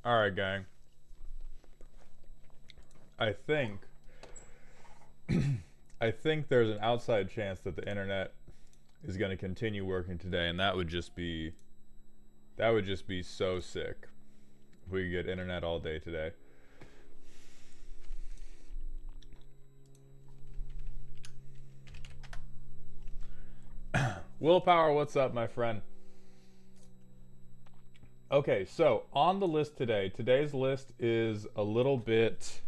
Alright, gang. I think I think there's an outside chance that the internet is going to continue working today, and that would just be so sick if we could get internet all day today. Willpower, what's up, my friend? Okay, so on the list today, today's list is a little bit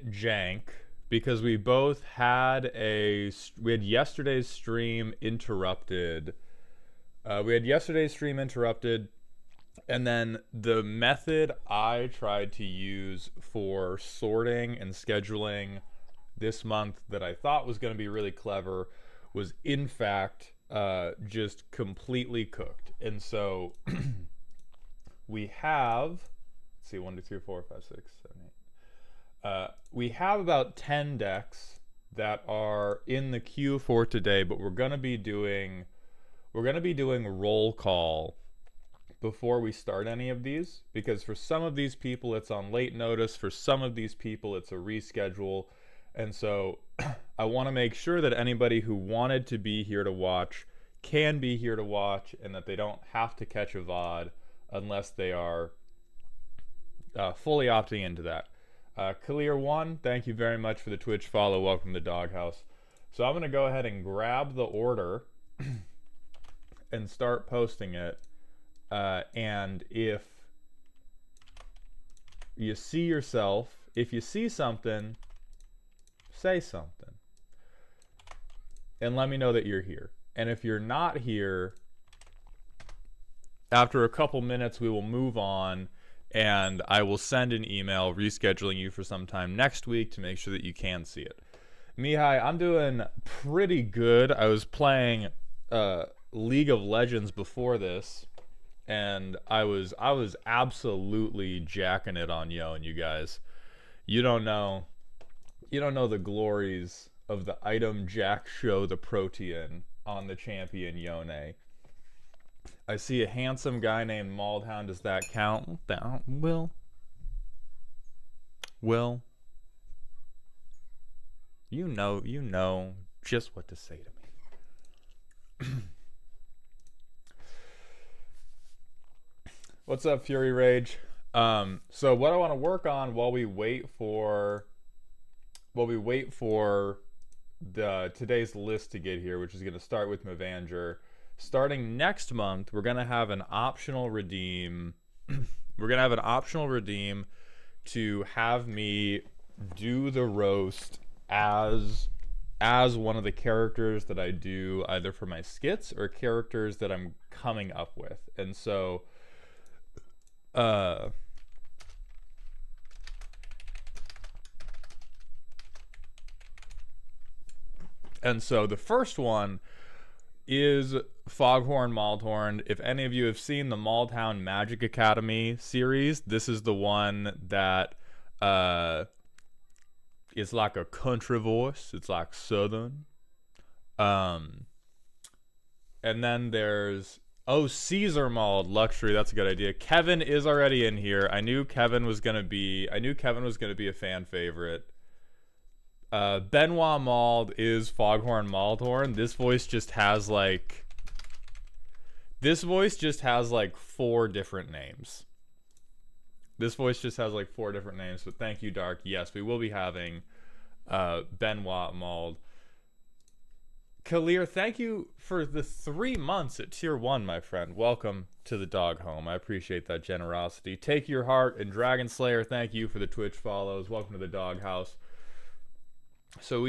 jank because we had yesterday's stream interrupted. And then the method I tried to use for sorting and scheduling this month that I thought was going to be really clever was in fact just completely cooked. And so we have, let's see, 1, 2, 3, 4, 5, 6, 7, 8. We have about 10 decks that are in the queue for today, but we're gonna be doing roll call before we start any of these, because for some of these people it's on late notice, for some of these people it's a reschedule, and so I want to make sure that anybody who wanted to be here to watch can be here to watch, and that they don't have to catch a VOD unless they are fully opting into that. Kalir1, thank you very much for the Twitch follow. Welcome to the Doghouse. So I'm going to go ahead and grab the order and start posting it. And if you see something, say something. And let me know that you're here. And if you're not here, after a couple minutes, we will move on. And I will send an email rescheduling you for some time next week to make sure that you can see it. Mihai, I'm doing pretty good. I was playing League of Legends before this, and I was absolutely jacking it on Yone, you guys. You don't know the glories of the item Jack show the Protean on the champion Yone. I see a handsome guy named Maldhound. Does that count? Will. You know just what to say to me. What's up, Fury Rage? So what I want to work on while we wait for today's list to get here, which is going to start with Mavanger. Starting next month, we're going to have an optional redeem. We're going to have an optional redeem to have me do the roast as one of the characters that I do either for my skits or characters that I'm coming up with. And so the first one is Foghorn Maldhorn. If any of you have seen the Maldhound Magic Academy series, this is the one that is like a country voice. It's like southern. And then there's Caesar Mald Luxury. That's a good idea. Kevin is already in here. I knew Kevin was gonna be a fan favorite. Benoit Mald is Foghorn Maldhorn. This voice just has like 4 different names. But thank you, Dark. Yes, we will be having Benoit Mald. Kalir, thank you for the 3 months at tier 1, my friend. Welcome to the dog home. I appreciate that generosity. Take Your Heart and Dragon Slayer, thank you for the Twitch follows. Welcome to the doghouse. So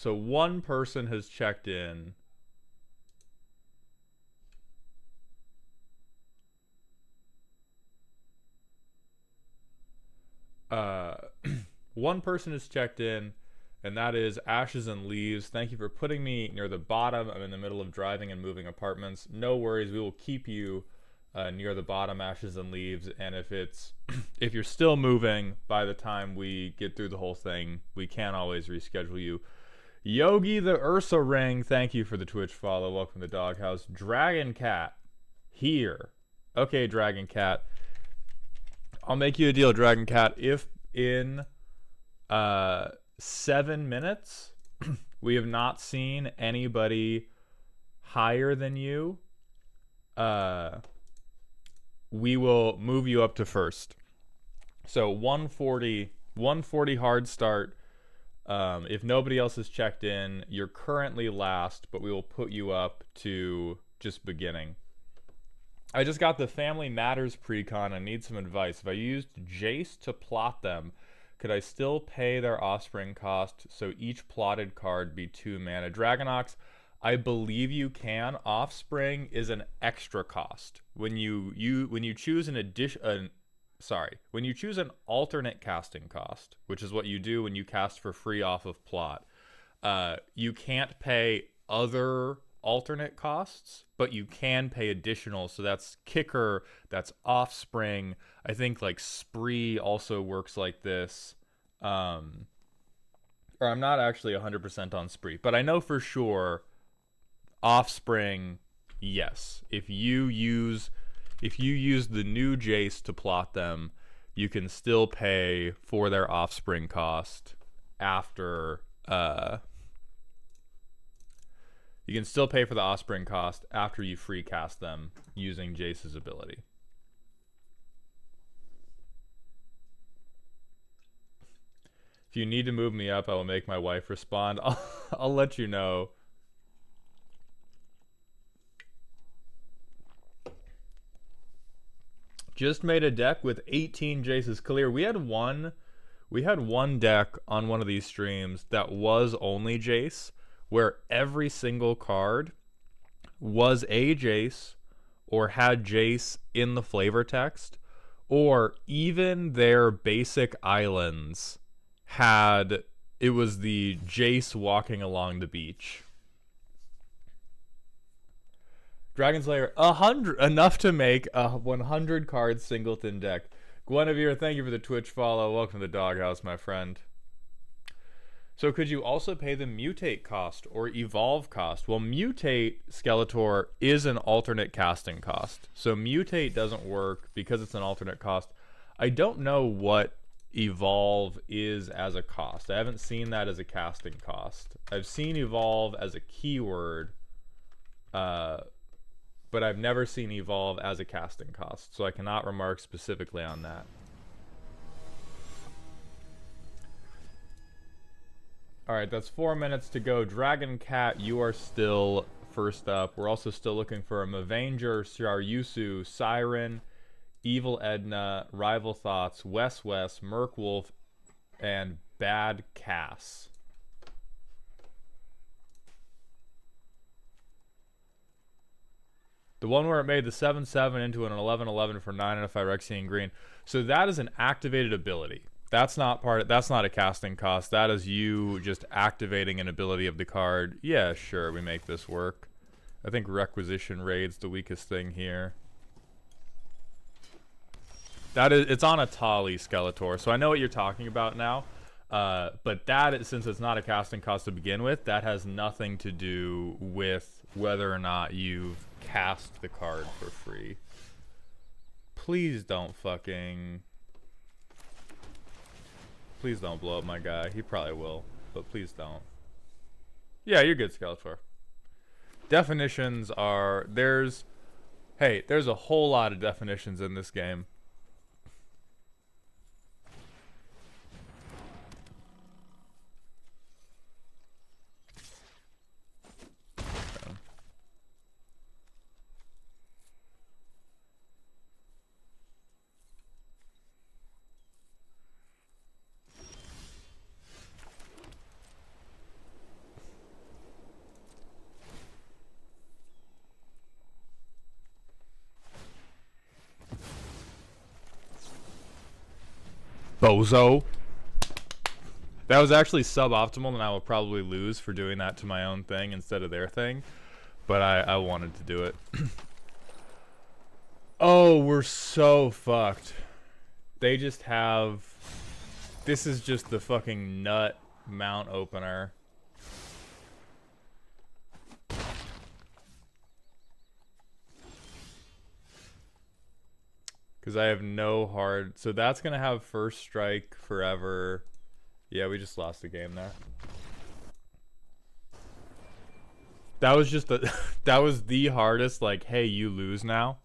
one person has checked in. One person has checked in, and that is Ashes and Leaves. Thank you for putting me near the bottom. I'm in the middle of driving and moving apartments. No worries, we will keep you near the bottom, Ashes and Leaves. And if you're still moving by the time we get through the whole thing, we can always reschedule you. Yogi the Ursa Ring, thank you for the Twitch follow. Welcome to the doghouse. Dragon Cat here Okay, Dragon Cat. I'll make you a deal, Dragon Cat. If in 7 minutes we have not seen anybody higher than you, we will move you up to first. So 140 hard start. If nobody else has checked in, you're currently last, but we will put you up to just beginning. I just got the Family Matters precon. I need some advice. If I used Jace to plot them, could I still pay their offspring cost so each plotted card be 2 mana? Dragonox, I believe you can. Offspring is an extra cost. When you choose when you choose an alternate casting cost, which is what you do when you cast for free off of plot, you can't pay other alternate costs, but you can pay additional. So that's Kicker, that's Offspring. I think like Spree also works like this. Or I'm not actually 100% on Spree, but I know for sure Offspring, yes. If you use the new Jace to plot them, you can still pay for their Offspring cost after you can still pay for the Offspring cost after you free cast them using Jace's ability. If you need to move me up, I will make my wife respond. I'll let you know. Just made a deck with 18 Jaces clear. We had one deck on one of these streams that was only Jace, where every single card was a Jace or had Jace in the flavor text, or even their basic islands it was the Jace walking along the beach. Dragon Slayer, 100, enough to make a 100 card singleton deck. Guinevere, thank you for the Twitch follow. Welcome to the doghouse, my friend. So could you also pay the mutate cost or evolve cost? Well, mutate, Skeletor, is an alternate casting cost. So mutate doesn't work because it's an alternate cost. I don't know what evolve is as a cost. I haven't seen that as a casting cost. I've seen evolve as a keyword, but I've never seen evolve as a casting cost. So I cannot remark specifically on that. Alright, that's 4 minutes to go. Dragon Cat, you are still first up. We're also still looking for a Mavanger, Syaryusu, Siren, Evil Edna, Rival Thoughts, Wes, Merkwolf, and Bad Cass. The one where it made the 7/7 into an 11/11 for 9 and a Phyrexian green. So that is an activated ability. That's not a casting cost. That is you just activating an ability of the card. Yeah, sure, we make this work. I think Requisition Raid's the weakest thing here. It's on a Tali, Skeletor, so I know what you're talking about now. But since it's not a casting cost to begin with, that has nothing to do with whether or not you've cast the card for free. Please don't blow up my guy. He probably will, but please don't. Yeah, you're good, Skeletor. Definitions are... There's a whole lot of definitions in this game. Bozo. That was actually suboptimal, and I will probably lose for doing that to my own thing instead of their thing. But I wanted to do it. Oh, we're so fucked. They just have... This is just the fucking nut mount opener. Because I have no hard... So that's going to have first strike forever. Yeah, we just lost the game there. That was just the... that was the hardest, like, hey, you lose now.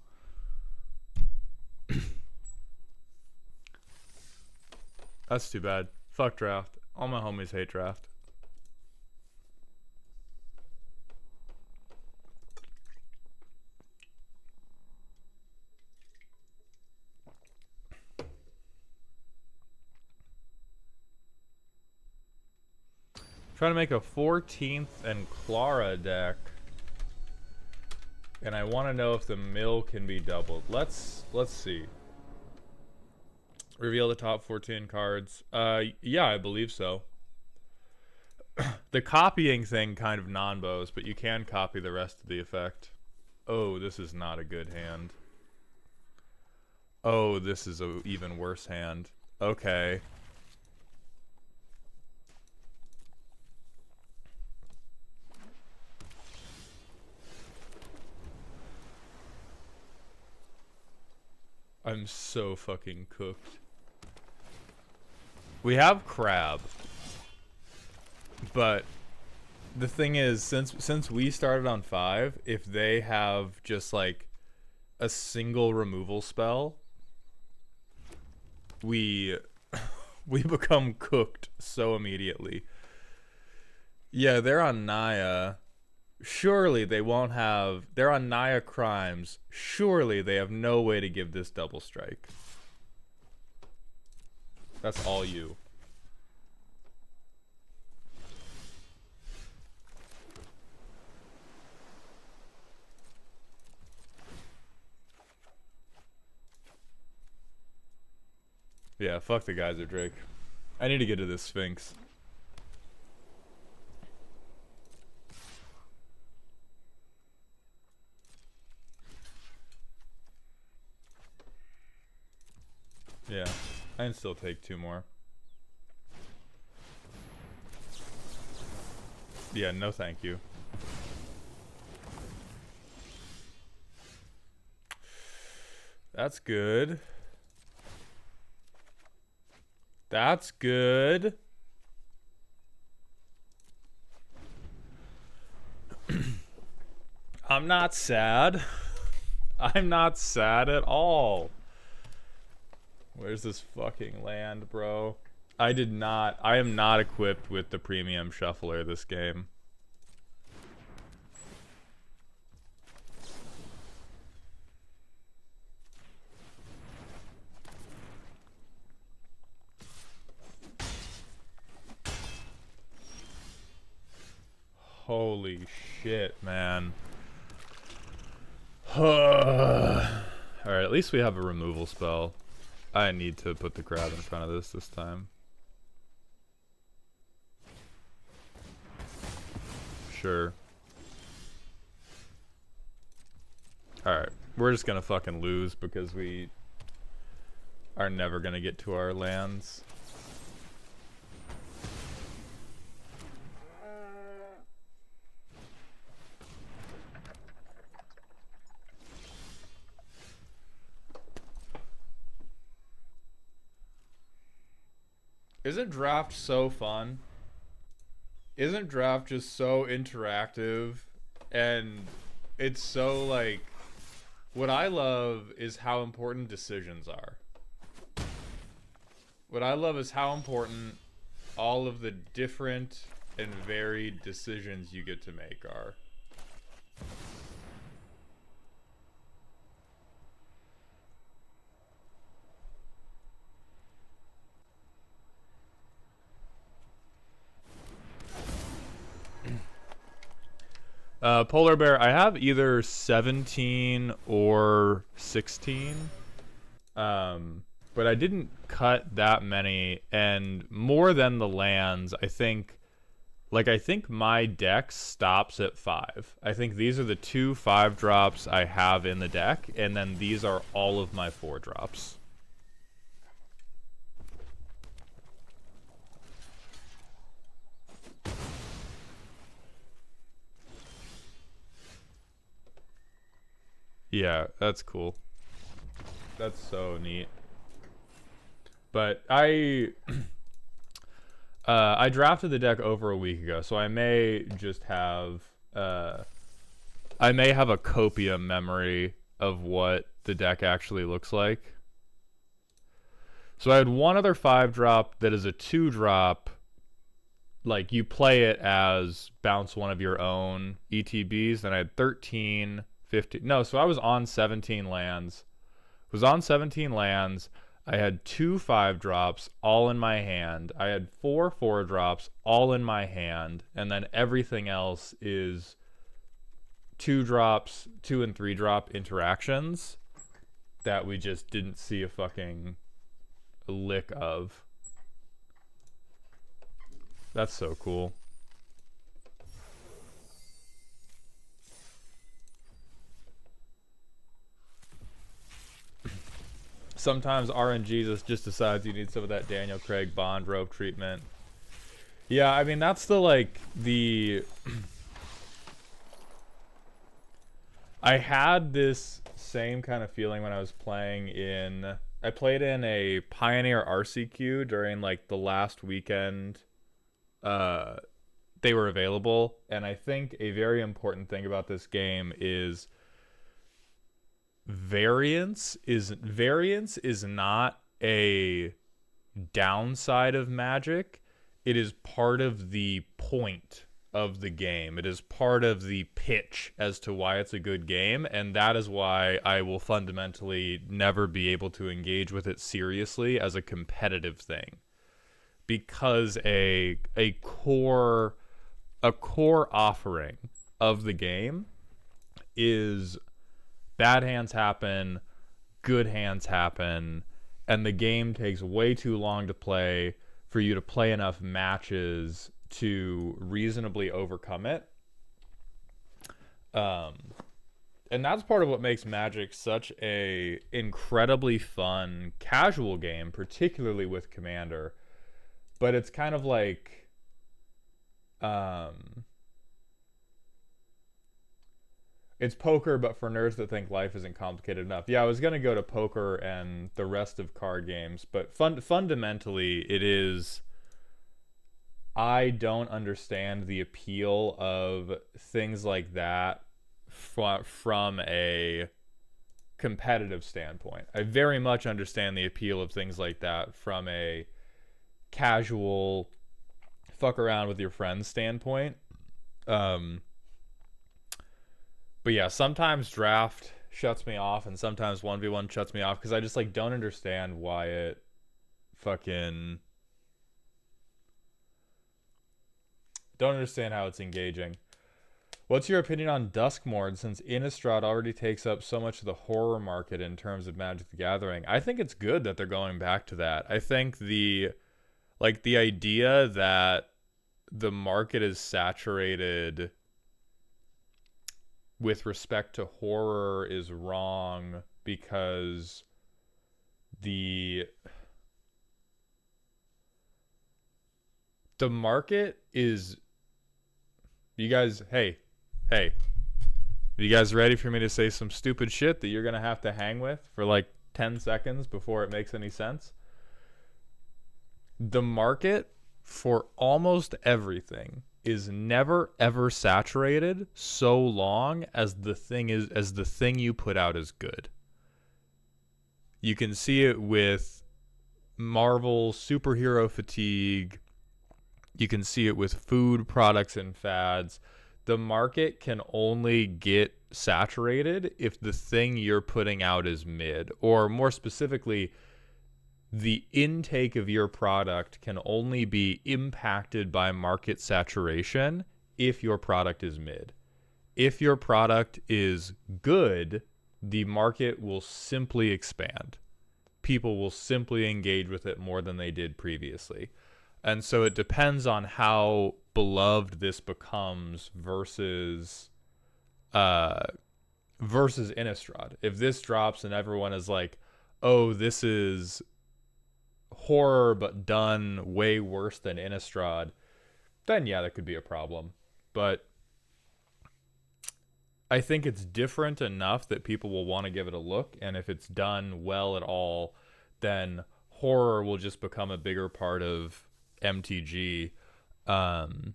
That's too bad. Fuck draft. All my homies hate draft. Trying to make a 14th and Clara deck. And I want to know if the mill can be doubled. Let's see. Reveal the top 14 cards. Yeah, I believe so. The copying thing kind of non-bows, but you can copy the rest of the effect. Oh, this is not a good hand. Oh, this is a even worse hand. Okay. I'm so fucking cooked. We have crab. But the thing is, since we started on 5, if they have just like a single removal spell, we become cooked so immediately. Yeah, they're on Naya. Surely they won't have... They're on Naya Crimes. Surely they have no way to give this double strike. That's all you. Yeah, fuck the Geyser Drake. I need to get to this Sphinx. Yeah, I can still take 2 more. Yeah, no thank you. That's good. That's good. I'm not sad. I'm not sad at all. Where's this fucking land, bro? I am not equipped with the premium shuffler this game. Holy shit, man. Alright, at least we have a removal spell. I need to put the crab in front of this time. Sure. Alright, we're just gonna fucking lose because we are never gonna get to our lands. Isn't draft so fun? Isn't draft just so interactive? And it's so like... What I love is how important decisions are. What I love is how important all of the different and varied decisions you get to make are. Polar Bear, I have either 17 or 16. But I didn't cut that many, and more than the lands, I think my deck stops at 5. I think these are the 2 5-drops I have in the deck, and then these are all of my 4-drops. Yeah, that's cool. That's so neat. But I I drafted the deck over a week ago, so I may just have I may have a copium memory of what the deck actually looks like. So I had one other 5-drop that is a 2-drop. Like, you play it as bounce one of your own ETBs. Then I had 13, 15. No, so I was on 17 lands. I had 2 5-drops all in my hand. I had 4 4-drops all in my hand. And then everything else is 2-drops, 2 and 3-drop interactions that we just didn't see a fucking lick of. That's so cool. Sometimes RNG just decides you need some of that Daniel Craig Bond rope treatment. Yeah, I mean, that's the I had this same kind of feeling when I was playing in... I played in a Pioneer RCQ during, like, the last weekend they were available. And I think a very important thing about this game is variance is not a downside of Magic. It is part of the point of the game. It is part of the pitch as to why it's a good game, and that is why I will fundamentally never be able to engage with it seriously as a competitive thing. Because a core offering of the game is bad hands happen, good hands happen, and the game takes way too long to play for you to play enough matches to reasonably overcome it. And that's part of what makes Magic such a incredibly fun casual game, particularly with Commander. But it's kind of like it's poker, but for nerds that think life isn't complicated enough. Yeah, I was going to go to poker and the rest of card games, but fundamentally it is... I don't understand the appeal of things like that from a competitive standpoint. I very much understand the appeal of things like that from a casual fuck around with your friends standpoint. But yeah, sometimes draft shuts me off and sometimes 1v1 shuts me off because I just like don't understand why it fucking... Don't understand how it's engaging. What's your opinion on Duskmourn, since Innistrad already takes up so much of the horror market in terms of Magic the Gathering? I think it's good that they're going back to that. I think the idea that the market is saturated with respect to horror is wrong because the market is... You guys, hey, you guys ready for me to say some stupid shit that you're going to have to hang with for like 10 seconds before it makes any sense? The market for almost everything is never ever saturated so long as the thing you put out is good. You can see it with Marvel superhero fatigue. You can see it with food products and fads. The market can only get saturated if the thing you're putting out is mid. Or more specifically, the intake of your product can only be impacted by market saturation if your product is mid. If your product is good, the market will simply expand. People will simply engage with it more than they did previously. And so it depends on how beloved this becomes versus Innistrad. If this drops and everyone is like, oh, this is horror but done way worse than Innistrad, then yeah, that could be a problem. But I think it's different enough that people will want to give it a look, and if it's done well at all, then horror will just become a bigger part of MTG. Um,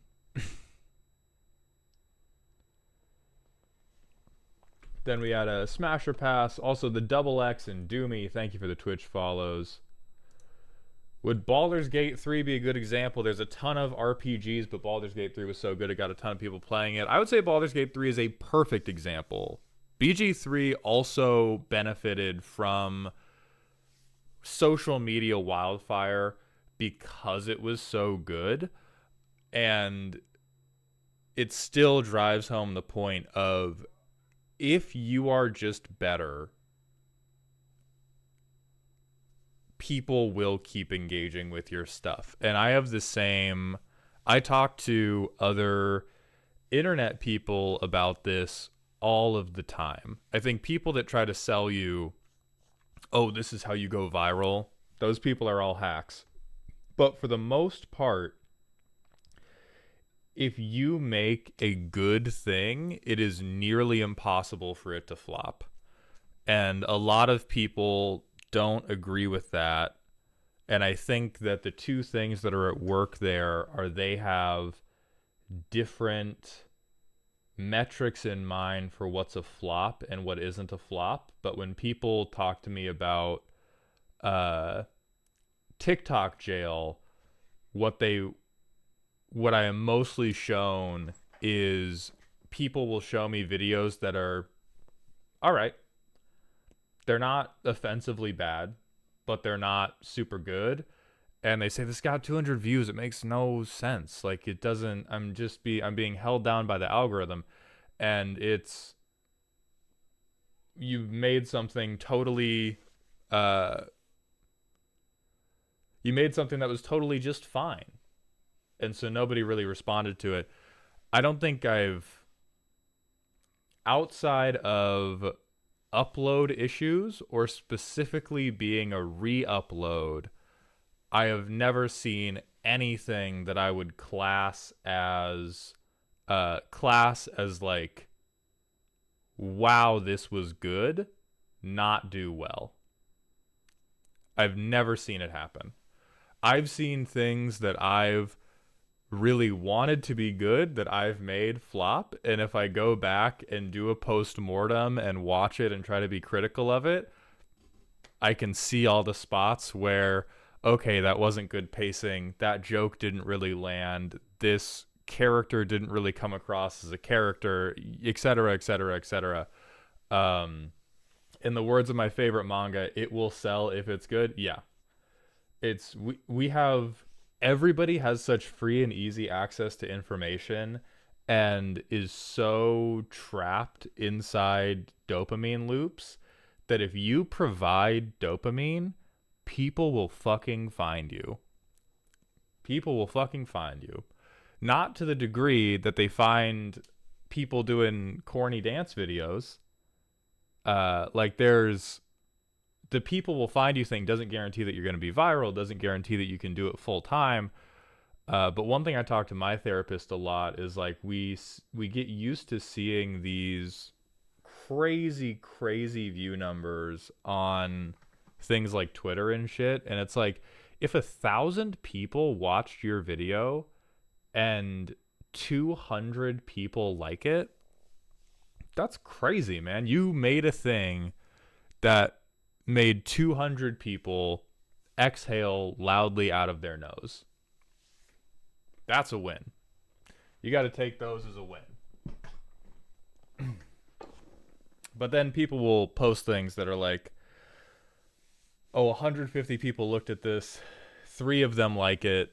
then we had a Smasher Pass, also the Double X and Doomy. Thank you for the Twitch follows. Would Baldur's Gate 3 be a good example? There's a ton of RPGs, but Baldur's Gate 3 was so good it got a ton of people playing it. I would say Baldur's Gate 3 is a perfect example. BG3 also benefited from social media wildfire because it was so good, and it still drives home the point of, if you are just better, people will keep engaging with your stuff. And I have the same, I talk to other internet people about this all of the time. I think people that try to sell you, oh, this is how you go viral, those people are all hacks. But for the most part, if you make a good thing, it is nearly impossible for it to flop. And a lot of people don't agree with that. And I think that the two things that are at work there are they have different metrics in mind for what's a flop and what isn't a flop. But when people talk to me about TikTok jail, what I am mostly shown is people will show me videos that are all right. They're not offensively bad, but they're not super good. And they say, this got 200 views. It makes no sense. Like, it doesn't, I'm being held down by the algorithm. And you've made something totally, you made something that was totally just fine. And so nobody really responded to it. I don't think outside of upload issues or specifically being a re-upload, I have never seen anything that I would class as like, wow, this was good, not do well. I've never seen it happen. I've seen things that I've really wanted to be good that I've made flop, and if I go back and do a post-mortem and watch it and try to be critical of it, I can see all the spots where, okay, that wasn't good pacing, that joke didn't really land, this character didn't really come across as a character, etc., etc., etc. In the words of my favorite manga, it will sell if it's good. Yeah. We have, everybody has such free and easy access to information and is so trapped inside dopamine loops that if you provide dopamine, people will fucking find you. People will fucking find you. Not to the degree that they find people doing corny dance videos. Like, there's the people will find you thing doesn't guarantee that you're going to be viral, doesn't guarantee that you can do it full time. But one thing I talk to my therapist a lot is, like, we get used to seeing these crazy view numbers on things like Twitter and shit. And it's like, if 1,000 people watched your video and 200 people like it, that's crazy, man. You made a thing that made 200 people exhale loudly out of their nose. That's a win. You got to take those as a win. But then people will post things that are like, oh, 150 people looked at this, 3 of them like it.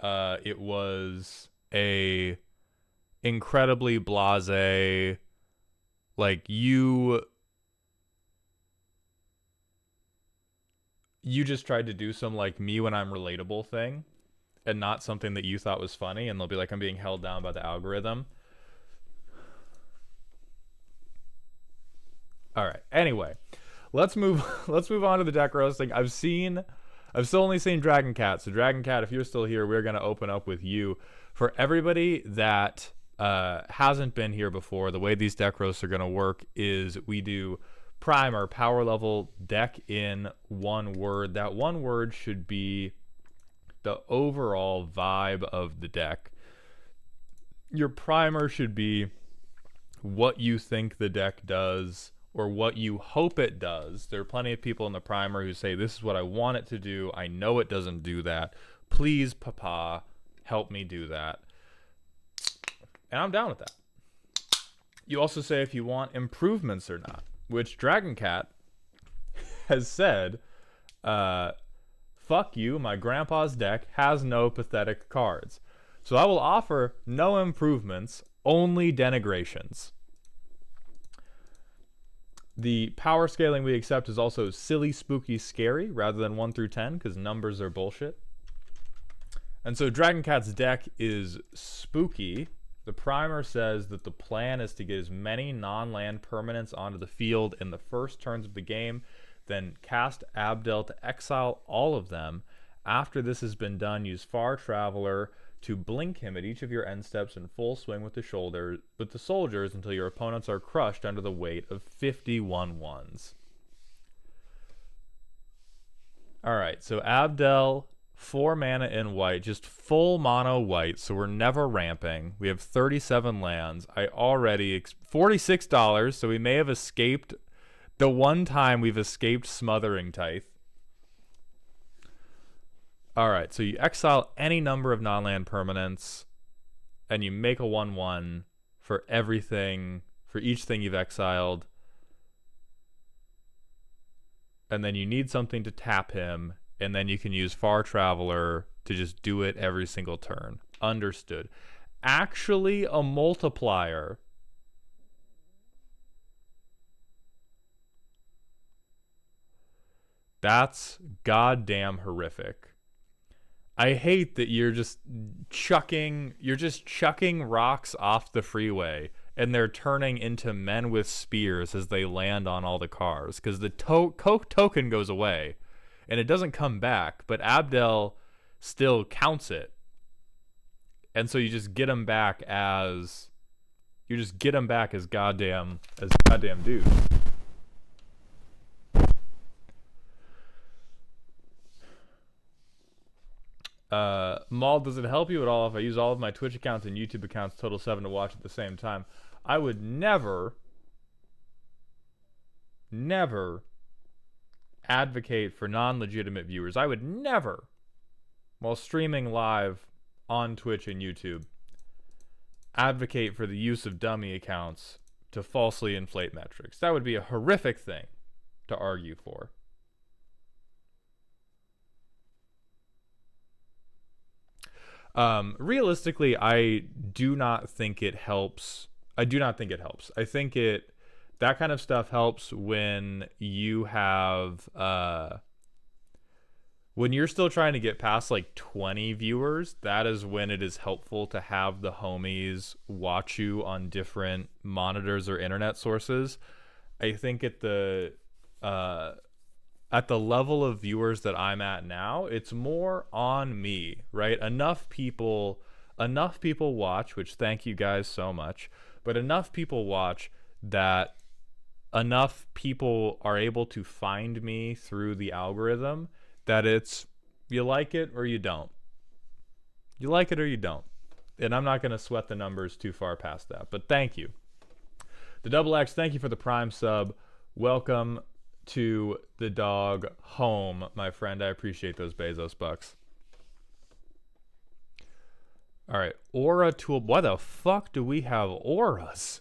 It was a incredibly blasé, like, you just tried to do some, like, me when I'm relatable thing and not something that you thought was funny, and they'll be like, I'm being held down by the algorithm. All right. Anyway, let's move on to the deck roasting. I've still only seen Dragon Cat. So Dragon Cat, if you're still here, we're going to open up with you. For everybody that hasn't been here before, the way these deck roasts are going to work is we do primer, power level, deck in one word. That one word should be the overall vibe of the deck. Your primer should be what you think the deck does or what you hope it does. There are plenty of people in the primer who say, this is what I want it to do. I know it doesn't do that. Please, Papa, help me do that. And I'm down with that. You also say if you want improvements or not, which Dragon Cat has said, fuck you, my grandpa's deck has no pathetic cards. So I will offer no improvements, only denigrations. The power scaling we accept is also silly, spooky, scary, rather than 1 through 10, because numbers are bullshit. And so Dragon Cat's deck is spooky. The primer says that the plan is to get as many non-land permanents onto the field in the first turns of the game, then cast Abdel to exile all of them. After this has been done, use Far Traveler to blink him at each of your end steps in full swing with the soldiers until your opponents are crushed under the weight of 51 ones. Alright, so Abdel, 4 mana in white, just full mono white, so we're never ramping. We have 37 lands. I already... $46, so we may have escaped... The one time we've escaped Smothering Tithe. Alright, so you exile any number of non-land permanents, and you make a 1/1 for everything, for each thing you've exiled. And then you need something to tap him, and then you can use Far Traveler to just do it every single turn. Understood. Actually, a multiplier. That's goddamn horrific. I hate that you're just chucking rocks off the freeway and they're turning into men with spears as they land on all the cars, because the token goes away and it doesn't come back, but Abdel still counts it. And so you just get him back as goddamn dudes. Maul, does it help you at all if I use all of my Twitch accounts and YouTube accounts, total 7, to watch at the same time? I would never advocate for non-legitimate viewers. I would never, while streaming live on Twitch and YouTube, advocate for the use of dummy accounts to falsely inflate metrics. That would be a horrific thing to argue for. Realistically, I do not think it helps. I think that kind of stuff helps when you have, when you're still trying to get past like 20 viewers. That is when it is helpful to have the homies watch you on different monitors or internet sources. I think at the level of viewers that I'm at now, it's more on me, right? Enough people watch, which thank you guys so much, but enough people watch that enough people are able to find me through the algorithm that it's, you like it or you don't. You like it or you don't. And I'm not going to sweat the numbers too far past that, but thank you. The Double X, thank you for the Prime sub. Welcome to the dog home, my friend. I appreciate those Bezos bucks. All right, aura tool. Why the fuck do we have auras?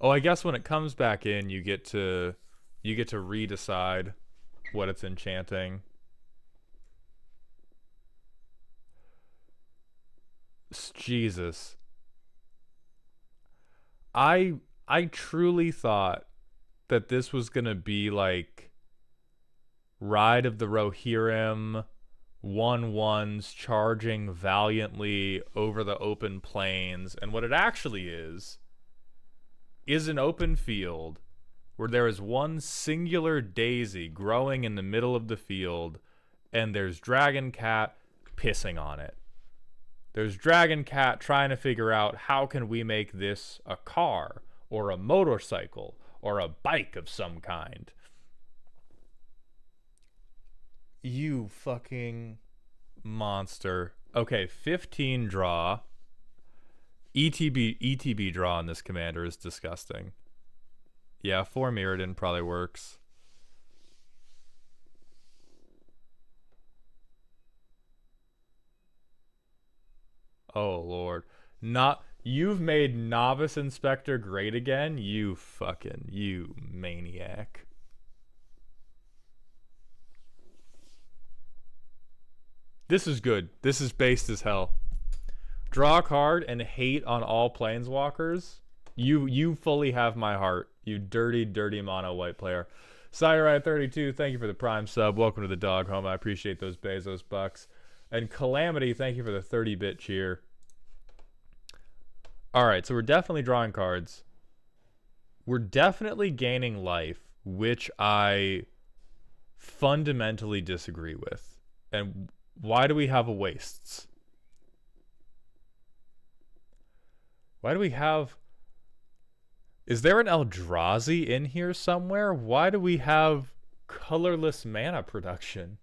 Oh, I guess when it comes back in, you get to redecide what it's enchanting. Jesus. I truly thought that this was gonna be like Ride of the Rohirrim, 1/1s charging valiantly over the open plains, and what it actually is an open field where there is one singular daisy growing in the middle of the field, and there's Dragon Cat pissing on it. There's Dragon Cat trying to figure out how can we make this a car or a motorcycle or a bike of some kind. You fucking monster. Okay, 15 draw. ETB draw on this commander is disgusting. Yeah, 4 Mirrodin probably works. Oh lord. You've made Novice Inspector great again, you maniac. This is good. This is based as hell. Draw a card and hate on all planeswalkers. You fully have my heart. You dirty, dirty mono white player. Sakurai32, thank you for the Prime sub. Welcome to the dog home. I appreciate those Bezos bucks. And Calamity, thank you for the 30-bit cheer. Alright, so we're definitely drawing cards. We're definitely gaining life, which I fundamentally disagree with. And why do we have a wastes? Why do we have... Is there an Eldrazi in here somewhere? Why do we have colorless mana production?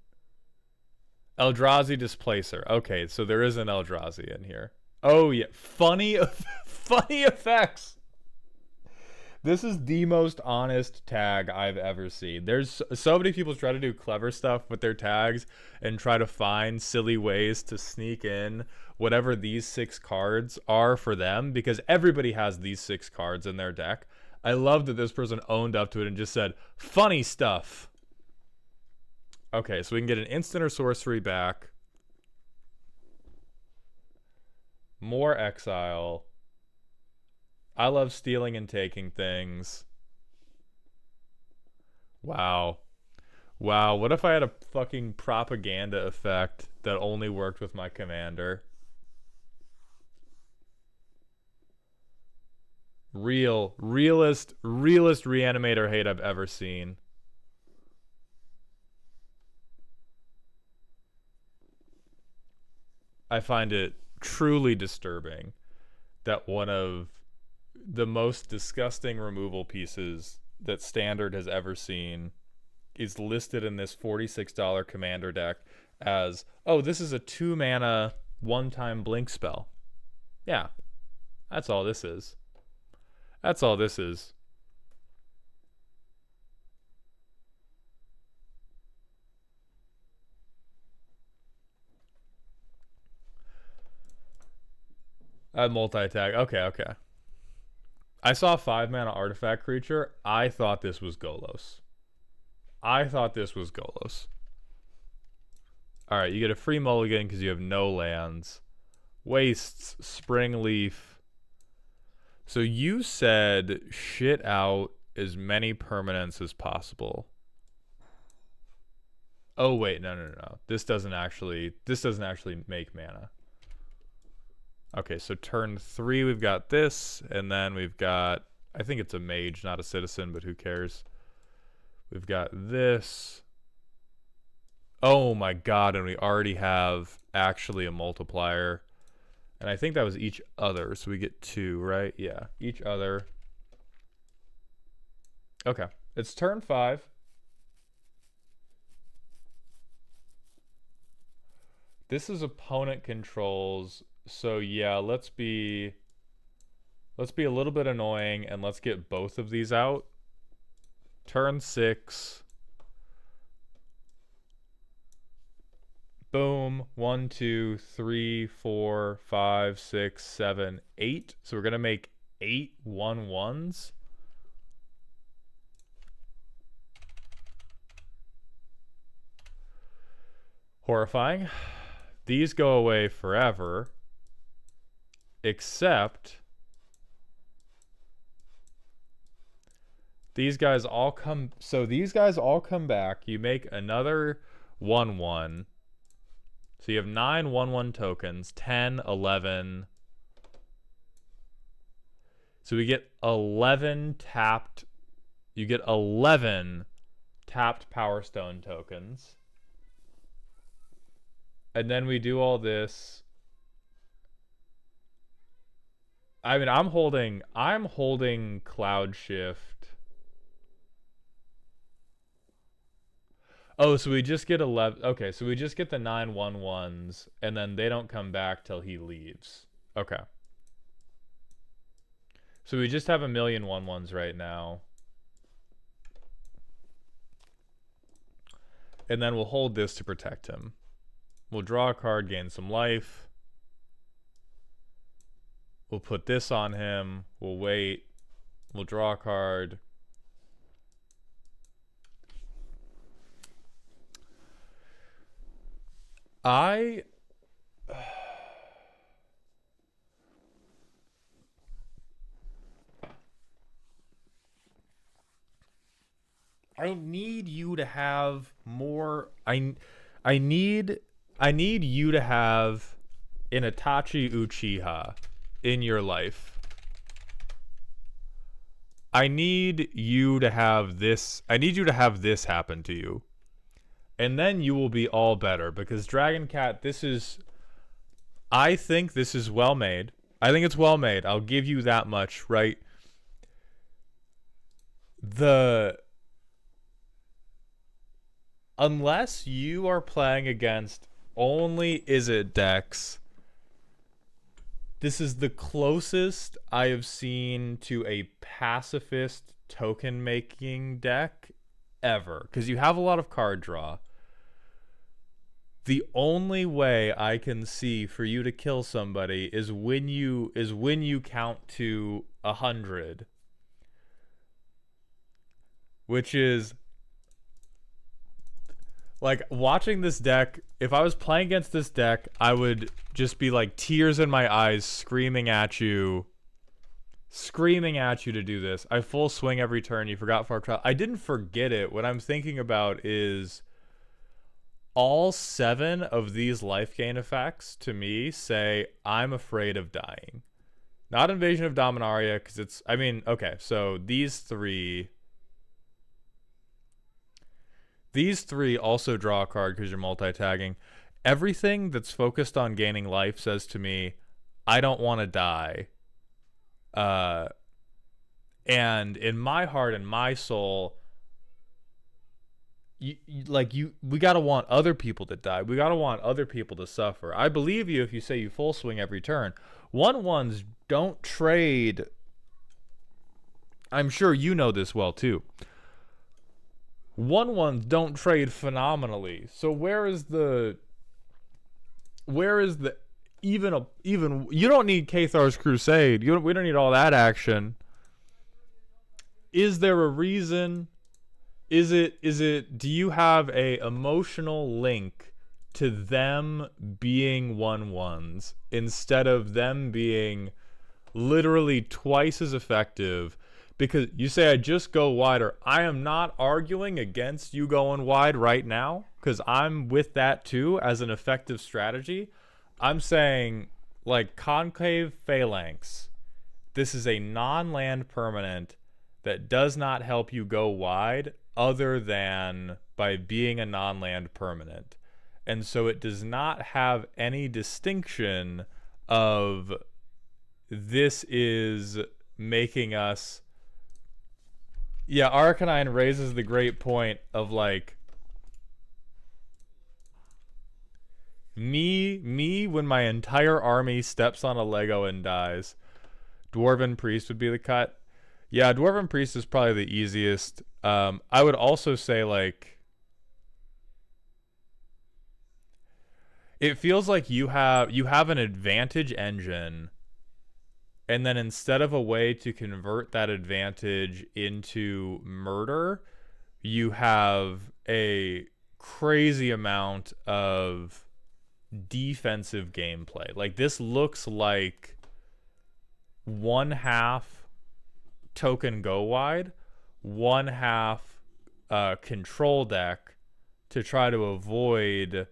Eldrazi Displacer. Okay, so there is an Eldrazi in here. Oh yeah, funny effects. This is the most honest tag I've ever seen. There's so many people try to do clever stuff with their tags and try to find silly ways to sneak in whatever these 6 cards are for them, because everybody has these 6 cards in their deck. I love that this person owned up to it and just said, funny stuff. Okay, so we can get an instant or sorcery back. More exile. I love stealing and taking things. Wow. Wow, what if I had a fucking propaganda effect that only worked with my commander? Realist reanimator hate I've ever seen. I find it truly disturbing that one of the most disgusting removal pieces that Standard has ever seen is listed in this $46 commander deck as, oh, this is a 2-mana one-time blink spell. Yeah, that's all this is. That's all this is. Multi-tag. Okay. I saw 5-mana artifact creature. I thought this was Golos. Alright, you get a free mulligan because you have no lands. Wastes, Spring Leaf. So you said shit out as many permanents as possible. Oh wait, no. This doesn't actually make mana. Okay, so turn 3 we've got this, and then we've got, I think it's a mage, not a citizen, but who cares? We've got this. Oh my god, and we already have actually a multiplier. And I think that was each other, so we get 2, right? Yeah, each other. Okay, it's turn 5. This is opponent controls, so yeah, let's be a little bit annoying and let's get both of these out. Turn 6. Boom. 1, 2, 3, 4, 5, 6, 7, 8. So we're gonna make 8 1/1s. Horrifying. These go away forever. Except these guys all come, so these guys all come back. You make another 1/1. So you have 9 1/1 tokens, 10, 11. So we get 11 tapped. You get 11 tapped Power Stone tokens. And then we do all this. I mean, I'm holding Cloud Shift. Oh, so we just get 11. Okay, so we just get the 9/11s, and then they don't come back till he leaves. Okay. So we just have a million 1/1s right now. And then we'll hold this to protect him. We'll draw a card, gain some life. We'll put this on him. We'll wait. We'll draw a card. I need you to have more. I need you to have an Itachi Uchiha in your life. I need you to have this. I need you to have this happen to you. And then you will be all better, because Dragon Cat, I think this is well made. I think it's well made. I'll give you that much, right? Unless you are playing against only Izzet decks, this is the closest I have seen to a pacifist token making deck ever, because you have a lot of card draw. The only way I can see for you to kill somebody is when you count to 100, which is like watching this deck. If I was playing against this deck, I would just be like tears in my eyes, screaming at you to do this. I full swing every turn. You forgot Far Trial. I didn't forget it. What I'm thinking about is all 7 of these life gain effects to me say I'm afraid of dying. Not Invasion of Dominaria, because it's, I mean, okay, so these three also draw a card because you're multi-tagging. Everything that's focused on gaining life says to me, I don't want to die. And in my heart and my soul, we gotta want other people to die. We gotta want other people to suffer. I believe you if you say you full swing every turn. 1/1s don't trade. I'm sure you know this well too. 1/1s don't trade phenomenally. So where is the even you don't need Cathar's Crusade. We don't need all that action. Is there a reason? Is it do you have a emotional link to them being 1/1s instead of them being literally twice as effective? Because you say I just go wider. I am not arguing against you going wide right now, because I'm with that too as an effective strategy. I'm saying, like, Concave Phalanx, this is a non-land permanent that does not help you go wide other than by being a non-land permanent. And so it does not have any distinction of this is making us... Yeah, Arcanine raises the great point of, like, me when my entire army steps on a Lego and dies. Dwarven Priest would be the cut. Yeah, Dwarven Priest is probably the easiest. I would also say, like, it feels like you have an advantage engine, and then instead of a way to convert that advantage into murder, you have a crazy amount of defensive gameplay. Like, this looks like 1/2 token go wide, 1/2 control deck to try to avoid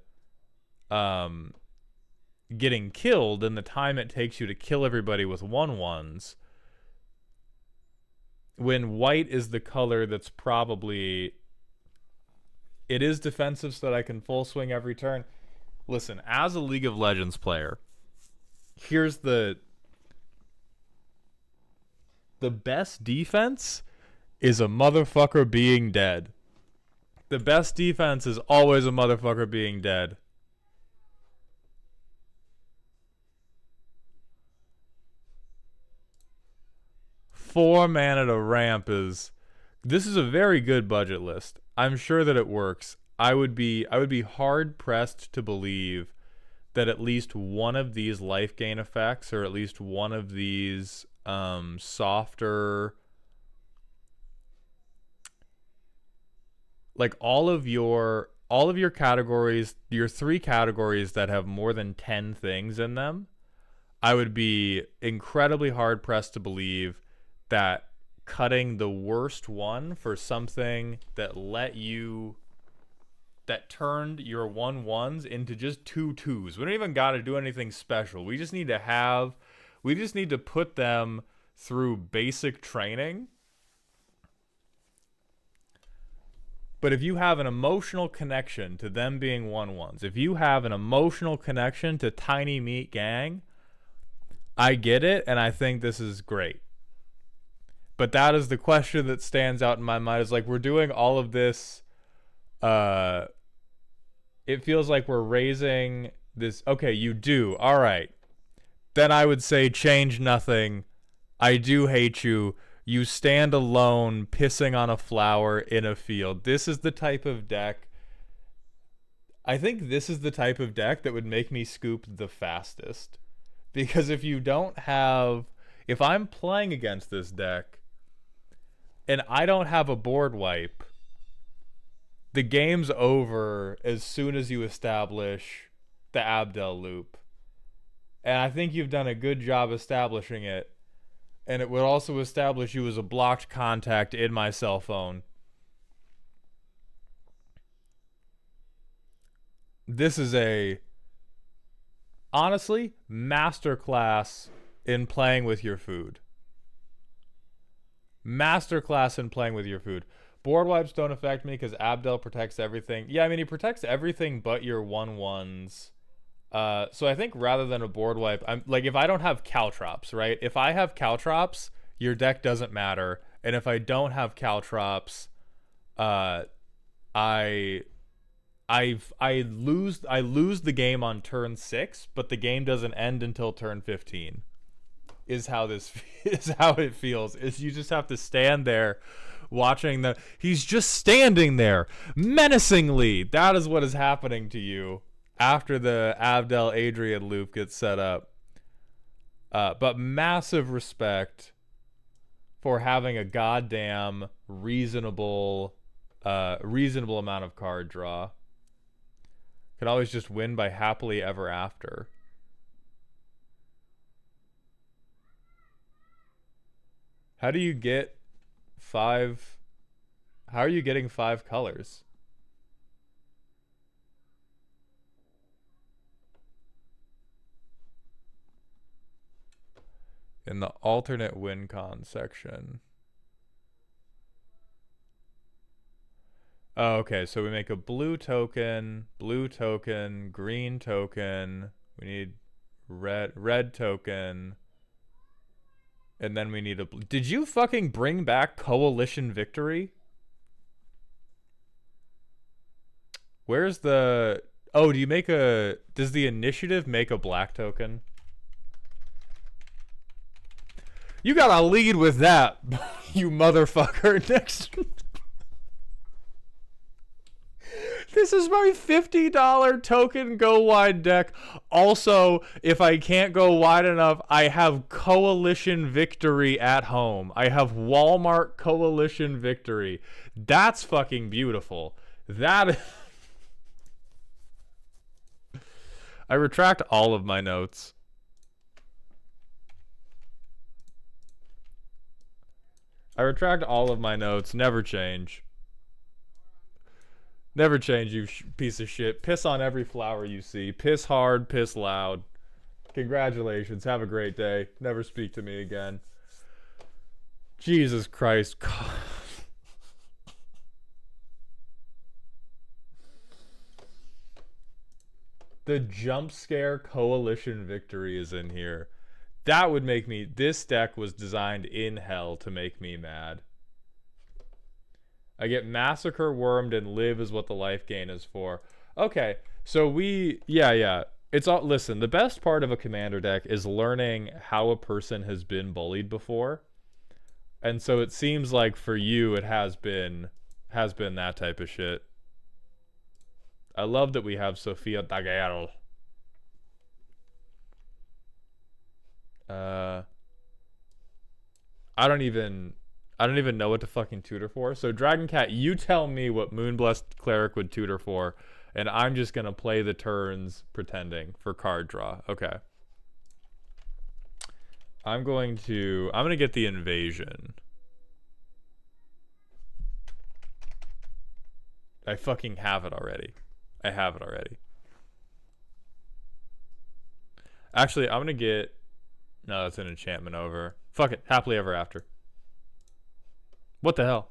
getting killed in the time it takes you to kill everybody with 1/1s, when white is the color that's probably... It is defensive so that I can full swing every turn. Listen, as a League of Legends player, here's the best defense is a motherfucker being dead. The best defense is always a motherfucker being dead. Four mana to ramp is... This is a very good budget list. I'm sure that it works. I would be hard pressed to believe that at least one of these life gain effects, or at least one of these softer, like all of your categories, your 3 categories that have more than 10 things in them, I would be incredibly hard pressed to believe that cutting the worst one for something that turned your 1/1s into just 2/2s. We don't even got to do anything special. We just need to put them through basic training. But if you have an emotional connection to them being 1/1s, if you have an emotional connection to Tiny Meat Gang, I get it, and I think this is great. But that is the question that stands out in my mind. Is like, we're doing all of this. It feels like we're raising this. Okay, you do. All right. Then I would say change nothing. I do hate you. You stand alone, pissing on a flower in a field. This is the type of deck. I think this is the type of deck that would make me scoop the fastest. Because if I'm playing against this deck, and I don't have a board wipe, the game's over as soon as you establish the Abdel loop. And I think you've done a good job establishing it. And it would also establish you as a blocked contact in my cell phone. This is honestly, masterclass in playing with your food. Masterclass in playing with your food. Board wipes don't affect me because Abdel protects everything. Yeah, I mean, he protects everything but your 1/1s. So I think rather than a board wipe, I'm like, if I don't have Caltrops, right? If I have Caltrops, your deck doesn't matter. And if I don't have Caltrops, I lose the game on turn 6, but the game doesn't end until turn 15. Is how it feels. Is you just have to stand there watching he's just standing there menacingly. That is what is happening to you after the Abdel Adrian loop gets set up. But massive respect for having a goddamn reasonable amount of card draw. Could always just win by happily ever after. How do you get 5? How are you getting 5 colors? In the alternate win con section. Oh, okay, so we make a blue token, green token. We need red token. And then we need a... Did you fucking bring back Coalition Victory? Where's the... Oh, does the initiative make a black token? You gotta lead with that, you motherfucker. Next... This is my $50 token go wide deck. Also, if I can't go wide enough, I have Coalition Victory at home. I have Walmart Coalition Victory. That's fucking beautiful. I retract all of my notes. Never change. Never change, you piece of shit. Piss on every flower you see. Piss hard, piss loud. Congratulations. Have a great day. Never speak to me again. Jesus Christ. The jump scare coalition victory is in here. That would make me... This deck was designed in hell to make me mad. I get Massacre, Wormed, and Live is what the life gain is for. Okay, so we... Yeah. It's all... Listen, the best part of a commander deck is learning how a person has been bullied before. And so it seems like for you it has been that type of shit. I love that we have Sofia Daguerre. I don't even know what to fucking tutor for. So Dragon Cat, you tell me what Moonblessed Cleric would tutor for, and I'm just gonna play the turns pretending for card draw. Okay. I'm gonna get the Invasion. I fucking have it already. I have it already. Actually, I'm gonna get... No, that's an enchantment over. Fuck it. Happily Ever After. What the hell?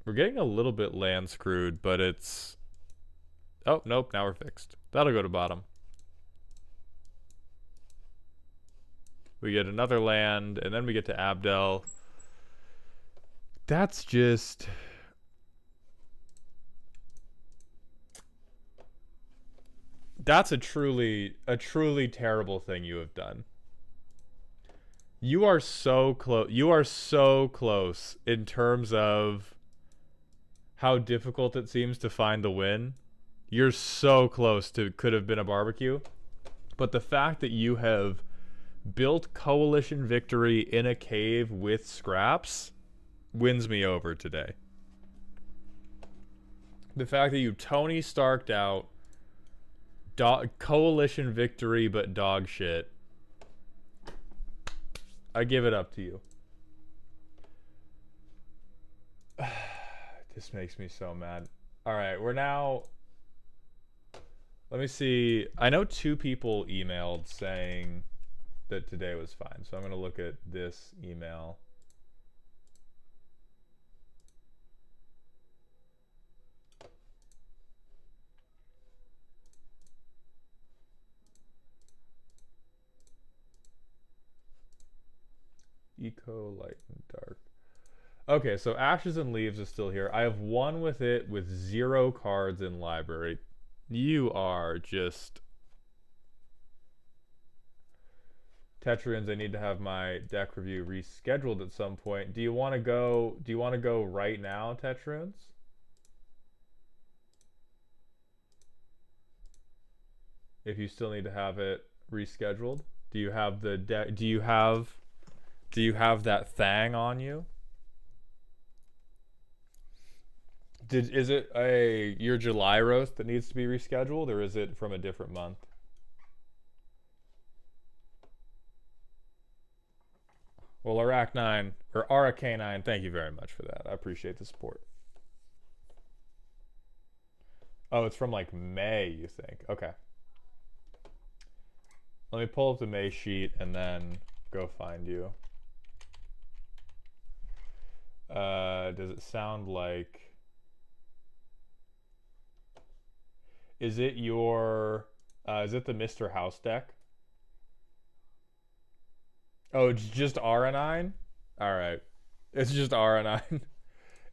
We're getting a little bit land screwed, but it's... Oh, nope. Now we're fixed. That'll go to bottom. We get another land, and then we get to Abdel. That's just... That's a truly terrible thing you have done. You are so close. You are so close in terms of how difficult it seems to find the win. You're so close to could have been a barbecue. But the fact that you have built coalition victory in a cave with scraps wins me over today. The fact that you Tony Starked out coalition victory but dog shit, I give it up to you. This makes me so mad. Alright, we're now... Let me see. I know 2 people emailed saying that today was fine, so I'm going to look at this email. Eco, Light, and Dark. Okay, so Ashes and Leaves is still here. I have one with it with 0 cards in library. You are just... Tetruns, I need to have my deck review rescheduled at some point. Do you want to go right now, Tetruns? If you still need to have it rescheduled? Do you have the deck? Do you have that thing on you? Is it your July roast that needs to be rescheduled, or is it from a different month? Well, Arak9 or Arak9, thank you very much for that. I appreciate the support. Oh, it's from like May, you think? Okay. Let me pull up the May sheet and then go find you. Does it sound like... Is it your... is it the Mr. House deck? Oh, it's just Aranine? Alright. It's just Aranine.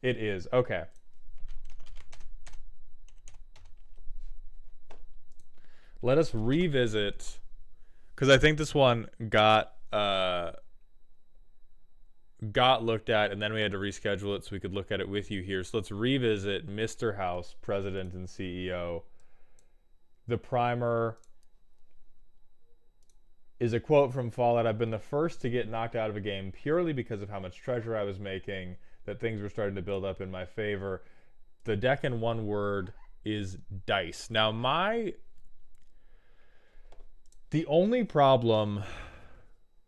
It is. Okay. Let us revisit... Because I think this one got looked at, and then we had to reschedule it so we could look at it with you here. So let's revisit Mr. House, President and CEO. The primer is a quote from Fallout. I've been the first to get knocked out of a game purely because of how much treasure I was making, that things were starting to build up in my favor. The deck in one word is dice. Now, the only problem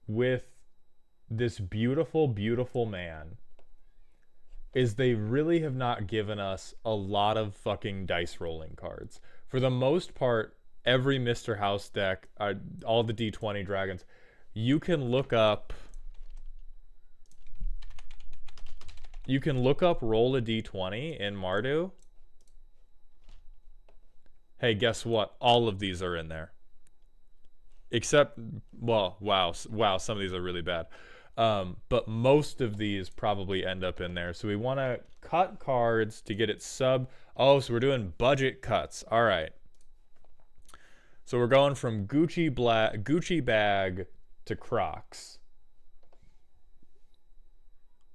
with this beautiful, beautiful man is they really have not given us a lot of fucking dice rolling cards. For the most part, every Mr. House deck, all the D20 dragons, you can look up You can look up roll a d20 in Mardu. Hey, guess what? All of these are in there. Except, well, wow, some of these are really bad. But most of these probably end up in there. So we want to cut cards to get it sub. Oh, so we're doing budget cuts. All right. So we're going from Gucci bag to Crocs.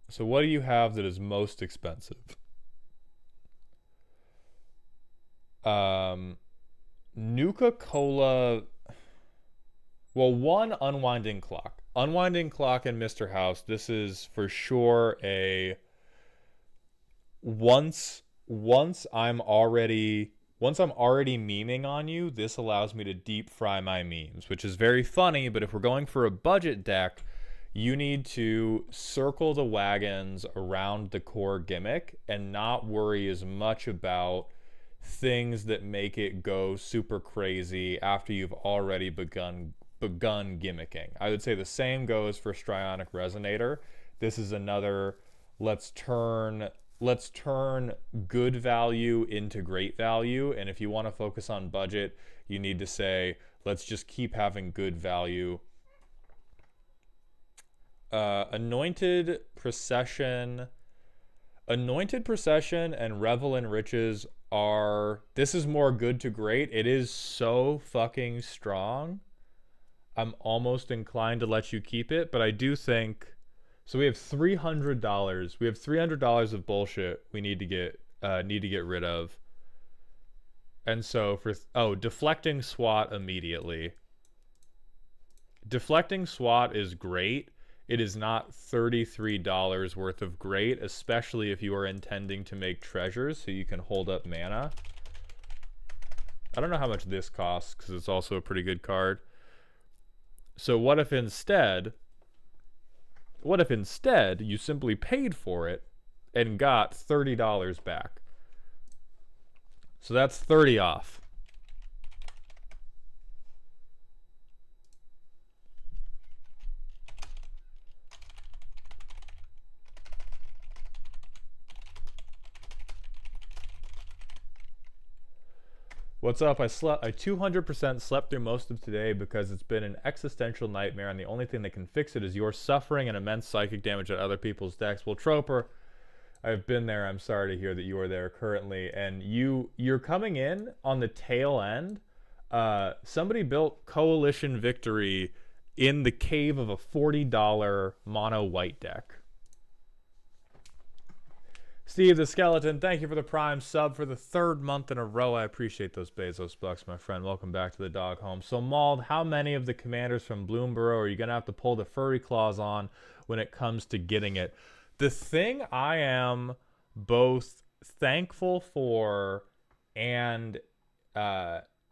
So what do you have that is most expensive? Nuka-Cola. Well, one, Unwinding Clock. Unwinding Clock and Mr. House. This is for sure a once I'm already memeing on you, this allows me to deep fry my memes, which is very funny. But if we're going for a budget deck, you need to circle the wagons around the core gimmick and not worry as much about things that make it go super crazy after you've already begun gimmicking. I would say the same goes for Strionic Resonator. This is another let's turn good value into great value, and if you want to focus on budget, you need to say let's just keep having good value. Anointed Procession and Revel in Riches are, this is more good to great. It is so fucking strong. I'm almost inclined to let you keep it, but I do think, so we have $300. We have $300 of bullshit we need to get rid of. And so for deflecting SWAT immediately. Deflecting SWAT is great. It is not $33 worth of great, especially if you are intending to make treasures so you can hold up mana. I don't know how much this costs because it's also a pretty good card. So what if instead you simply paid for it and got $30 back? So that's 30 off. What's up? I 200% slept through most of today because it's been an existential nightmare, and the only thing that can fix it is your suffering and immense psychic damage at other people's decks. Well, Troper, I've been there. I'm sorry to hear that you are there currently, and you're coming in on the tail end. Somebody built Coalition Victory in the cave of a $40 mono white deck. Steve the Skeleton, thank you for the Prime sub for the 3rd month in a row. I appreciate those Bezos bucks, my friend. Welcome back to the dog home. So, Mauled, how many of the commanders from Bloomborough are you going to have to pull the furry claws on when it comes to getting it? The thing I am both thankful for and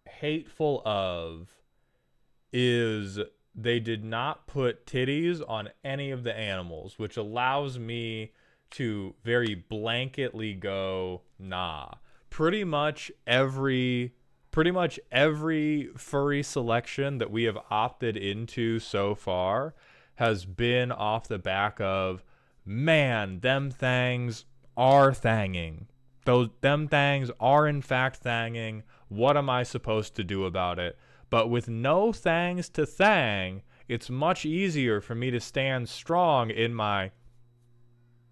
hateful of is they did not put titties on any of the animals, which allows me to very blanketly go, nah. Pretty much every furry selection that we have opted into so far has been off the back of, man, them things are thanging. Them things are in fact thanging. What am I supposed to do about it? But with no thangs to thang, it's much easier for me to stand strong in my,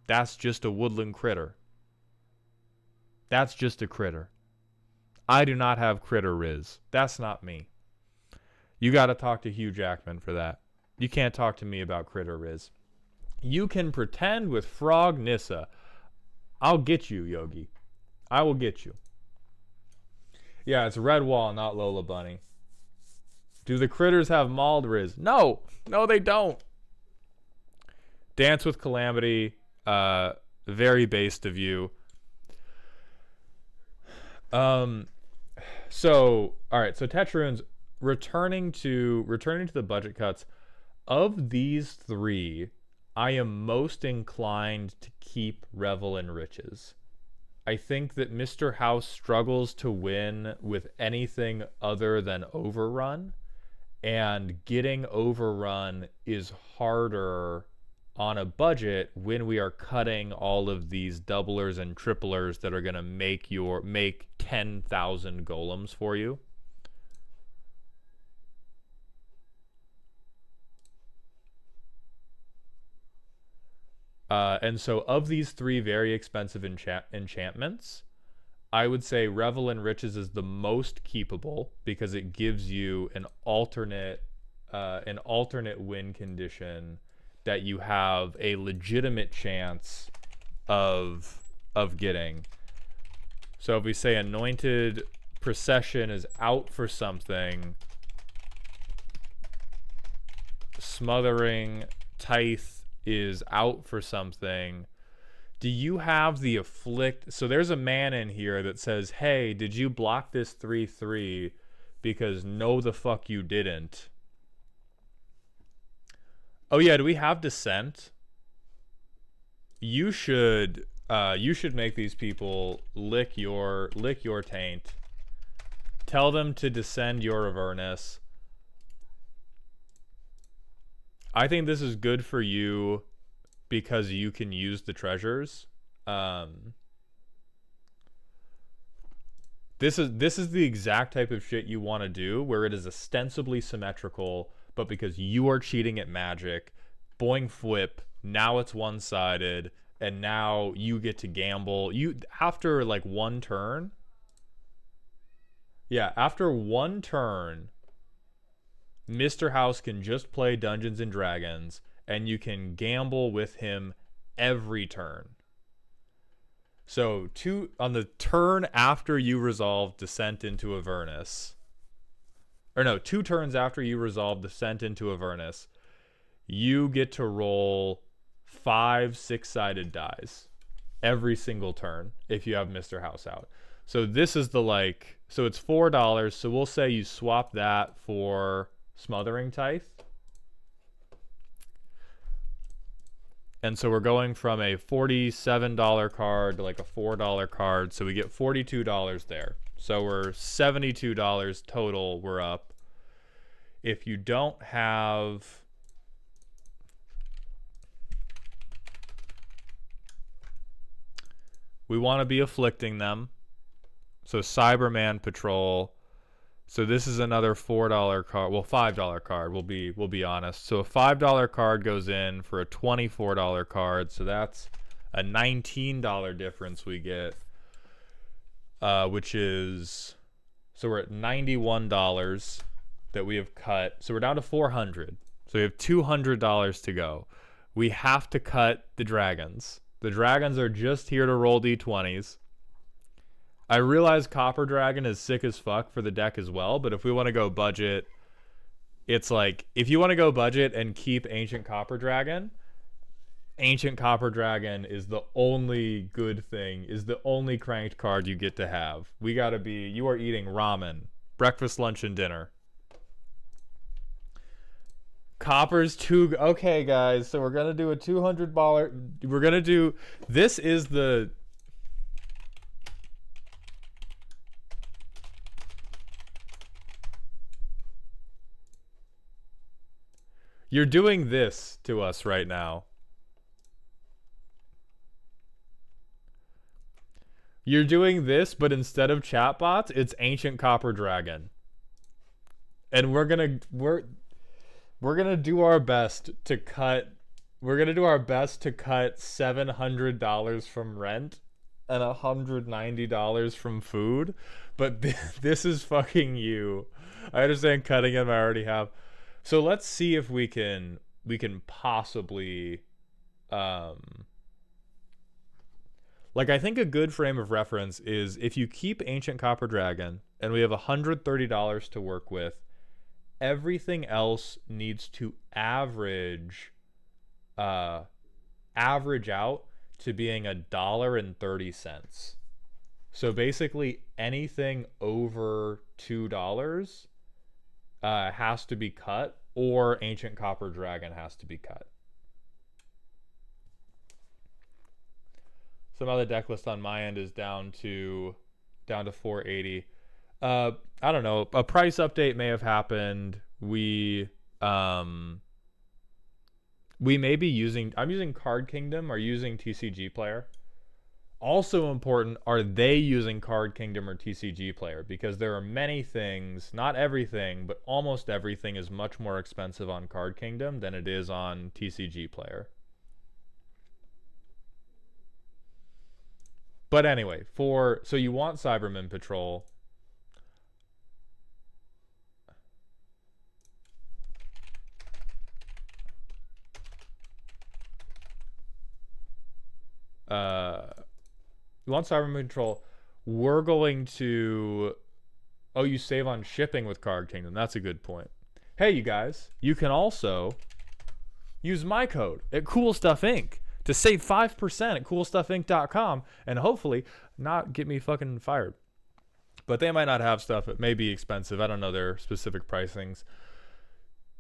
that's just a woodland critter. That's just a critter. I do not have critter riz. That's not me. You got to talk to Hugh Jackman for that. You can't talk to me about critter riz. You can pretend with Frog Nissa. I'll get you, Yogi. I will get you. Yeah, it's Redwall, not Lola Bunny. Do the critters have mauled riz? No. No, they don't. Dance with Calamity. Very based of you. So all right, so Tetrun's returning to the budget cuts. Of these 3, I am most inclined to keep Revel in Riches. I think that Mr. House struggles to win with anything other than Overrun, and getting Overrun is harder on a budget when we are cutting all of these doublers and triplers that are going to make 10,000 golems for you. And so of these 3 very expensive enchantments, I would say Revel in Riches is the most keepable because it gives you an alternate win condition that you have a legitimate chance of getting. So if we say Anointed Procession is out for something, Smothering Tithe is out for something. Do you have the Afflict? So there's a man in here that says, hey, did you block this 3/3? Because no the fuck you didn't. Oh yeah, do we have Descent? You should make these people lick your taint. Tell them to descend your Avernus. I think this is good for you because you can use the treasures. This is the exact type of shit you want to do, where it is ostensibly symmetrical, but because you are cheating at Magic, boing flip, now it's one-sided, and now you get to gamble. You after like one turn. Yeah, after one turn, Mr. House can just play Dungeons and Dragons, and you can gamble with him every turn. So on the turn after you resolve Descent into Avernus, or no, 2 turns after you resolve Descent into Avernus, you get to roll 5 6-sided dice every single turn if you have Mr. House out. So this is the so it's $4. So we'll say you swap that for Smothering Tithe. And so we're going from a $47 card to like a $4 card. So we get $42 there. So we're $72 total. We're up. If you don't have... We want to be afflicting them. So Cyberman Patrol. So this is another $4 card. Well, $5 card. We'll be honest. So a $5 card goes in for a $24 card. So that's a $19 difference we get, which is, so we're at $91 that we have cut. So we're down to $400. So we have $200 to go. We have to cut the dragons. The dragons are just here to roll d20s. I realize Copper Dragon is sick as fuck for the deck as well, but if we want to go budget, it's like, if you want to go budget and keep Ancient Copper Dragon is the only good thing, is the only cranked card you get to have. You are eating ramen, breakfast, lunch, and dinner. Copper's too, okay guys, so we're going to do a $200, this is the... You're doing this to us right now. You're doing this, but instead of chatbots, it's Ancient Copper Dragon. And we're gonna do our best to cut $700 from rent and $190 from food, but this is fucking you. I understand cutting them, I already have. So let's see if we can possibly, I think a good frame of reference is if you keep Ancient Copper Dragon and we have $130 to work with, everything else needs to average out to being $1.30. So basically anything over $2 has to be cut, or Ancient Copper Dragon has to be cut. So now the deck list on my end is down to 480. I don't know. A price update may have happened. We We may be using, I'm using Card Kingdom or using TCG Player. Also important, are they using Card Kingdom or TCG Player? Because there are many things, not everything, but almost everything is much more expensive on Card Kingdom than it is on TCG Player. But anyway, so you want Cybermen Patrol. You want Cybermen Patrol. We're going to... Oh, you save on shipping with Card Kingdom. That's a good point. Hey, you guys. You can also use my code at Cool Stuff Inc. to save 5% at coolstuffinc.com and hopefully not get me fucking fired. But they might not have stuff. It may be expensive. I don't know their specific pricings.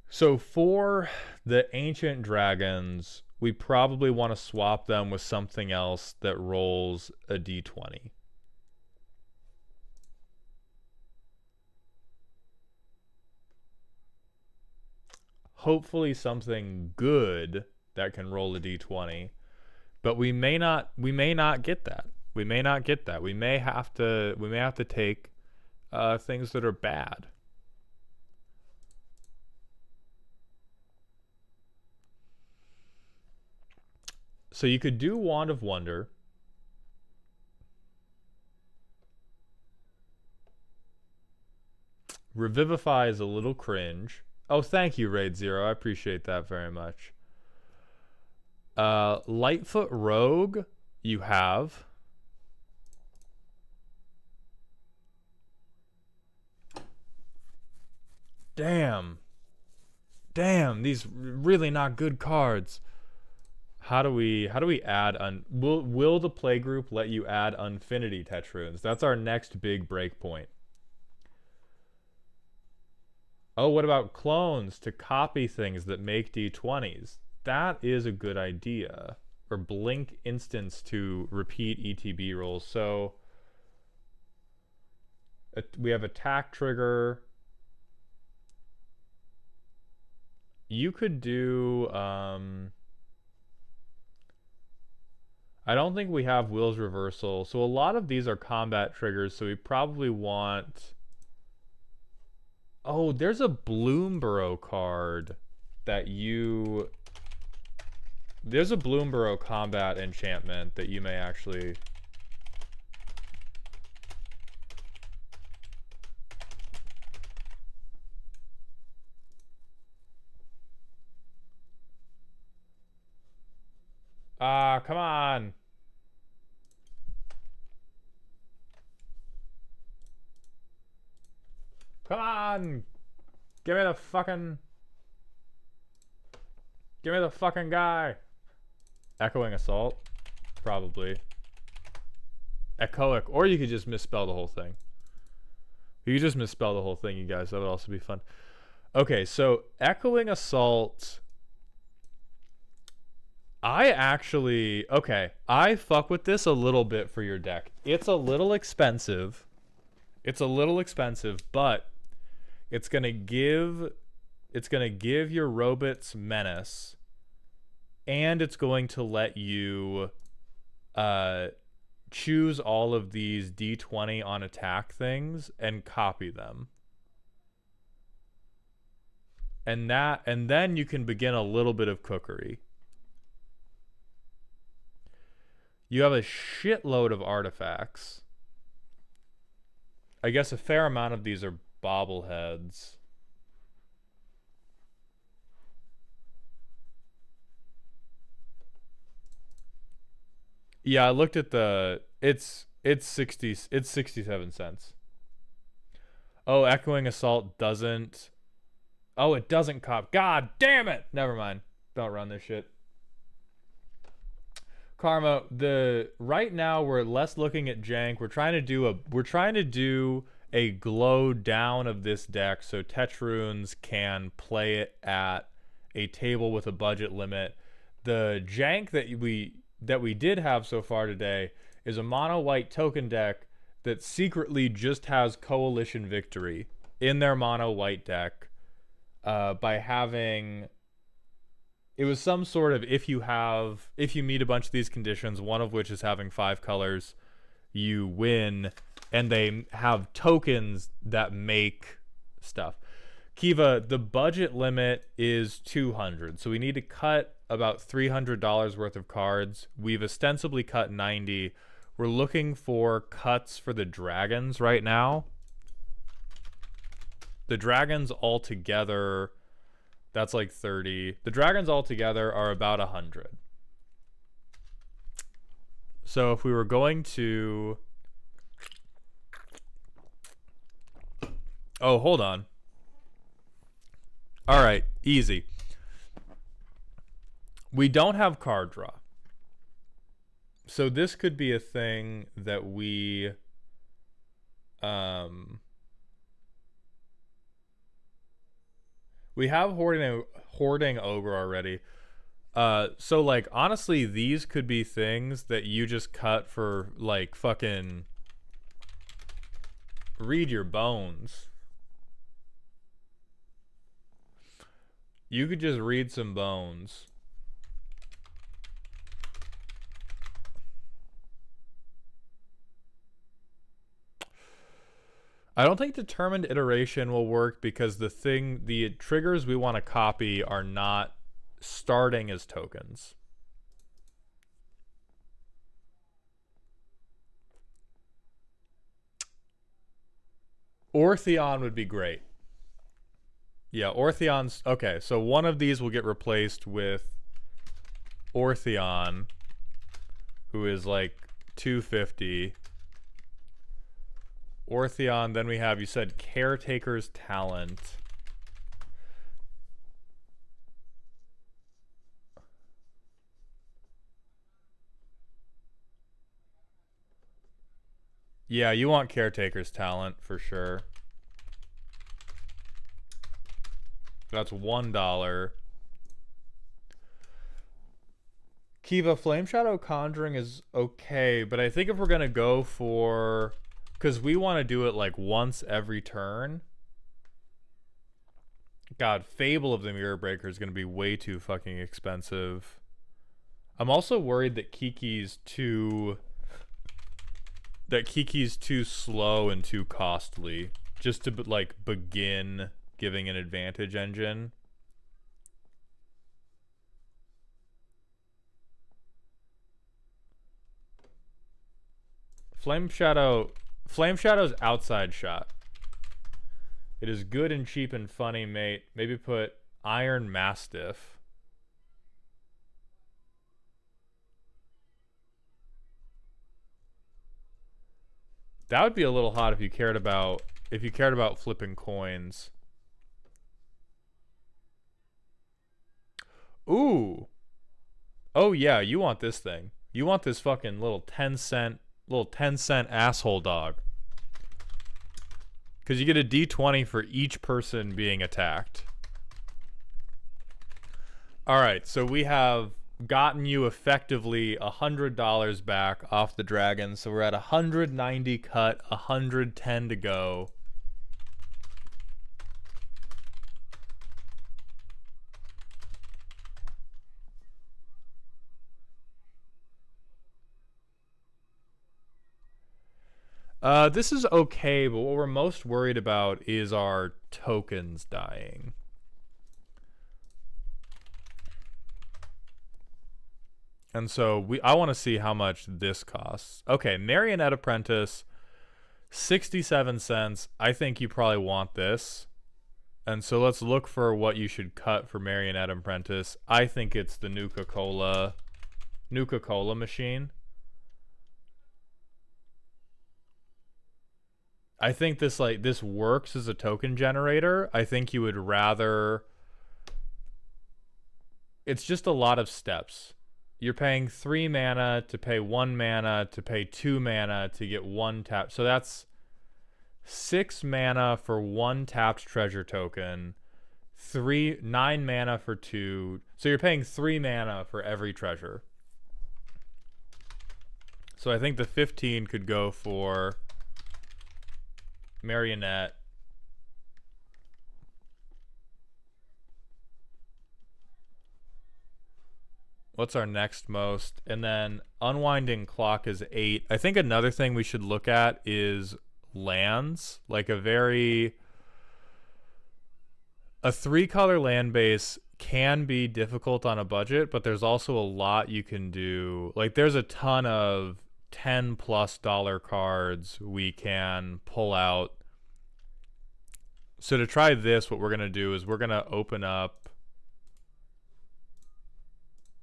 So for the Ancient Dragons, we probably want to swap them with something else that rolls a d20. Hopefully something good that can roll a d20, but we may not get that. We may not get that. We may have to take things that are bad. So you could do Wand of Wonder. Revivify is a little cringe. Oh, thank you, Raid Zero. I appreciate that very much. Lightfoot Rogue, you have. Damn, these really not good cards. How do we add will the playgroup let you add Unfinity Tetruns? That's our next big breakpoint. Oh, what about clones to copy things that make d20s? That is a good idea. Or blink instance to repeat ETB rolls. So we have attack trigger. You could do I don't think we have Will's Reversal. So a lot of these are combat triggers, so we probably want... Oh, there's a Bloomborough card that you... There's a Bloomborough combat enchantment that you may actually... come on. Come on. Give me the fucking guy. Echoing Assault? Probably. Echoic. Or you could just misspell the whole thing. You could just misspell the whole thing, you guys. That would also be fun. Okay, so Echoing Assault... I fuck with this a little bit for your deck. It's a little expensive, but it's gonna give your Robots Menace, and it's going to let you choose all of these d20 on attack things and copy them. And then you can begin a little bit of cookery. You have a shitload of artifacts. I guess a fair amount of these are bobbleheads. Yeah, I looked at the... It's 67 cents. Oh, Echoing Assault doesn't... Oh, it doesn't cop. God damn it! Never mind. Don't run this shit. Karma, right now we're less looking at jank. We're trying to do a glow down of this deck so Tetruns can play it at a table with a budget limit. The jank that we did have so far today is a mono white token deck that secretly just has Coalition Victory in their mono white deck by having it was some sort of, if you meet a bunch of these conditions, one of which is having 5 colors, you win. And they have tokens that make stuff. Kiva, the budget limit is 200, so we need to cut about $300 worth of cards. We've ostensibly cut 90. We're looking for cuts for the dragons right now. The dragons altogether, that's like 30. The dragons altogether are about 100. So if we were going to... Oh, hold on. All right, easy. We don't have card draw. So this could be a thing that we have hoarding ogre already. So like honestly, these could be things that you just cut for like fucking read your bones. You could just read some bones. I don't think determined iteration will work because the triggers we want to copy are not starting as tokens. Ortheon would be great. Yeah, Ortheon's... Okay, so one of these will get replaced with Ortheon, who is like 250. Ortheon, then we have, you said, Caretaker's Talent. Yeah, you want Caretaker's Talent for sure. That's $1. Kiva, Flame Shadow Conjuring is okay, but I think if we're gonna go for... Because we want to do it like once every turn. God, Fable of the Mirror Breaker is going to be way too fucking expensive. I'm also worried that Kiki's too slow and too costly just to like begin giving an advantage engine. Flame Shadow's outside shot. It is good and cheap and funny, mate. Maybe put Iron Mastiff. That would be a little hot if you cared about flipping coins. Ooh. Oh yeah, you want this thing. You want this fucking little 10-cent asshole dog. Because you get a D20 for each person being attacked. Alright, so we have gotten you effectively $100 back off the dragon. So we're at 190 cut, 110 to go. This is okay, but what we're most worried about is our tokens dying. And so I want to see how much this costs. Okay, Marionette Apprentice, 67 cents. I think you probably want this. And so let's look for what you should cut for Marionette Apprentice. I think it's the Nuka-Cola machine. I think this works as a token generator. I think you would rather... It's just a lot of steps. You're paying 3 mana to pay 1 mana to pay 2 mana to get 1 tap. So that's 6 mana for 1 tapped treasure token. 9 mana for 2. So you're paying 3 mana for every treasure. So I think the 15 could go for Marionette. What's our next most? And then unwinding clock is 8. I think another thing we should look at is lands. Like a 3-color land base can be difficult on a budget, but there's also a lot you can do. Like there's a ton of $10+ cards we can pull out. So to try this, what we're going to do is we're going to open up.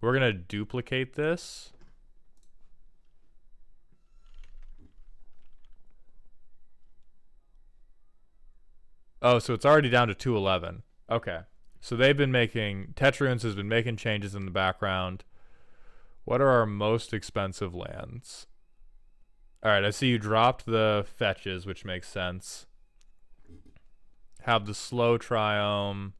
We're going to duplicate this. Oh, so it's already down to 211. Okay. So they've been making, Tetruns has been making changes in the background. What are our most expensive lands? All right, I see you dropped the fetches, which makes sense. Have the slow triome.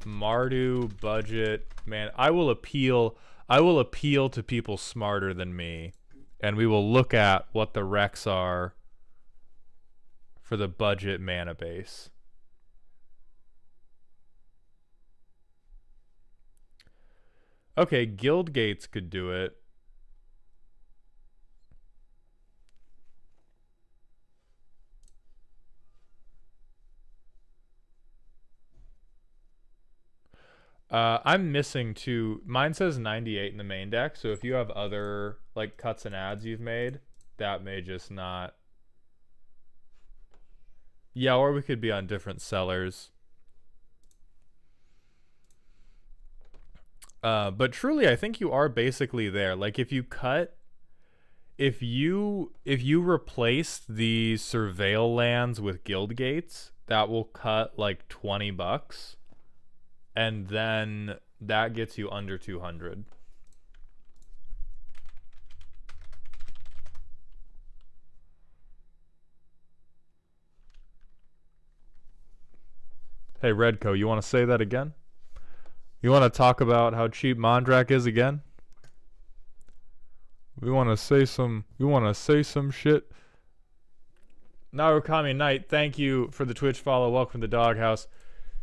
Mardu budget. Man, I will appeal to people smarter than me. And we will look at what the recs are for the budget mana base. Okay, Guild Gates could do it. I'm missing 2. Mine says 98 in the main deck, so if you have other like cuts and adds you've made, that may just not. Yeah, or we could be on different sellers. But truly, I think you are basically there. Like if you replace the surveil lands with guild gates, that will cut like $20, and then that gets you under 200. Hey Redco, you want to say that again? You want to talk about how cheap Mondrak is again? We want to say some shit. Narukami Knight, thank you for the Twitch follow. Welcome to the Doghouse.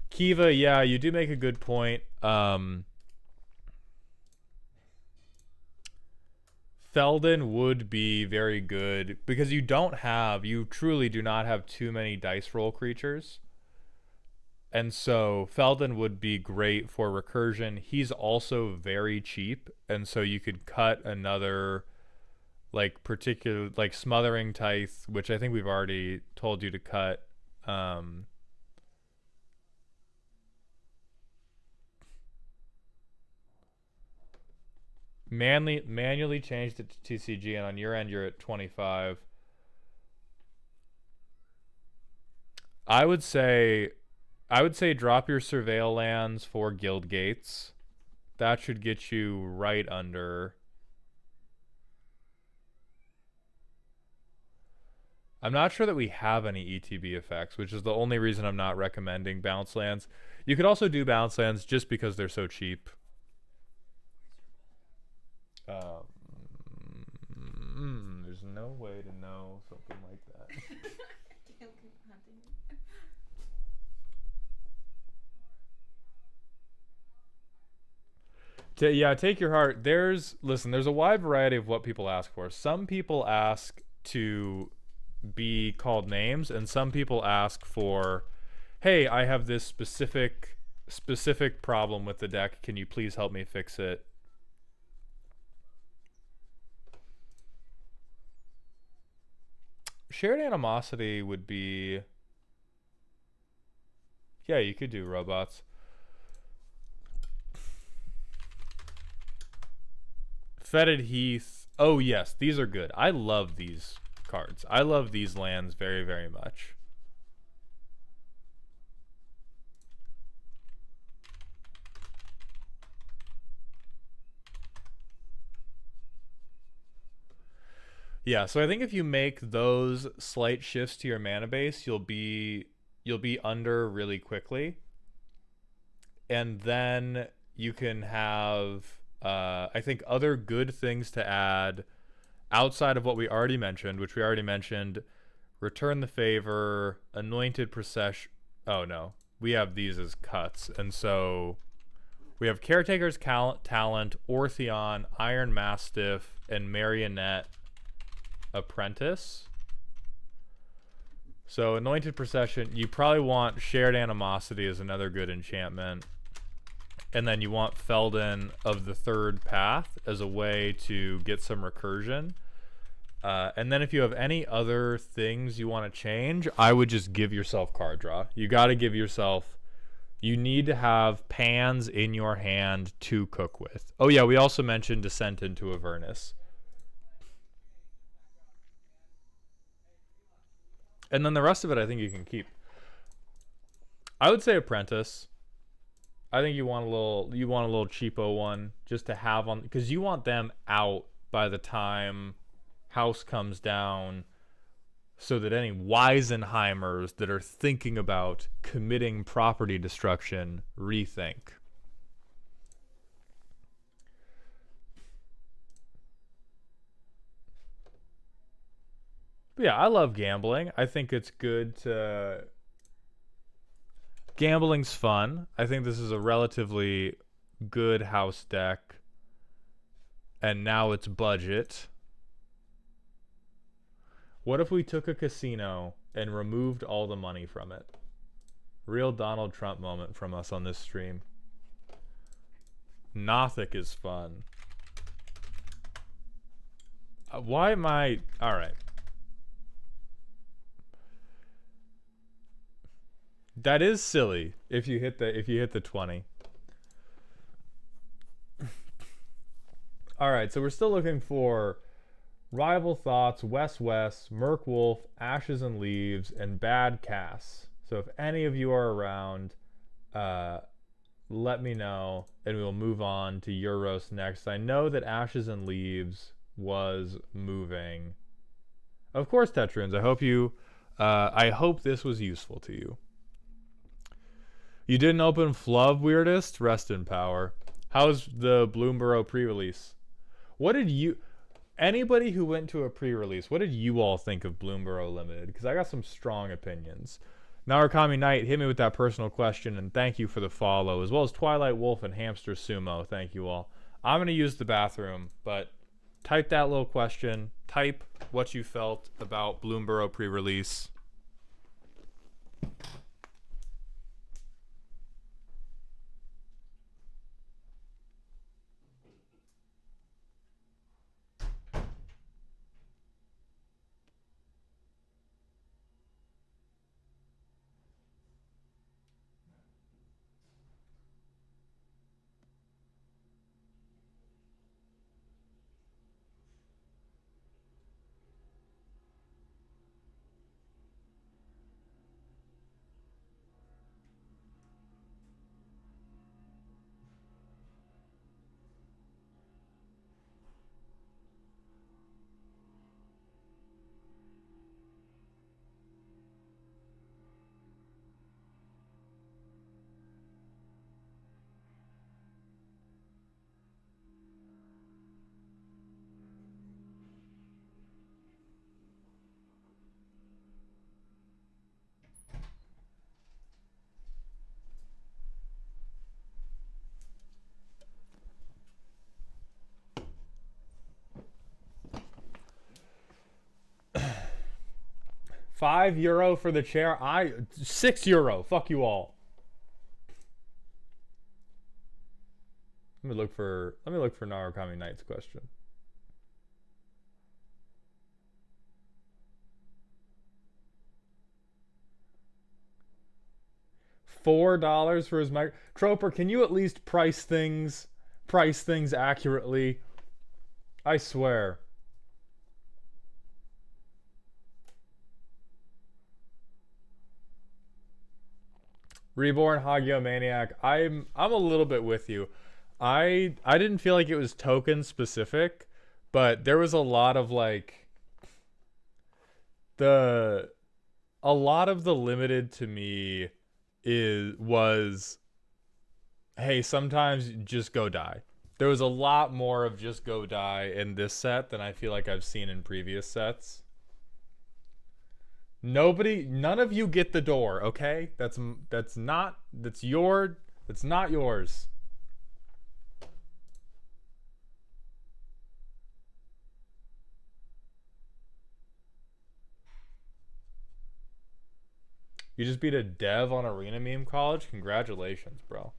Kiva, yeah, you do make a good point. Feldon would be very good because you truly do not have too many dice roll creatures. And so Feldon would be great for recursion. He's also very cheap, and so you could cut another like particular like Smothering Tithe, which I think we've already told you to cut. Manually changed it to TCG, and on your end you're at 25. I would say drop your surveil lands for guild gates. That should get you right under. I'm not sure that we have any ETB effects, which is the only reason I'm not recommending bounce lands. You could also do bounce lands just because they're so cheap. There's no way to know something like that. Yeah, take your heart. There's a wide variety of what people ask for. Some people ask to be called names, and some people ask for, hey, I have this specific problem with the deck. Can you please help me fix it? Shared Animosity would be... Yeah, you could do robots. Fetid Heath. Oh, yes, these are good. I love these cards. I love these lands very, very much. Yeah, so I think if you make those slight shifts to your mana base, you'll be under really quickly. And then you can have I think other good things to add outside of what we already mentioned, which we already mentioned: Return the Favor, Anointed Procession. Oh no, we have these as cuts. And so we have Caretaker's Talent, Ortheon, Iron Mastiff, and Marionette Apprentice. So Anointed Procession, you probably want Shared Animosity as another good enchantment. And then you want Felden of the Third Path as a way to get some recursion. And then if you have any other things you want to change, I would just give yourself card draw. You got to give yourself... You need to have pans in your hand to cook with. Oh yeah, we also mentioned Descent into Avernus. And then the rest of it I think you can keep. I would say Apprentice. I think you want a little cheapo one just to have on, because you want them out by the time House comes down, so that any Weisenheimers that are thinking about committing property destruction rethink. But yeah, I love gambling. I think it's good to... Gambling's fun. I think this is a relatively good house deck. And now it's budget. What if we took a casino and removed all the money from it? Real Donald Trump moment from us on this stream. Nothic is fun. Why am I... Alright. That is silly if you hit the 20. Alright, so we're still looking for Rival Thoughts, West, Merc Wolf, Ashes and Leaves, and Bad Cass. So if any of you are around, let me know, and we'll move on to Euros next. I know that Ashes and Leaves was moving. Of course, Tetruns, I hope this was useful to you. You didn't open Flub, Weirdest? Rest in power. How's the Bloomborough pre-release? What did you... Anybody who went to a pre-release, what did you all think of Bloomborough Limited? Because I got some strong opinions. Narakami Knight, hit me with that personal question, and thank you for the follow, as well as Twilight Wolf and Hamster Sumo. Thank you all. I'm going to use the bathroom, but type that little question. Type what you felt about Bloomborough pre-release. €5 for the chair. €6. Fuck you all. Let me look for Narakami Knight's question. $4 for his mic. Troper, can you at least price things accurately? I swear. Reborn Hagiomaniac. I'm a little bit with you. I didn't feel like it was token specific, but there was a lot of like a lot of the limited to me was hey, sometimes just go die. There was a lot more of just go die in this set than I feel like I've seen in previous sets. Nobody, none of you get the door, okay? That's not, that's not yours. You just beat a dev on Arena Meme College? Congratulations, bro.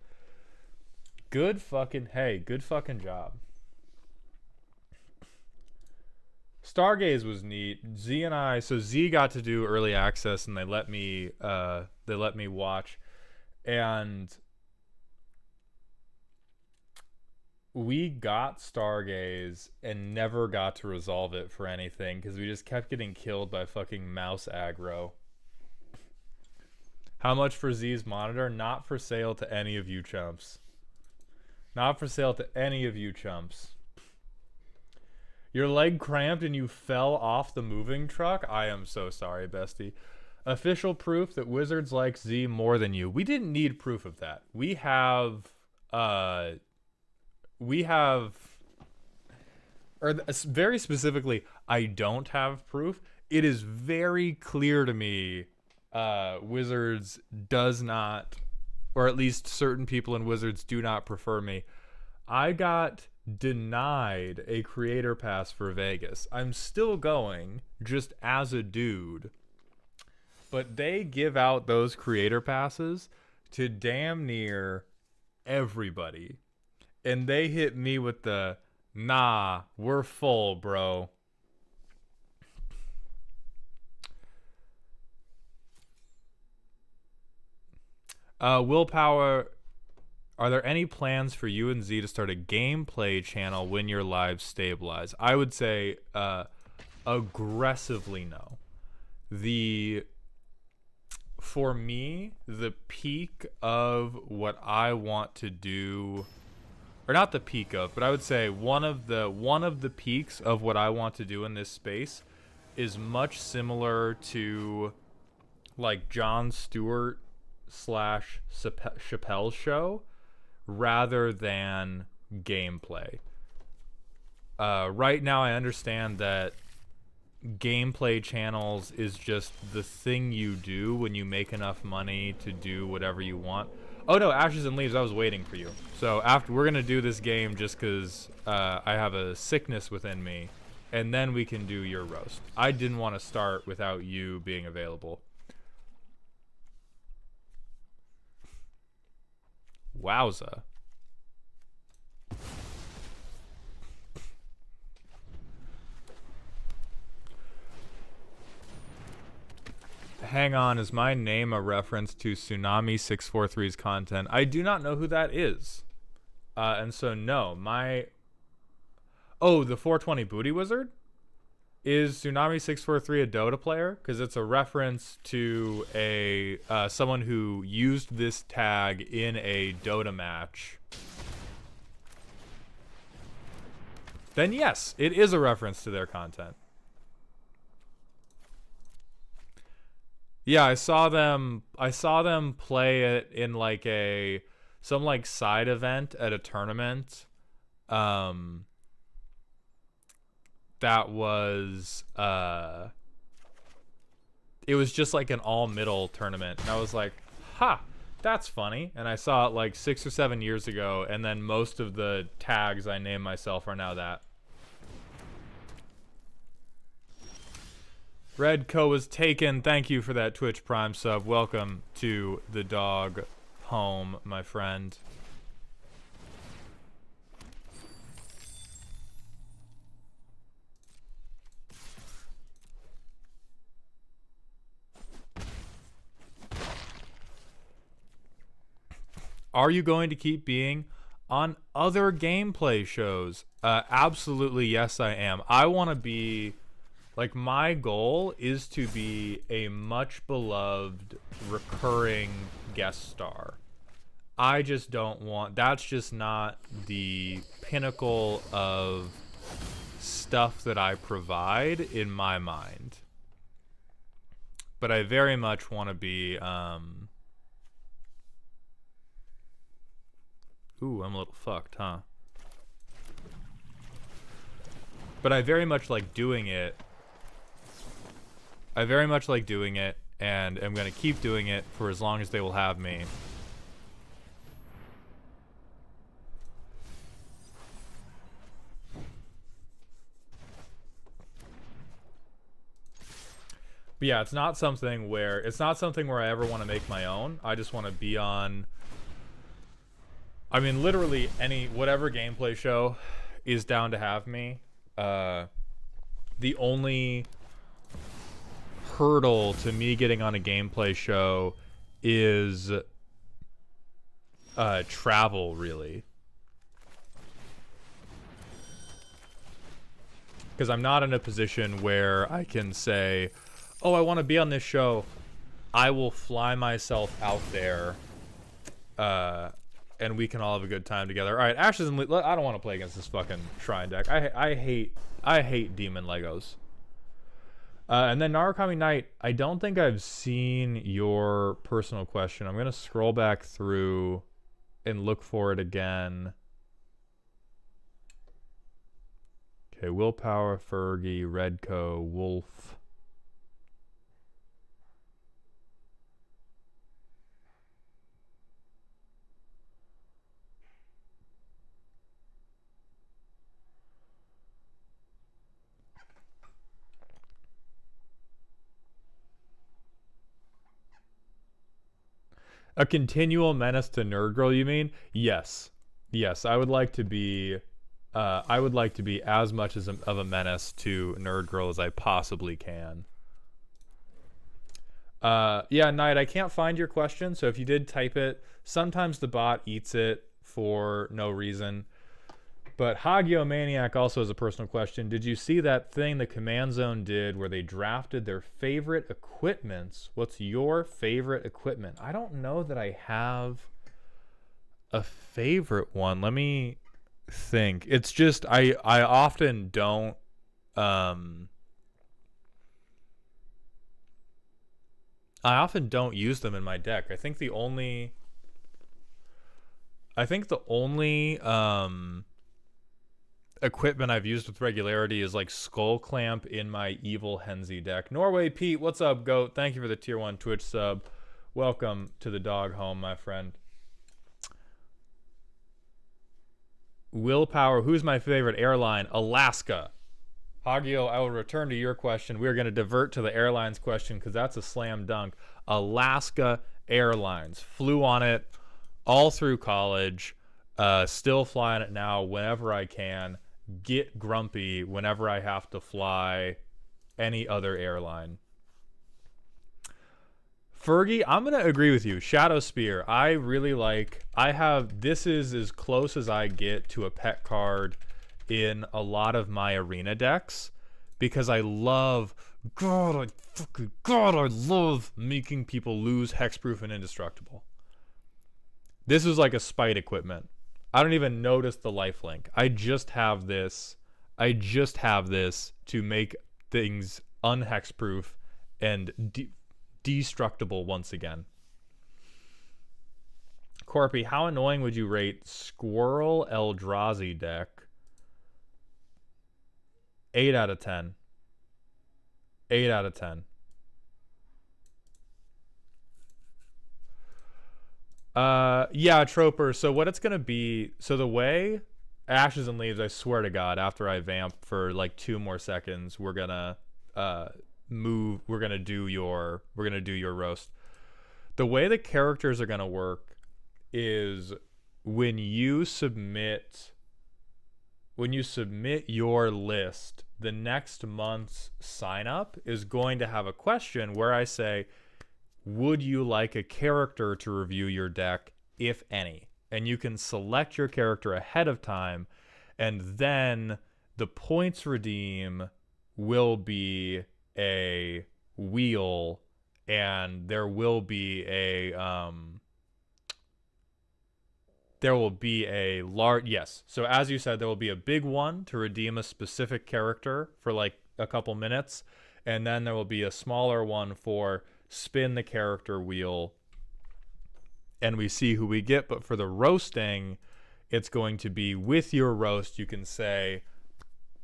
Good fucking, hey, good fucking job. Stargaze was neat. Z and I, so Z got to do early access and they let me watch, and we got Stargaze and never got to resolve it for anything because we just kept getting killed by fucking mouse aggro. How much for Z's monitor? Not for sale to any of you chumps. Not for sale to any of you chumps. Your leg cramped and you fell off the moving truck? I am so sorry, bestie. Official proof that Wizards like Z more than you. We didn't need proof of that. We have, or very specifically, I don't have proof. It is very clear to me Wizards does not, or at least certain people in Wizards do not prefer me. I got denied a creator pass for Vegas. I'm still going, just as a dude. But they give out those creator passes to damn near everybody. And they hit me with the, nah, we're full, bro. Willpower, are there any plans for you and Z to start a gameplay channel when your lives stabilize? I would say aggressively no. For me, the peak of what I want to do, or not the peak of, but I would say one of the peaks of what I want to do in this space is much similar to like Jon Stewart / Chappelle's show, rather than gameplay. Right now I understand that gameplay channels is just the thing you do when you make enough money to do whatever you want. Oh no, Ashes and Leaves, I was waiting for you. So after, we're gonna do this game just because I have a sickness within me, and then we can do your roast. I didn't want to start without you being available. Wowza. Hang on, is my name a reference to Tsunami 643's content? I do not know who that is. And so no, oh, the 420 Booty Wizard? Is Tsunami 643 a Dota player? Because it's a reference to a someone who used this tag in a Dota match. Then yes, it is a reference to their content. Yeah, I saw them play it in like some like side event at a tournament. That was it was just like an all middle tournament, and I was like, ha, that's funny. And I saw it like 6 or 7 years ago, and then most of the tags I named myself are now that. Red Co was taken. Thank you for that Twitch Prime sub. Welcome to the dog home, my friend. Are you going to keep being on other gameplay shows? Absolutely, yes, I am. I want to be, like, my goal is to be a much beloved recurring guest star. I just don't want, that's just not the pinnacle of stuff that I provide in my mind. But I very much want to be, ooh, I'm a little fucked, huh? But I very much like doing it I very much like doing it, and am going to keep doing it for as long as they will have me. But yeah, it's not something where I ever want to make my own. I just want to be on, I mean, literally whatever gameplay show is down to have me. The only hurdle to me getting on a gameplay show is travel, really. Because I'm not in a position where I can say, oh, I want to be on this show. I will fly myself out there, and we can all have a good time together. All right, Ashes and I don't want to play against this fucking Shrine deck. I hate Demon Legos. And then Narukami Knight, I don't think I've seen your personal question. I'm gonna scroll back through and look for it again. Okay, Willpower, Fergie, Redco, Wolf. A continual menace to Nerd Girl, you mean? Yes. Yes, I would like to be as much of a menace to Nerd Girl as I possibly can. Yeah, Knight, I can't find your question, so if you did type it, sometimes the bot eats it for no reason. But Hagio Maniac also has a personal question. Did you see that thing the Command Zone did where they drafted their favorite equipments? What's your favorite equipment? I don't know that I have a favorite one. Let me think. It's just I often don't use them in my deck. I think the only equipment I've used with regularity is like Skull Clamp in my Evil Henzi deck. Norway Pete, what's up, Goat? Thank you for the tier 1 Twitch sub. Welcome to the dog home, my friend. Willpower, who's my favorite airline? Alaska. Hagio, I will return to your question. We're going to divert to the airlines question because that's a slam dunk. Alaska Airlines. Flew on it all through college. Still flying it now whenever I can. Get grumpy whenever I have to fly any other airline. Fergie, I'm going to agree with you. Shadow Spear, I really like. This is as close as I get to a pet card in a lot of my arena decks because I love, I love making people lose hexproof and indestructible. This is like a spite equipment. I don't even notice the lifelink. I just have this to make things unhexproof and destructible once again. Corpy, how annoying would you rate Squirrel Eldrazi deck? 8 out of 10. 8 out of 10. Yeah, Troper. So what it's gonna be, so the way Ashes and Leaves, I swear to God, after I vamp for like 2 more seconds, we're gonna do your roast. The way the characters are gonna work is when you submit your list, the next month's sign up is going to have a question where I say, would you like a character to review your deck, if any? And you can select your character ahead of time, and then the points redeem will be a wheel, and there will be a large, yes. So as you said, there will be a big one to redeem a specific character for like a couple minutes, and then there will be a smaller one for spin the character wheel and we see who we get. But for the roasting, it's going to be with your roast. You can say,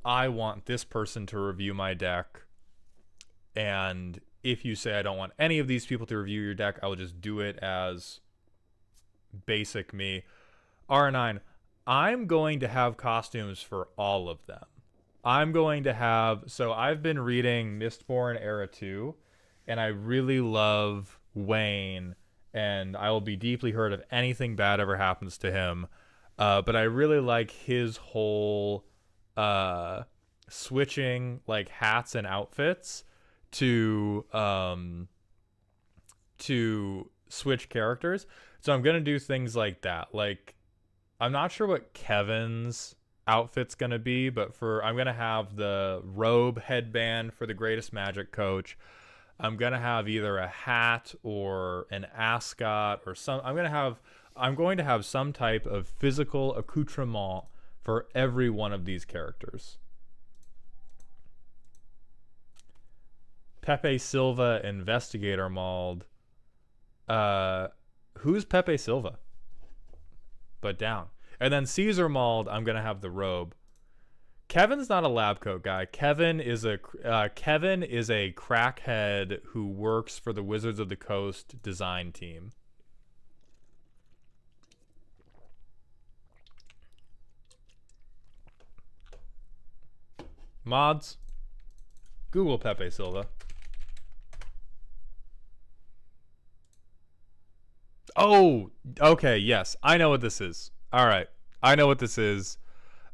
I want this person to review my deck, And if you say I don't want any of these people to review your deck, I will just do it as basic me. R9, I'm going to have costumes for all of them. I'm going to have, so I've been reading Mistborn Era 2, and I really love Wayne, and I will be deeply hurt if anything bad ever happens to him. But I really like his whole switching like hats and outfits to switch characters. So I'm gonna do things like that. Like, I'm not sure what Kevin's outfit's gonna be, but I'm gonna have the robe headband for the greatest magic coach. I'm gonna have either a hat or an ascot or some. I'm going to have some type of physical accoutrement for every one of these characters. Pepe Silva Investigator Mauled. Who's Pepe Silva? But down. And then Caesar Mauled, I'm gonna have the robe. Kevin's not a lab coat guy. Kevin is a crackhead who works for the Wizards of the Coast design team. Mods, Google Pepe Silva. Oh, okay, yes. I know what this is. All right. I know what this is.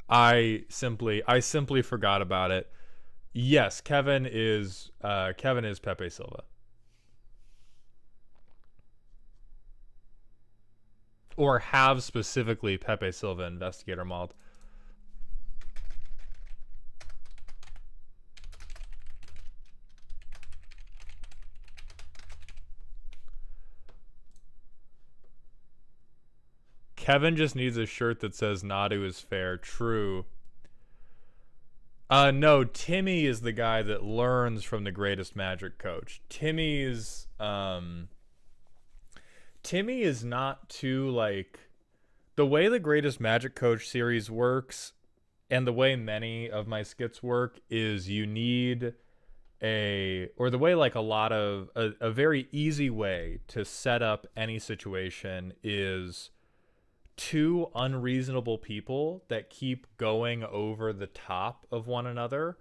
I simply forgot about it. Yes, Kevin is Pepe Silva. Or have specifically Pepe Silva Investigator Mauled. Kevin just needs a shirt that says Nadu is fair. True. No, Timmy is the guy that learns from the greatest magic coach. Timmy is not too, like, the way the greatest magic coach series works and the way many of my skits work is you need a very easy way to set up any situation is two unreasonable people that keep going over the top of one another,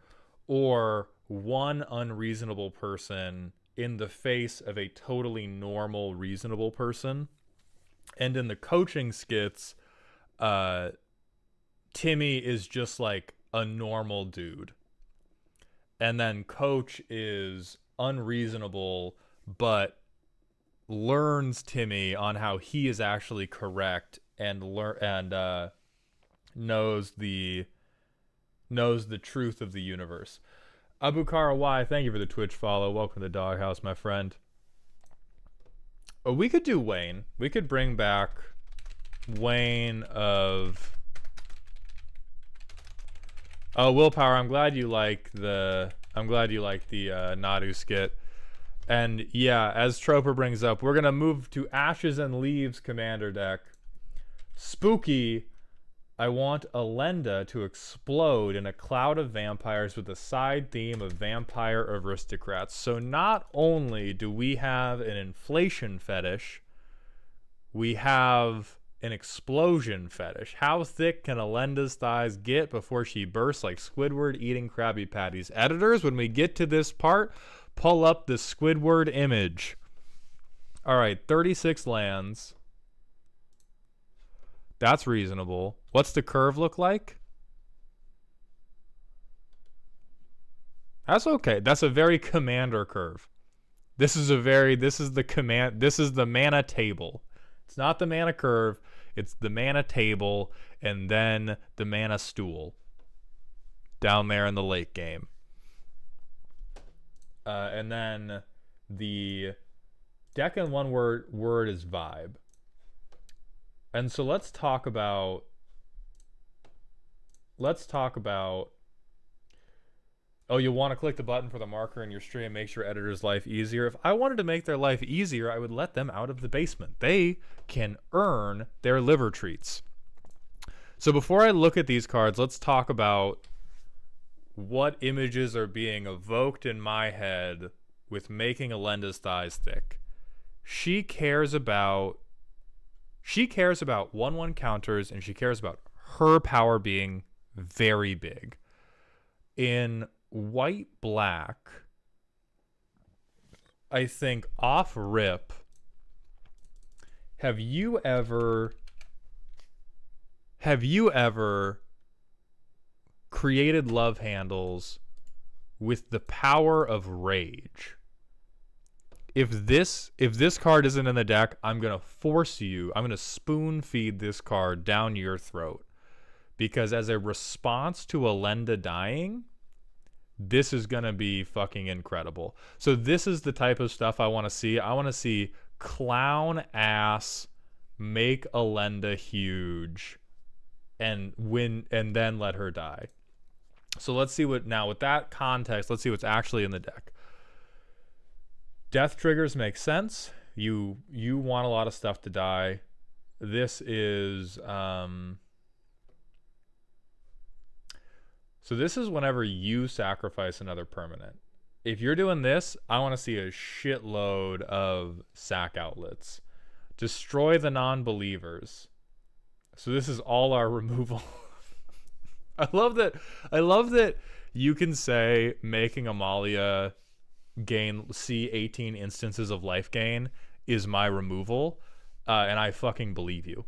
or one unreasonable person in the face of a totally normal, reasonable person. And in the coaching skits, Timmy is just like a normal dude. And then Coach is unreasonable, but learns Timmy on how he is actually correct and knows the truth of the universe. Abukara Y, thank you for the Twitch follow. Welcome to the Doghouse, my friend. Oh, we could do Wayne. We could bring back Wayne of Willpower. I'm glad you like the Nadu skit. And yeah, as Troper brings up, we're gonna move to Ashes and Leaves commander deck. Spooky, I want Elenda to explode in a cloud of vampires with a side theme of vampire aristocrats. So not only do we have an inflation fetish, we have an explosion fetish. How thick can Elenda's thighs get before she bursts like Squidward eating Krabby Patties? Editors, when we get to this part, pull up the Squidward image. All right, 36 lands. That's reasonable. What's the curve look like? That's okay. That's a very commander curve. This is the mana table. It's not the mana curve. It's the mana table and then the mana stool down there in the late game. And then the deck in one word is vibe. And so let's talk about oh, you want to click the button for the marker in your stream, makes your editor's life easier. If I wanted to make their life easier, I would let them out of the basement. They can earn their liver treats. So before I look at these cards, let's talk about what images are being evoked in my head with making Alenda's thighs thick. She cares about 1/1 counters, and she cares about her power being very big. In white black, I think off rip, have you ever created love handles with the power of rage? If this card isn't in the deck, I'm going to spoon feed this card down your throat. Because as a response to Alenda dying, this is going to be fucking incredible. So this is the type of stuff I want to see. I want to see clown ass make Alenda huge and win, and then let her die. So let's see with that context, let's see what's actually in the deck. Death triggers make sense. You want a lot of stuff to die. This is so this is whenever you sacrifice another permanent. If you're doing this, I want to see a shitload of sack outlets. Destroy the non-believers. So this is all our removal. I love that you can say making Amalia see 18 instances of life gain is my removal, and I fucking believe you.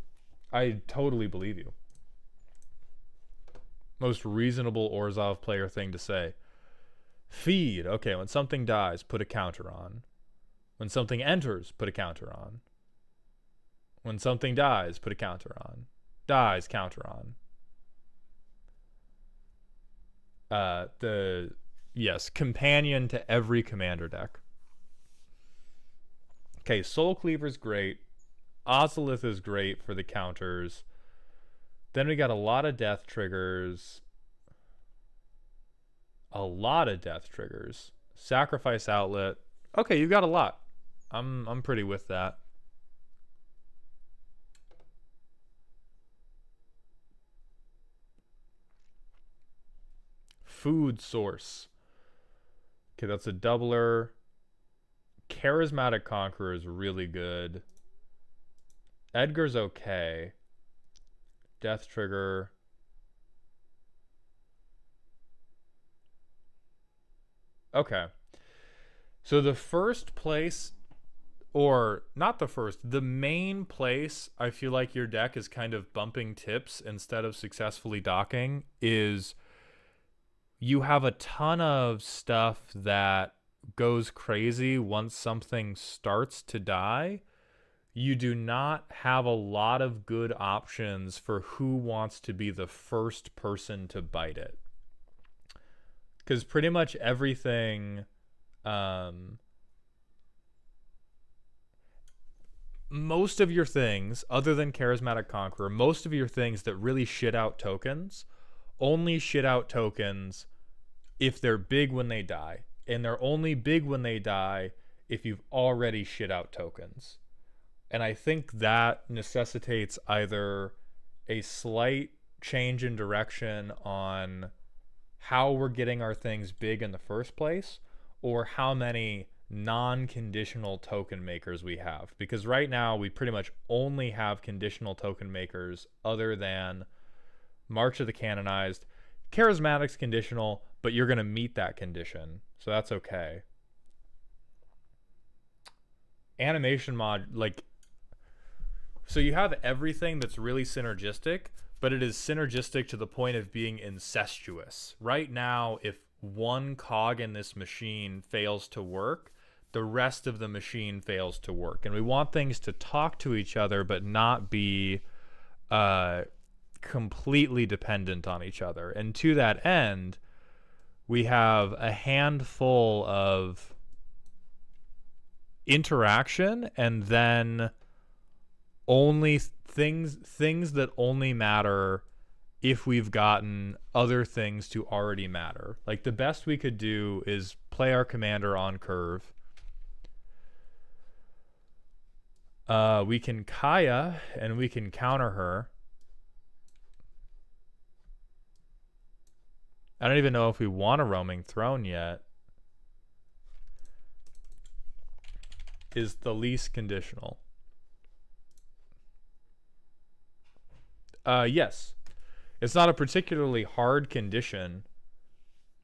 I totally believe you. Most reasonable Orzhov player thing to say. Feed. Okay, when something dies, put a counter on. When something enters, put a counter on. When something dies, put a counter on. Dies, counter on. Companion to every commander deck. Okay, Soul Cleaver's great. Ozolith is great for the counters. Then we got a lot of death triggers. Sacrifice outlet. Okay, you've got a lot. I'm pretty with that. Food source. Okay, that's a doubler. Charismatic Conqueror is really good. Edgar's okay. Death trigger. Okay. So the first place, or not the first, the main place I feel like your deck is kind of bumping tips instead of successfully docking is you have a ton of stuff that goes crazy once something starts to die. You do not have a lot of good options for who wants to be the first person to bite it. Because pretty much everything, most of your things, other than Charismatic Conqueror, most of your things that really shit out tokens, only shit out tokens if they're big when they die. And they're only big when they die if you've already shit out tokens. And I think that necessitates either a slight change in direction on how we're getting our things big in the first place, or how many non-conditional token makers we have. Because right now we pretty much only have conditional token makers other than March of the Canonized. Charismatic's conditional, but you're going to meet that condition, so that's okay. Animation mod, like, so you have everything that's really synergistic, but it is synergistic to the point of being incestuous. Right now, if one cog in this machine fails to work, the rest of the machine fails to work. And we want things to talk to each other, but not be completely dependent on each other. And to that end, we have a handful of interaction, and then only things that only matter if we've gotten other things to already matter. Like, the best we could do is play our commander on curve. We can Kaya, and we can counter her. I don't even know if we want a roaming throne yet. Is the least conditional? Yes. It's not a particularly hard condition,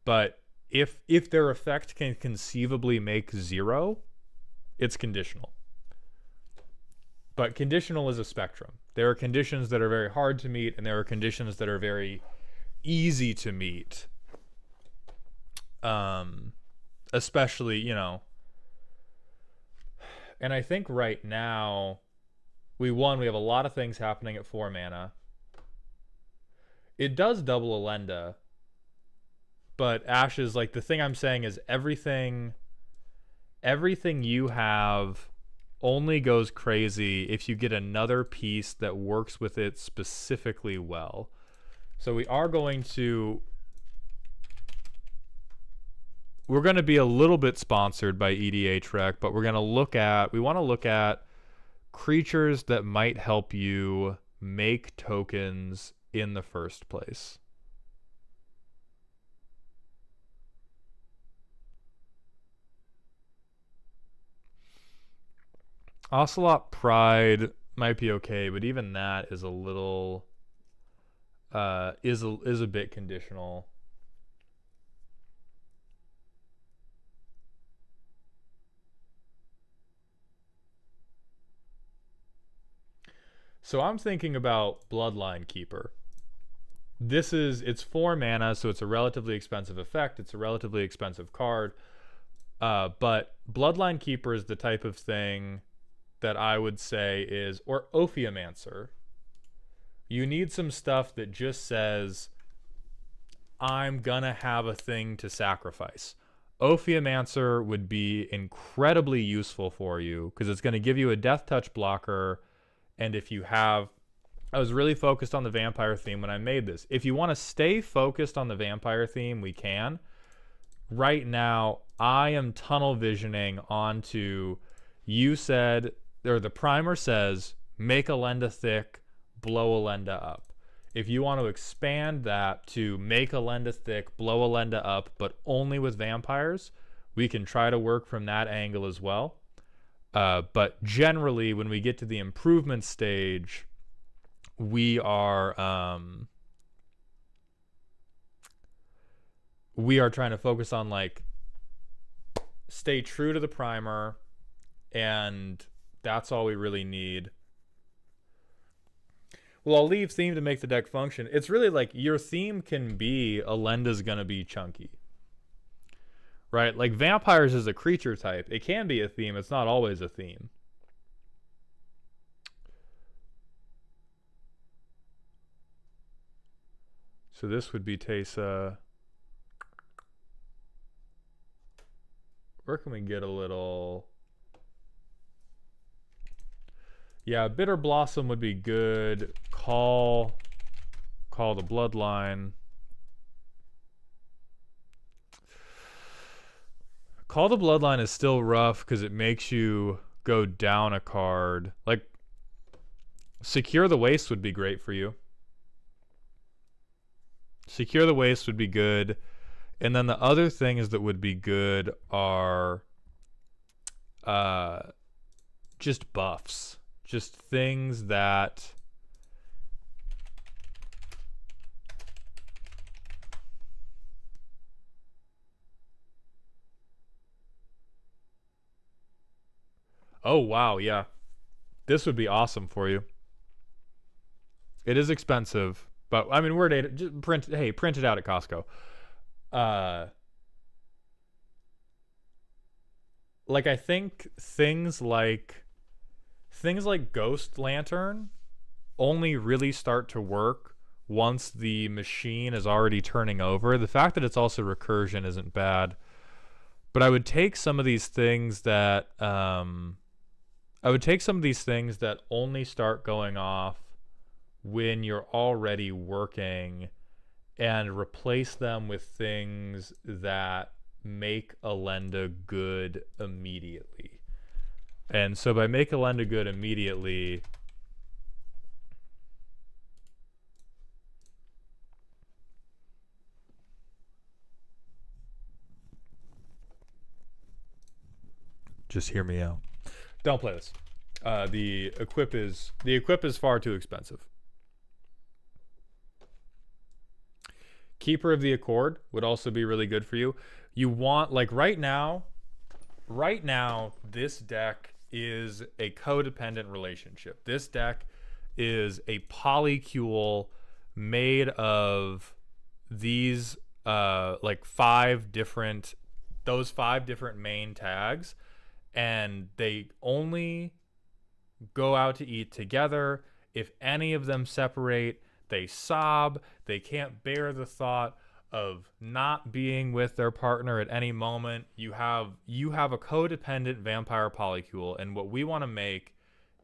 but if their effect can conceivably make 0, it's conditional. But conditional is a spectrum. There are conditions that are very hard to meet, and there are conditions that are very easy to meet. Especially, you know. And I think right now, we have a lot of things happening at 4 mana. It does double Elenda, but Ashes, like, the thing I'm saying is everything you have only goes crazy if you get another piece that works with it specifically well. So we're going to be a little bit sponsored by EDHREC, but we want to look at creatures that might help you make tokens in the first place. Ocelot Pride might be okay, but even that is a little is a bit conditional. So I'm thinking about Bloodline Keeper. It's 4 mana, so it's a relatively expensive effect. It's a relatively expensive card. But Bloodline Keeper is the type of thing that I would say is, or Ophiomancer. You need some stuff that just says, I'm gonna have a thing to sacrifice. Ophiomancer would be incredibly useful for you because it's going to give you a Death Touch blocker. And if you have, I was really focused on the vampire theme when I made this. If you want to stay focused on the vampire theme, we can. Right now, I am tunnel visioning onto, you said, or the primer says, make Elenda thick, blow Elenda up. If you want to expand that to make Elenda thick, blow Elenda up, but only with vampires, we can try to work from that angle as well. But generally, when we get to the improvement stage, we are trying to focus on, like, stay true to the primer, and that's all we really need. Well, I'll leave theme to make the deck function. It's really like your theme can be Elenda's gonna be chunky. Right? Like vampires is a creature type. It can be a theme. It's not always a theme. So this would be Teysa. Where can we get a little... Yeah, Bitter Blossom would be good. Call the Bloodline. Call the Bloodline is still rough because it makes you go down a card. Like, Secure the Waste would be great for you. Secure the Waste would be good. And then the other things that would be good are just buffs. Just things that... Oh, wow, yeah. This would be awesome for you. It is expensive, but, I mean, just print it out at Costco. Like, I think things like Ghost Lantern only really start to work once the machine is already turning over. The fact that it's also recursion isn't bad, but I would take some of these things that only start going off when you're already working and replace them with things that make Elenda good immediately. And so by make Elenda good immediately, Just hear me out. Don't play this. The equip is far too expensive. Keeper of the Accord would also be really good for you. You want, like, right now, this deck is a codependent relationship. This deck is a polycule made of these like those five different main tags, and they only go out to eat together. If any of them separate, they sob. They can't bear the thought of not being with their partner at any moment. You have a codependent vampire polycule, and what we want to make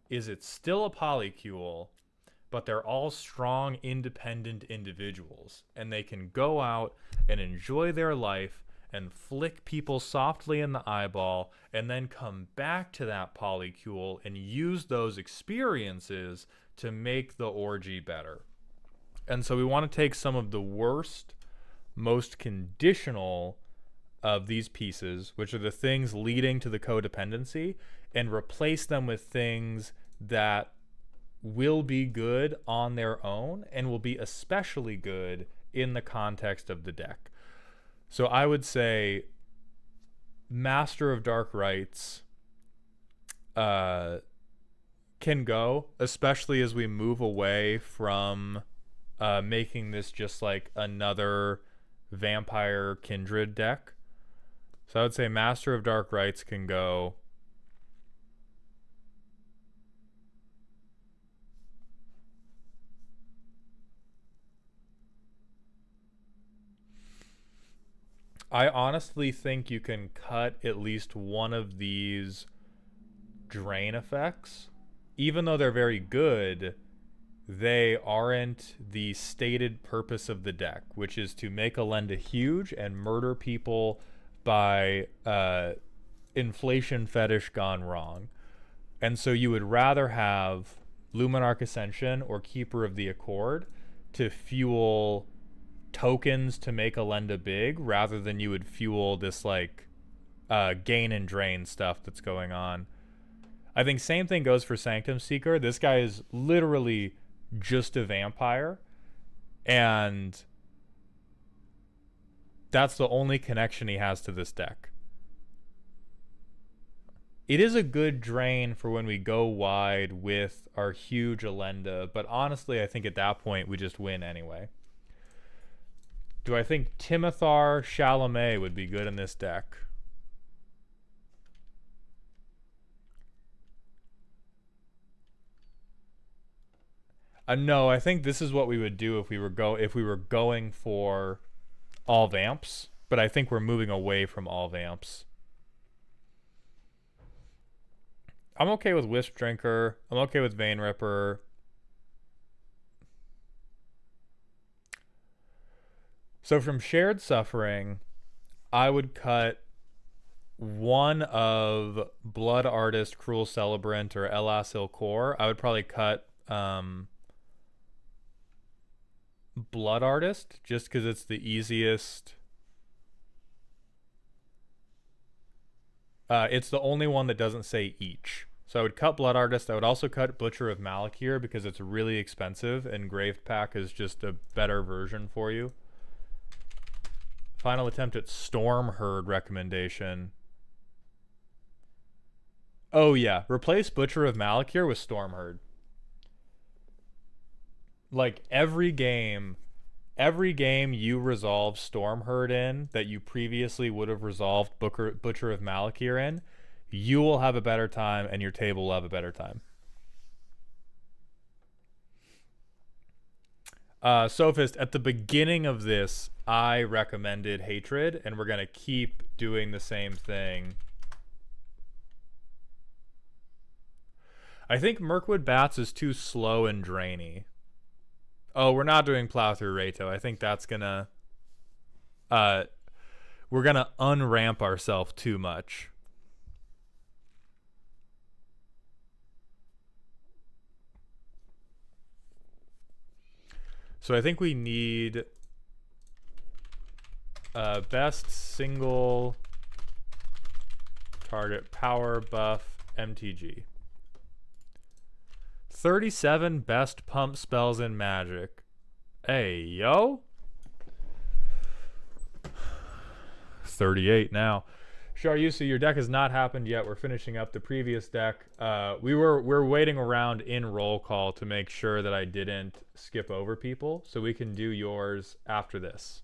is it's still a polycule, but they're all strong, independent individuals, and they can go out and enjoy their life and flick people softly in the eyeball, and then come back to that polycule and use those experiences to make the orgy better. And so we want to take some of the worst, most conditional of these pieces, which are the things leading to the codependency, and replace them with things that will be good on their own and will be especially good in the context of the deck. So I would say Master of Dark Rites can go, especially as we move away from making this just like another vampire kindred deck. So I would say Master of Dark Rites can go. I honestly think you can cut at least one of these drain effects. Even though they're very good, they aren't the stated purpose of the deck, which is to make Elenda huge and murder people by inflation fetish gone wrong. And so you would rather have Luminarch Ascension or Keeper of the Accord to fuel tokens to make Elenda big, rather than you would fuel this like gain and drain stuff that's going on. I think same thing goes for Sanctum Seeker. This guy is literally just a vampire, and that's the only connection he has to this deck. It is a good drain for when we go wide with our huge Elenda, but honestly, I think at that point we just win anyway. Do I think Timothar Chalamet would be good in this deck? No, I think this is what we would do if we were going for all vamps, but I think we're moving away from all vamps. I'm okay with Wisp Drinker. I'm okay with Vein Ripper. So from Shared Suffering, I would cut one of Blood Artist, Cruel Celebrant, or Elas Il-Kor. I would probably cut Blood Artist, just because it's the easiest. It's the only one that doesn't say each. So I would cut Blood Artist. I would also cut Butcher of Malakir because it's really expensive, and Graved Pack is just a better version for you. Final attempt at Storm Herd recommendation. Oh yeah, replace Butcher of Malakir with Storm Herd. Like every game you resolve Storm Herd in that you previously would have resolved Butcher of Malakir in, you will have a better time and your table will have a better time. Sophist, at the beginning of this, I recommended Hatred, and we're going to keep doing the same thing. I think Mirkwood Bats is too slow and drainy. Oh, we're not doing Plow Through Rato. I think that's going to... we're going to unramp ourselves too much. So I think we need best single target power buff MTG. 37 best pump spells in Magic. Hey, yo. 38 now. Sharyusu, your deck has not happened yet. We're finishing up the previous deck. We're waiting around in roll call to make sure that I didn't skip over people, so we can do yours after this.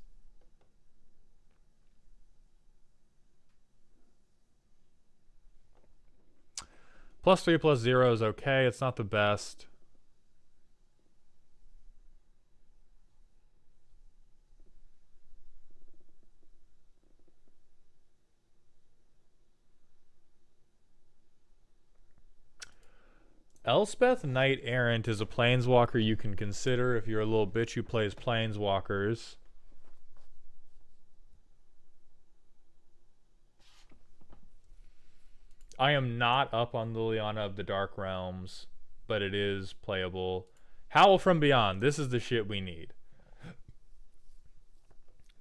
+3/+0 is okay. It's not the best. Elspeth Knight Errant is a planeswalker you can consider if you're a little bitch who plays planeswalkers. I am not up on Liliana of the Dark Realms, but it is playable. Howl from Beyond. This is the shit we need.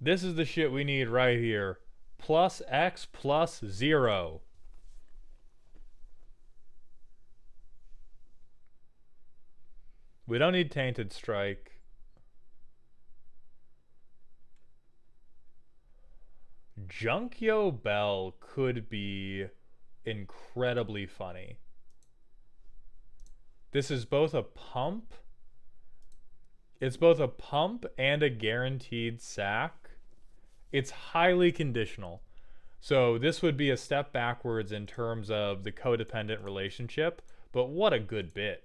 This is the shit we need right here. +X+0. We don't need Tainted Strike. Junkyo Bell could be incredibly funny. This is both a pump. It's both a pump and a guaranteed sack. It's highly conditional. So this would be a step backwards in terms of the codependent relationship, but what a good bit.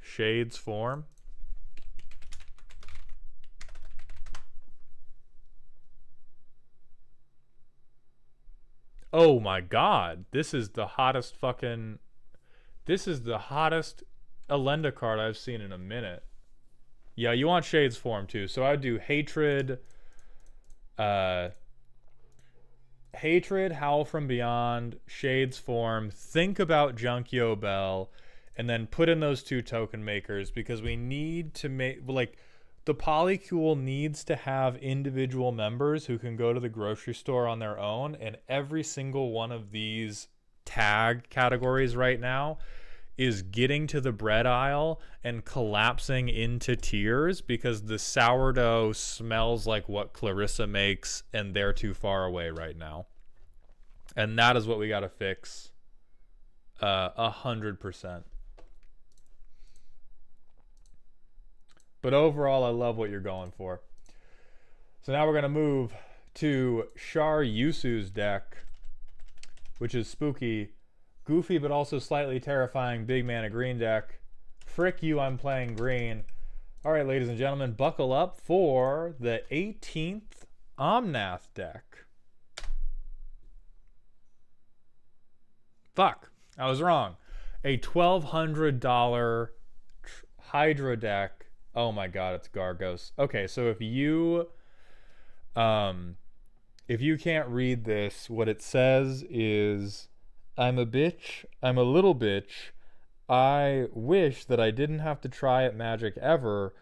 Shades form. Oh my god, this is the hottest fucking... This is the hottest Elenda card I've seen in a minute. Yeah, you want Shades form too. So I'd do Hatred, Hatred, Howl from Beyond, Shades form, think about Junkyo Bell, and then put in those two token makers, because we need to make, like, the Polycule needs to have individual members who can go to the grocery store on their own, and every single one of these tag categories right now is getting to the bread aisle and collapsing into tears because the sourdough smells like what Clarissa makes and they're too far away right now. And that is what we got to fix 100%. But overall, I love what you're going for. So now we're going to move to Sharyusu's deck, which is spooky, goofy, but also slightly terrifying big mana green deck. Frick you, I'm playing green. All right, ladies and gentlemen, buckle up for the 18th Omnath deck. Fuck, I was wrong. A $1,200 Hydra deck. Oh my god, it's Gargos. Okay, so if you can't read this, what it says is, I'm a bitch, I'm a little bitch. I wish that I didn't have to try at Magic ever.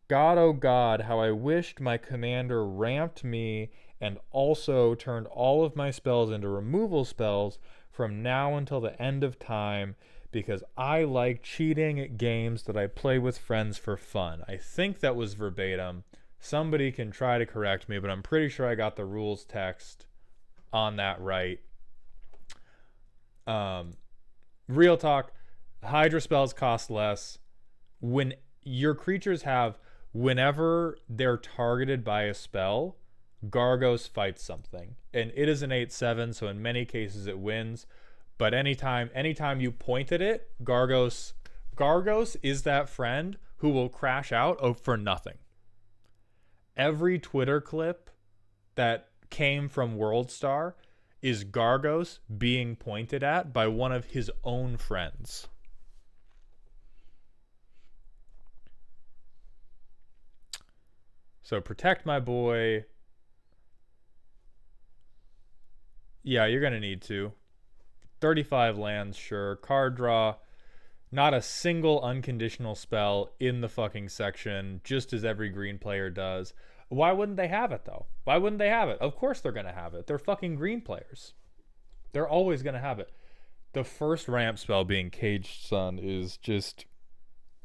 God, oh God, how I wished my commander ramped me and also turned all of my spells into removal spells from now until the end of time, because I like cheating at games that I play with friends for fun. I think that was verbatim. Somebody can try to correct me, but I'm pretty sure I got the rules text on that right. Real talk, Hydra spells cost less. When your creatures have, whenever they're targeted by a spell, Gargos fights something. And it is an 8/7, so in many cases it wins. But anytime you point at it, Gargos is that friend who will crash out for nothing. Every Twitter clip that came from WorldStar is Gargos being pointed at by one of his own friends. So protect my boy. Yeah, you're going to need to. 35 lands, sure. Card draw. Not a single unconditional spell in the fucking section, just as every green player does. Why wouldn't they have it, though? Why wouldn't they have it? Of course they're going to have it. They're fucking green players. They're always going to have it. The first ramp spell being Caged Sun is just...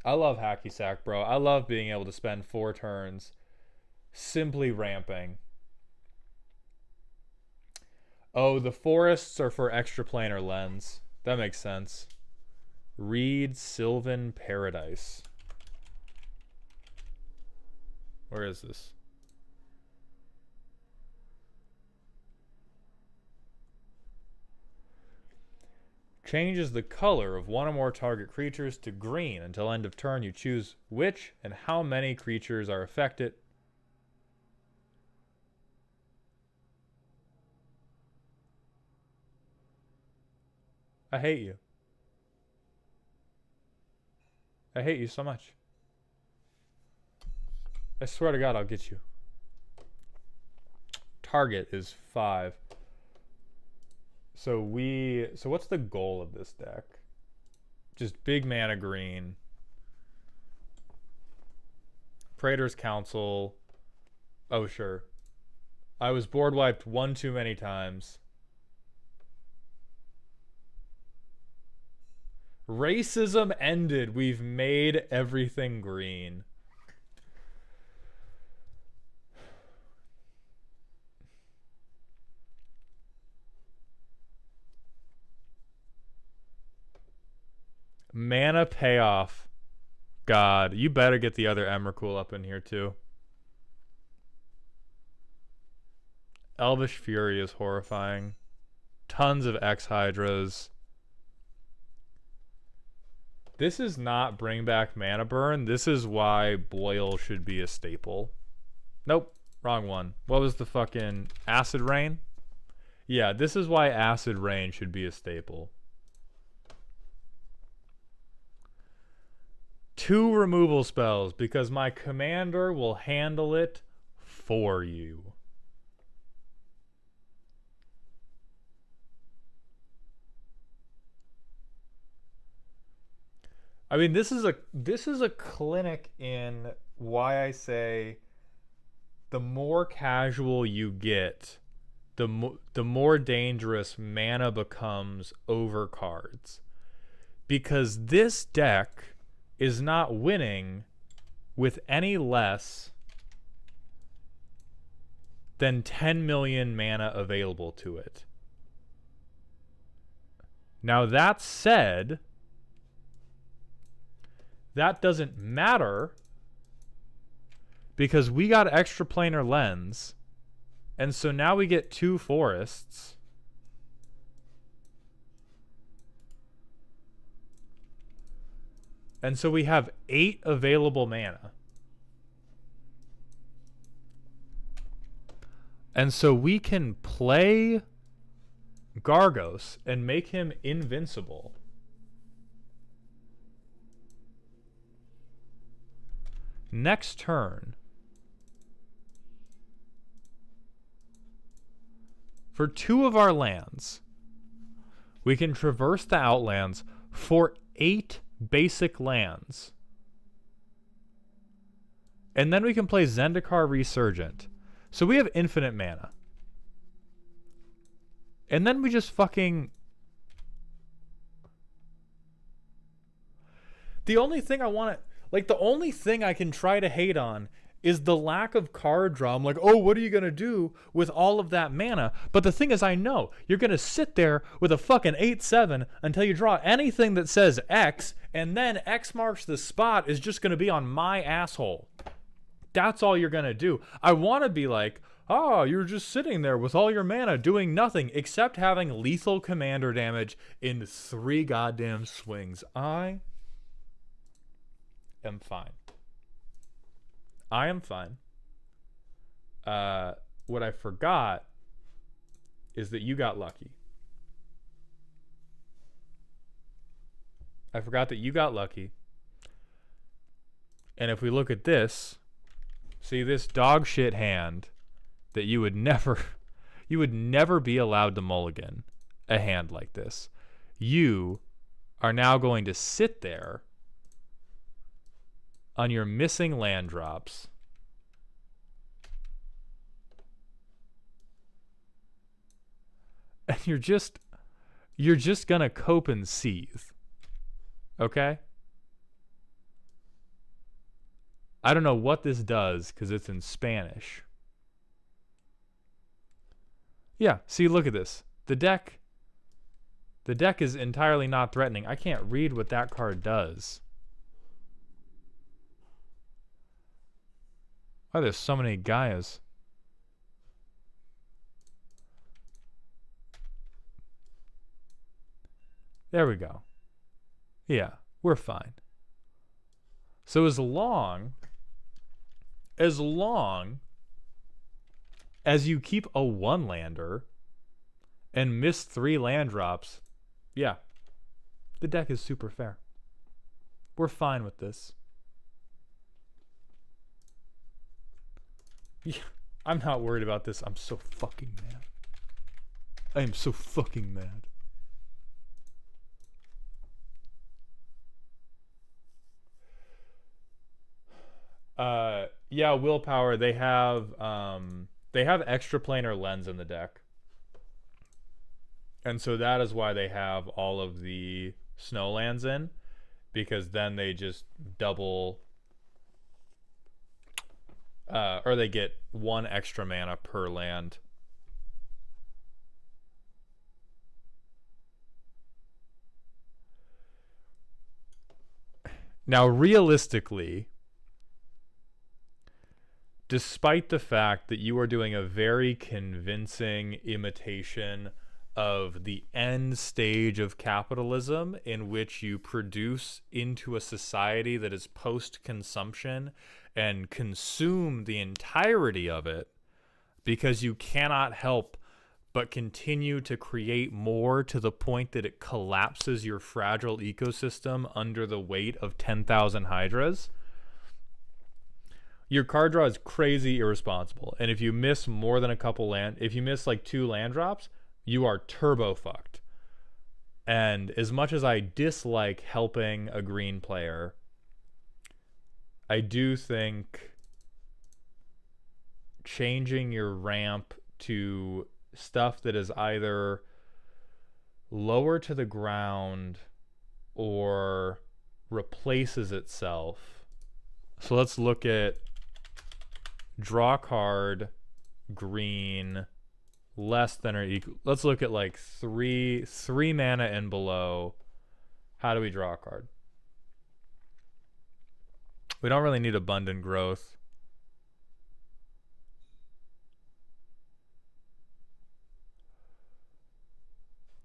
I love Hacky Sack, bro. I love being able to spend 4 turns simply ramping. Oh, the forests are for extraplanar lens. That makes sense. Reed Sylvan Paradise. Where is this? Changes the color of one or more target creatures to green until end of turn. You choose which and how many creatures are affected. I hate you. I hate you so much. I swear to God, I'll get you. Target is 5. So what's the goal of this deck? Just big mana green. Praetor's Council. Oh, sure. I was board wiped one too many times. Racism ended. We've made everything green. Mana payoff. God, you better get the other Emrakul up in here too. Elvish Fury is horrifying. Tons of X-Hydras. This is not bring back mana burn. This is why Boil should be a staple. Nope, wrong one. What was the fucking Acid Rain? Yeah, this is why Acid Rain should be a staple. 2 removal spells because my commander will handle it for you. I mean, this is a clinic in why I say the more casual you get, the more dangerous mana becomes over cards. Because this deck is not winning with any less than 10 million mana available to it. Now that said, that doesn't matter because we got extraplanar lens, and so now we get 2 forests. And so we have 8 available mana. And so we can play Gargos and make him invincible. Next turn, for 2 of our lands, we can traverse the Outlands for 8 basic lands. And then we can play Zendikar Resurgent. So we have infinite mana. And then we just fucking... The only thing I want to... Like, the only thing I can try to hate on is the lack of card draw. I'm like, oh, what are you going to do with all of that mana? But the thing is, I know you're going to sit there with a fucking 8/7 until you draw anything that says X, and then X marks the spot is just going to be on my asshole. That's all you're going to do. I want to be like, oh, you're just sitting there with all your mana doing nothing except having lethal commander damage in 3 goddamn swings. I am fine. I am fine. What I forgot is that you got lucky. I forgot that you got lucky. And if we look at this, see this dog shit hand that you would never You would never be allowed to mulligan a hand like this. You are now going to sit there on your missing land drops. And you're just gonna cope and seethe. Okay? I don't know what this does because it's in Spanish. Yeah, see, look at this. The deck is entirely not threatening. I can't read what that card does. Why there's so many Gaias? There we go. Yeah, we're fine. So as long as you keep a 1-lander and miss 3 land drops, yeah, the deck is super fair. We're fine with this. Yeah, I'm not worried about this. I'm so fucking mad. I am so fucking mad. Yeah, willpower. They have extraplanar lens in the deck, and so that is why they have all of the snow lands in, because then they just double, or they get 1 extra mana per land. Now, realistically, despite the fact that you are doing a very convincing imitation of the end stage of capitalism, in which you produce into a society that is post-consumption and consume the entirety of it, because you cannot help but continue to create more to the point that it collapses your fragile ecosystem under the weight of 10,000 hydras, your card draw is crazy irresponsible. And if you miss more than a couple if you miss like 2 land drops, you are turbo fucked. And as much as I dislike helping a green player, I do think changing your ramp to stuff that is either lower to the ground or replaces itself. So let's look at draw card, green, less than or equal. Let's look at like three mana and below. How do we draw a card? We don't really need abundant growth.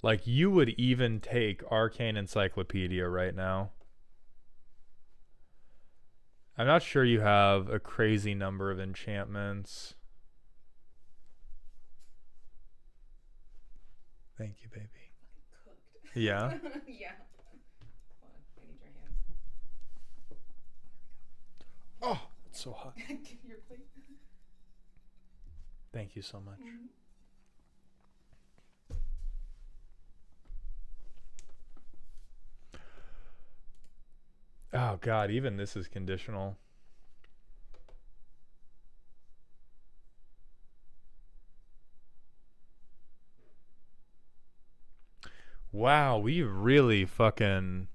Like, you would even take Arcane Encyclopedia right now. I'm not sure you have a crazy number of enchantments. Thank you, baby. Cooked. Yeah? Yeah. Hold on, I need your hands. Oh, it's so hot. Give your plate. Thank you so much. Mm-hmm. Oh, God, even this is conditional. Wow, we really fucking...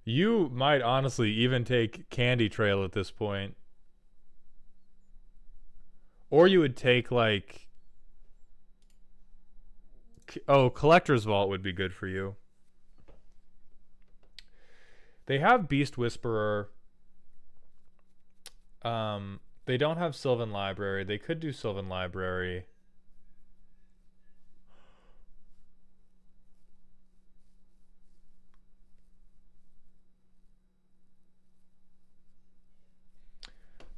You might honestly even take Candy Trail at this point. Or you would take, like... Oh, Collector's Vault would be good for you. They have Beast Whisperer. They don't have Sylvan Library. They could do Sylvan Library.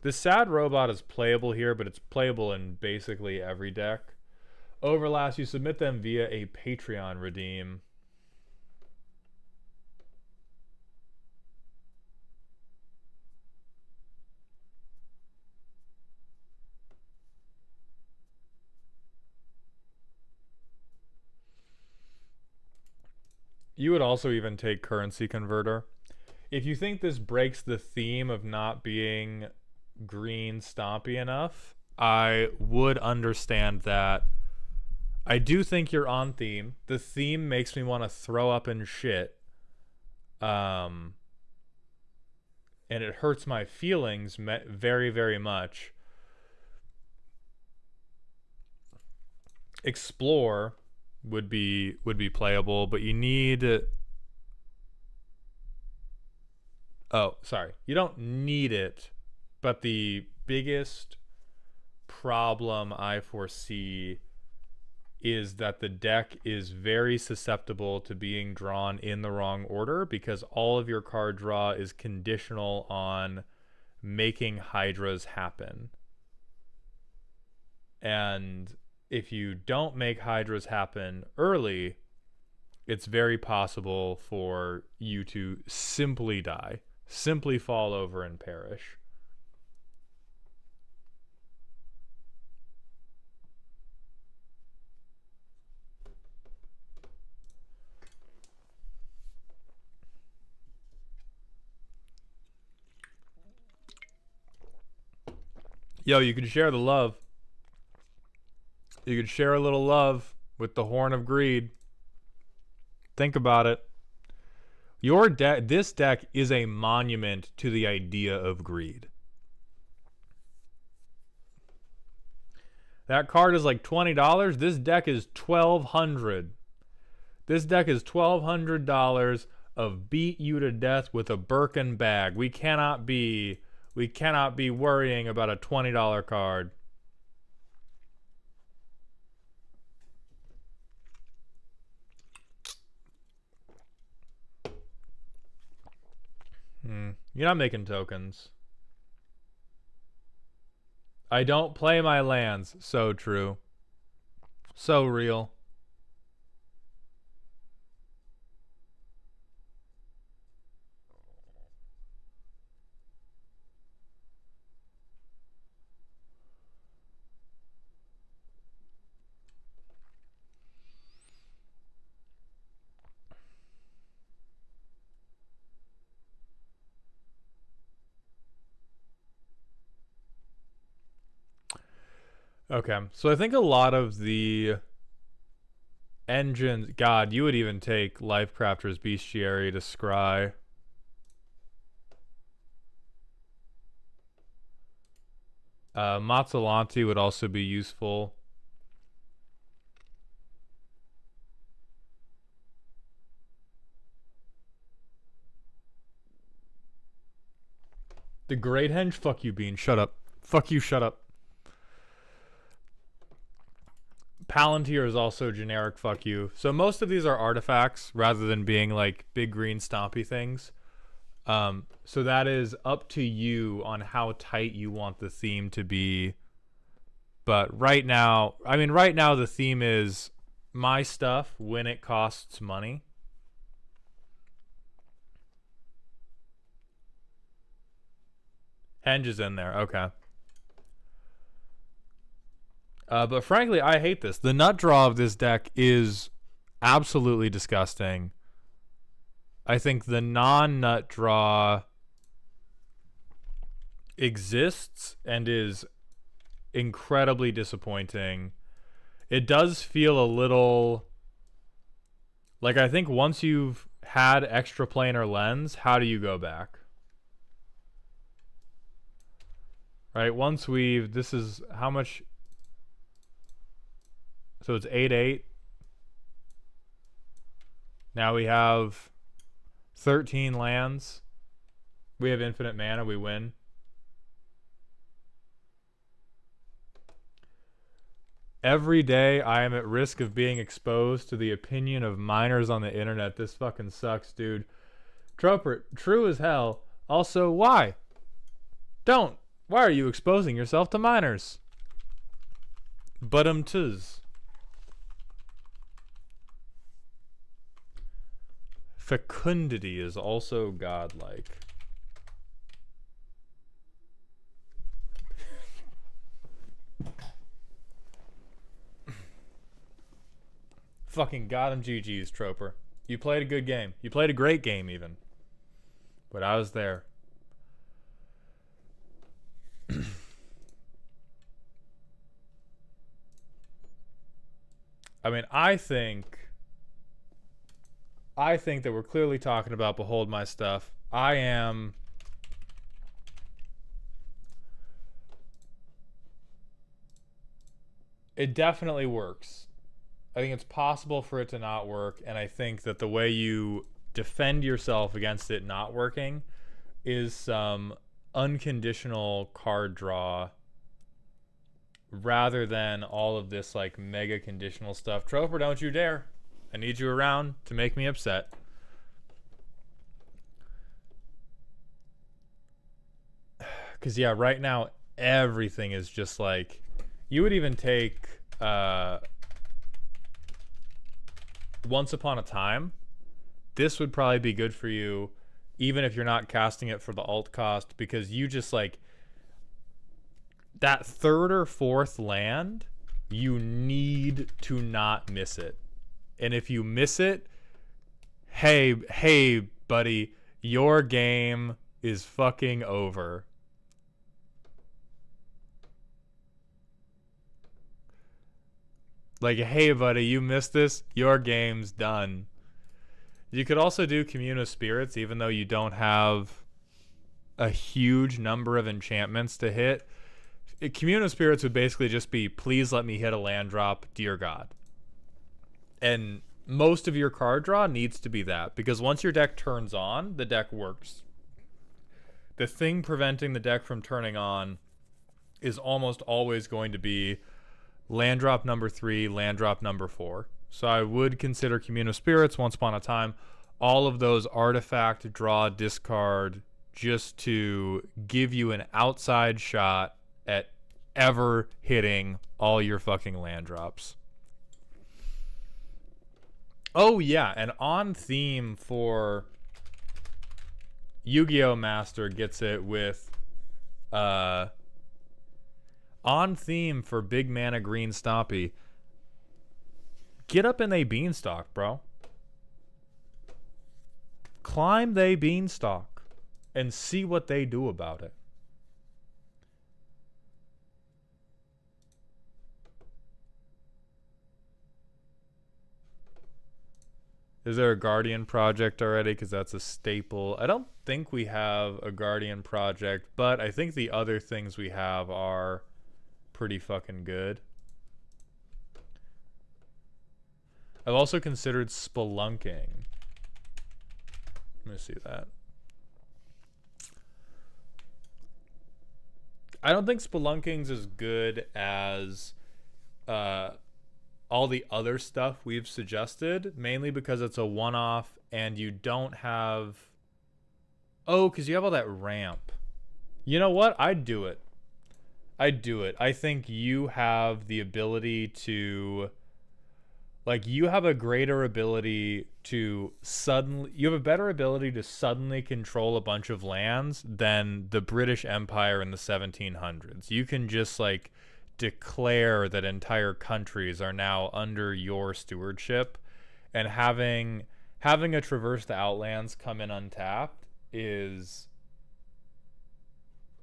The Sad Robot is playable here, but it's playable in basically every deck. Overlast, you submit them via a Patreon redeem. You would also even take currency converter. If you think this breaks the theme of not being green stompy enough, I would understand that. I do think you're on theme. The theme makes me want to throw up and shit. And it hurts my feelings very, very much. Explore would be playable, but you need. Oh, sorry. You don't need it, but the biggest problem I foresee is that the deck is very susceptible to being drawn in the wrong order because all of your card draw is conditional on making hydras happen. And if you don't make hydras happen early, it's very possible for you to simply die, simply fall over and perish. Yo, you could share the love. You could share a little love with the Horn of Greed. Think about it. Your deck, this deck is a monument to the idea of greed. That card is like $20. This deck is $1,200. This deck is $1,200 of beat you to death with a Birkin bag. We cannot be worrying about a $20 card. You're not making tokens. I don't play my lands. So true. So real. Okay, so I think a lot of the engines... God, you would even take Lifecrafter's Bestiary to scry. Mazzolanti would also be useful. The Great Henge? Fuck you, Bean. Shut up. Fuck you, shut up. Palantir is also generic fuck you. So most of these are artifacts rather than being like big green stompy things. So that is up to you on how tight you want the theme to be. But right now, right now the theme is my stuff when it costs money. Henge is in there. Okay. But frankly, I hate this. The nut draw of this deck is absolutely disgusting. I think the non-nut draw exists and is incredibly disappointing. It does feel a little... Like, I think once you've had extraplanar lens, how do you go back? Right? Once we've... This is how much... So it's 8/8. Now we have 13 lands. We have infinite mana. We win. Every day I am at risk of being exposed to the opinion of minors on the internet. This fucking sucks, dude. Troper, true as hell. Also, why? Don't. Why are you exposing yourself to minors? But tis. Fecundity is also godlike. Fucking got him, GG's, Troper. You played a good game. You played a great game, even. But I was there. I mean, I think that we're clearly talking about Behold My Stuff. I am. It definitely works. I think it's possible for it to not work, and I think that the way you defend yourself against it not working is some unconditional card draw rather than all of this like mega conditional stuff. Troper, don't you dare. I need you around to make me upset. Because, yeah, right now, everything is just like... You would even take Once Upon a Time. This would probably be good for you, even if you're not casting it for the alt cost, because you just, like... That third or fourth land, you need to not miss it. And if you miss it, hey, buddy, your game is fucking over. Like, hey, buddy, you missed this, your game's done. You could also do Commune of Spirits, even though you don't have a huge number of enchantments to hit. Commune of Spirits would basically just be, please let me hit a land drop, dear God. And most of your card draw needs to be that, because once your deck turns on, the deck works. The thing preventing the deck from turning on is almost always going to be land drop number 3, land drop number 4. So I would consider Commune of Spirits, Once Upon a Time, all of those artifact, draw, discard, just to give you an outside shot at ever hitting all your fucking land drops. Oh, yeah, and on theme for Yu-Gi-Oh! Master gets it with on theme for Big Mana Green Stompy. Get up in they beanstalk, bro. Climb they beanstalk and see what they do about it. Is there a Guardian project already? Because that's a staple. I don't think we have a Guardian project, but I think the other things we have are pretty fucking good. I've also considered spelunking. Let me see that. I don't think spelunking's as good as all the other stuff we've suggested, mainly because it's a one-off and you don't have... Oh, because you have all that ramp. You know what? I'd do it. I'd do it. I think you have the ability to... Like, you have a greater ability to suddenly... You have a better ability to suddenly control a bunch of lands than the British Empire in the 1700s. You can just, like, declare that entire countries are now under your stewardship. And having a Traverse the Outlands come in untapped is...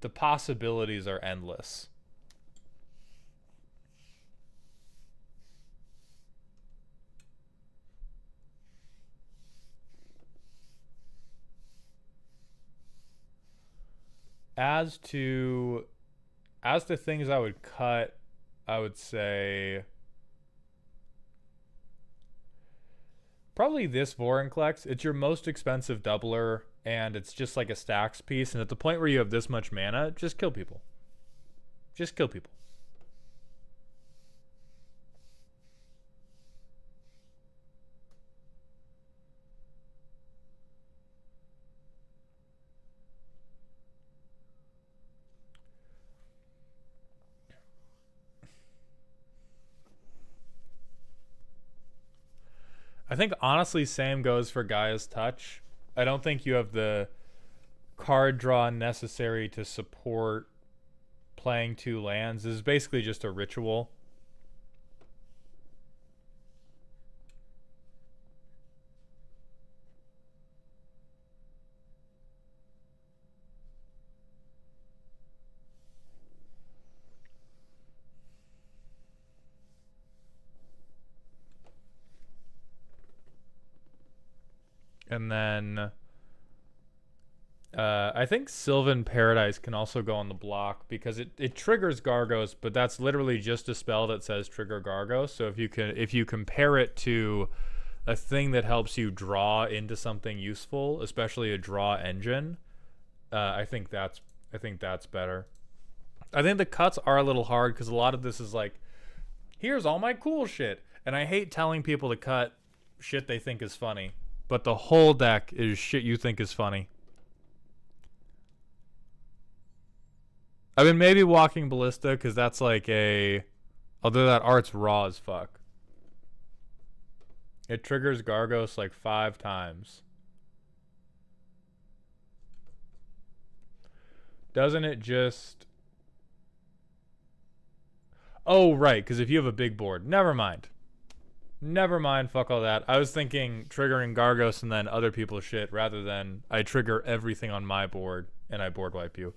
The possibilities are endless. As to things I would cut, I would say probably this Vorinclex. It's your most expensive doubler, and it's just like a stacks piece. And at the point where you have this much mana, just kill people. Just kill people. I think honestly same goes for Gaia's Touch. I don't think you have the card draw necessary to support playing 2 lands. This is basically just a ritual. And then I think Sylvan Paradise can also go on the block because it triggers Gargos, but that's literally just a spell that says trigger Gargos. So if you compare it to a thing that helps you draw into something useful, especially a draw engine, I think that's better. I think the cuts are a little hard because a lot of this is like, here's all my cool shit, and I hate telling people to cut shit they think is funny, but the whole deck is shit you think is funny. I mean, maybe Walking Ballista because that's like although that art's raw as fuck. It triggers Gargos like 5 times. Doesn't it just... Oh, right, because if you have a big board. Never mind. Never mind, fuck all that. I was thinking triggering Gargos and then other people's shit rather than I trigger everything on my board and I board wipe you.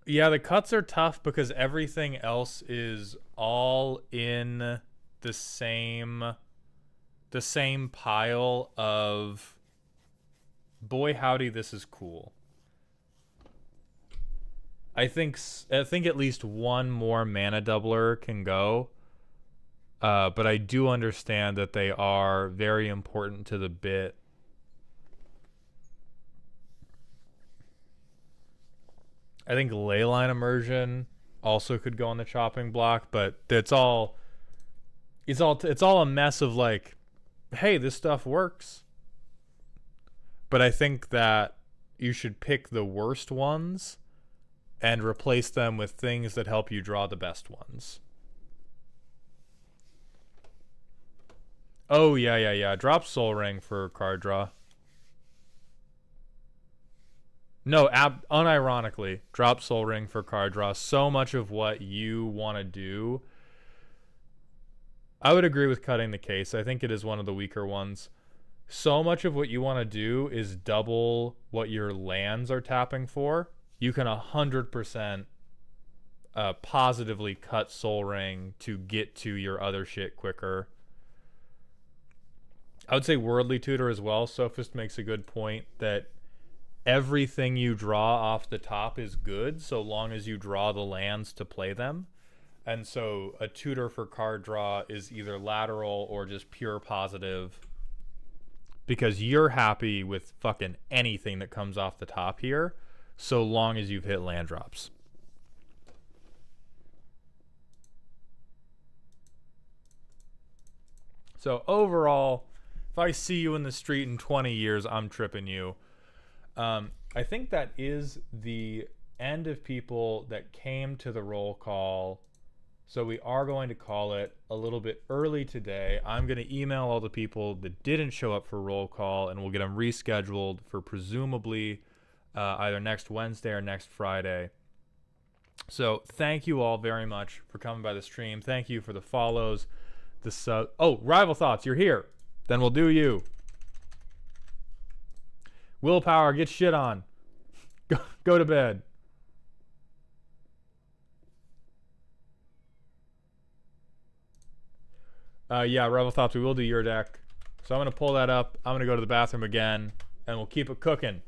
Yeah, the cuts are tough because everything else is all in the same pile of boy howdy this is cool. I think at least one more mana doubler can go. But I do understand that they are very important to the bit. I think Leyline Immersion also could go on the chopping block, but it's all a mess of like, hey, this stuff works. But I think that you should pick the worst ones and replace them with things that help you draw the best ones. Oh, yeah. Drop Soul Ring for card draw. No, unironically, drop Soul Ring for card draw. So much of what you want to do... I would agree with cutting the case. I think it is one of the weaker ones. So much of what you want to do is double what your lands are tapping for. You can 100% positively cut Soul Ring to get to your other shit quicker. I would say Worldly Tutor as well. Sophist makes a good point that everything you draw off the top is good so long as you draw the lands to play them. And so a tutor for card draw is either lateral or just pure positive because you're happy with fucking anything that comes off the top here so long as you've hit land drops. So overall, if I see you in the street in 20 years, I'm tripping you. I think that is the end of people that came to the roll call. So we are going to call it a little bit early today. I'm going to email all the people that didn't show up for roll call, and we'll get them rescheduled for presumably either next Wednesday or next Friday. So thank you all very much for coming by the stream. Thank you for the follows. Oh, Rival Thoughts, you're here. Then we'll do you. Willpower, get shit on. Go to bed. Yeah, Rebel Thoughts, we will do your deck. So I'm going to pull that up. I'm going to go to the bathroom again, and we'll keep it cooking.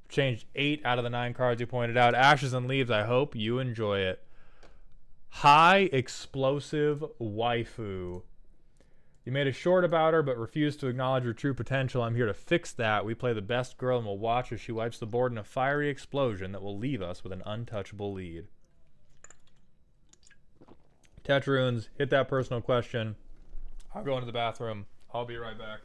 Changed 8 out of the 9 cards you pointed out. Ashes and Leaves, I hope you enjoy it. High Explosive Waifu. You made a short about her, but refused to acknowledge her true potential. I'm here to fix that. We play the best girl, and we'll watch as she wipes the board in a fiery explosion that will leave us with an untouchable lead. Tetruns, hit that personal question. I'll go into the bathroom. I'll be right back.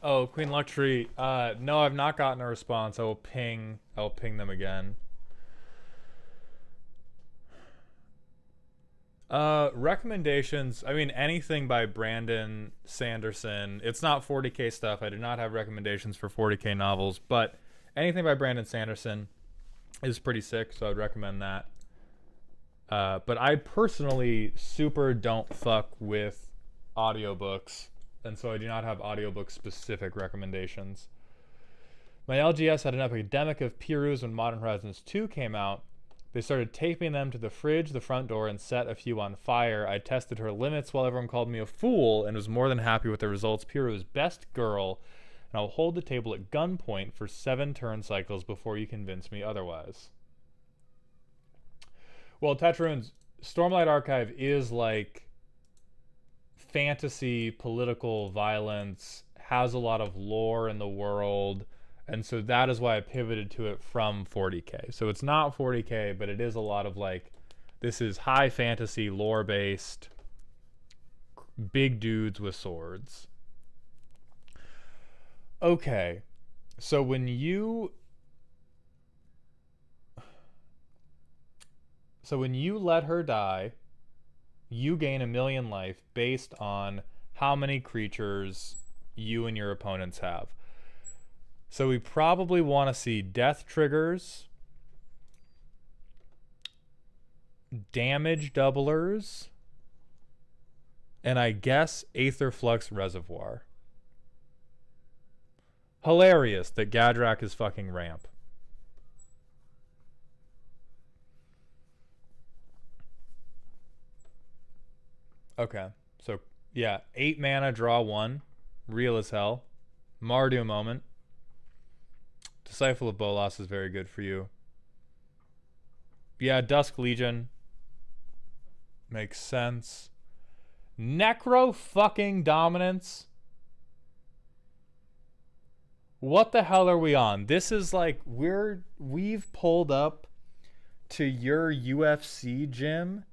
Oh, Queen Luxury. No, I've not gotten a response. I'll ping them again. Recommendations. I mean, anything by Brandon Sanderson. It's not 40K stuff. I do not have recommendations for 40K novels, but anything by Brandon Sanderson is pretty sick, so I'd recommend that. But I personally super don't fuck with audiobooks, and so I do not have audiobook specific recommendations. My LGS had an epidemic of Pirus when Modern Horizons 2 came out. They started taping them to the fridge, the front door, and set a few on fire. I tested her limits while everyone called me a fool and was more than happy with the results. Piru is best girl, and I'll hold the table at gunpoint for 7 turn cycles before you convince me otherwise. Well, Tetrun's Stormlight Archive is like fantasy, political violence, has a lot of lore in the world. And so that is why I pivoted to it from 40K. So it's not 40K, but it is a lot of like, this is high fantasy, lore based, big dudes with swords. Okay, so when you let her die, you gain 1,000,000 life based on how many creatures you and your opponents have. So we probably want to see death triggers, damage doublers, and I guess Aetherflux Reservoir. Hilarious that Gadrak is fucking ramp. Okay, so yeah, 8 mana, draw 1. Real as hell. Mardu moment. Disciple of Bolas is very good for you. Yeah, Dusk Legion. Makes sense. Necro fucking Dominance. What the hell are we on? This is like, we've pulled up to your UFC gym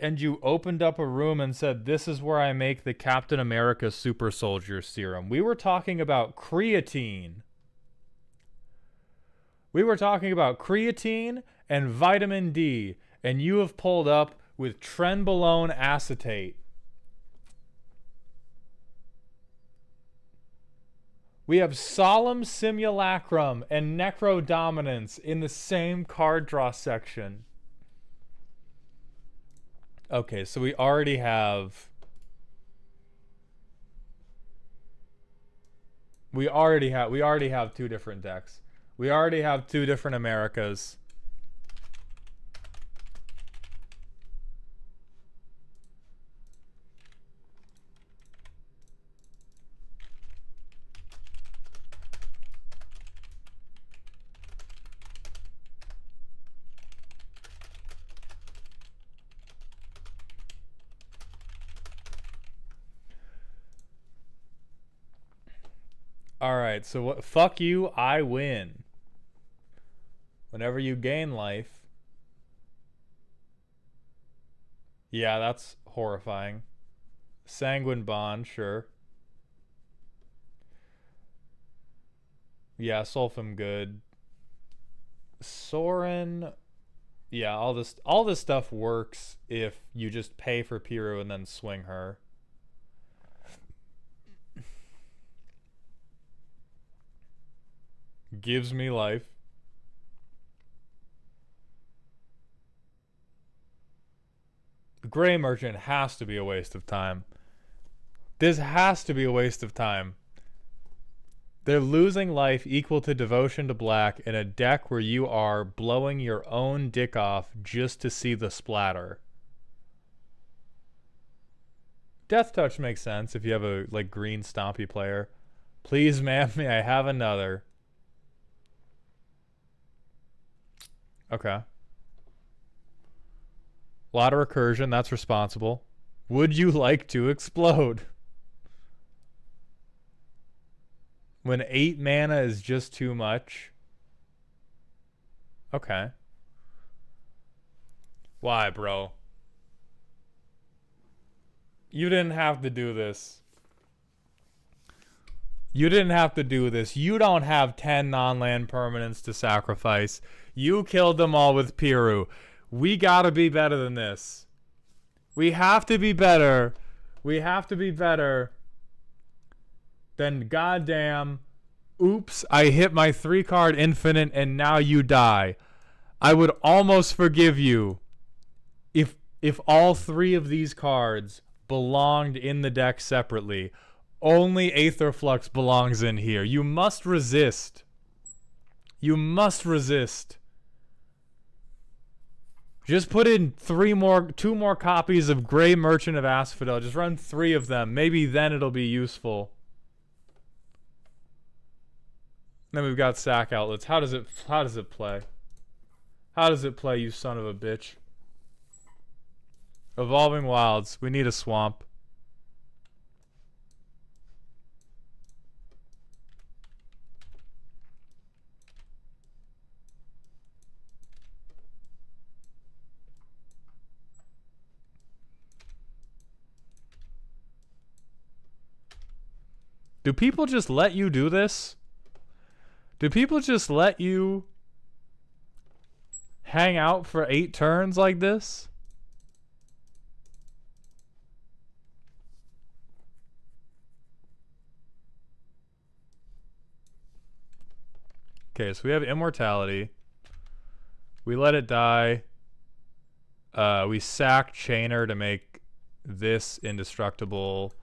and you opened up a room and said, this is where I make the Captain America Super Soldier Serum. We were talking about creatine. We were talking about creatine and vitamin D, and you have pulled up with trenbolone acetate. We have Solemn Simulacrum and Necrodominance in the same card draw section. Okay, so we already have 2 different decks. We already have 2 different Americas. Alright, so what? Fuck you, I win. Whenever you gain life. Yeah, that's horrifying. Sanguine Bond, sure. Yeah, Sulfum good. Sorin. Yeah, all this stuff works if you just pay for Piru and then swing her. Gives me life. Gray Merchant has to be a waste of time. This has to be a waste of time. They're losing life equal to devotion to black in a deck where you are blowing your own dick off just to see the splatter. Death Touch makes sense if you have a like green stompy player. Please, ma'am, may I have another? Okay. Lot of recursion, that's responsible. Would you like to explode? When 8 mana is just too much. Okay. Why, bro? You didn't have to do this. You didn't have to do this. You don't have 10 non-land permanents to sacrifice. You killed them all with Piru. We gotta be better than this. We have to be better. We have to be better than goddamn, oops, I hit my 3-card infinite and now you die. I would almost forgive you if all 3 of these cards belonged in the deck separately. Only Aetherflux belongs in here. You must resist. You must resist. Just put in 2 more copies of Grey Merchant of Asphodel. Just run 3 of them. Maybe then it'll be useful. Then we've got sack outlets. How does it play? How does it play, you son of a bitch? Evolving Wilds. We need a swamp. Do people just let you do this? Do people just let you hang out for 8 turns like this? Okay, so we have Immortality. We let it die. We sack Chainer to make this indestructible.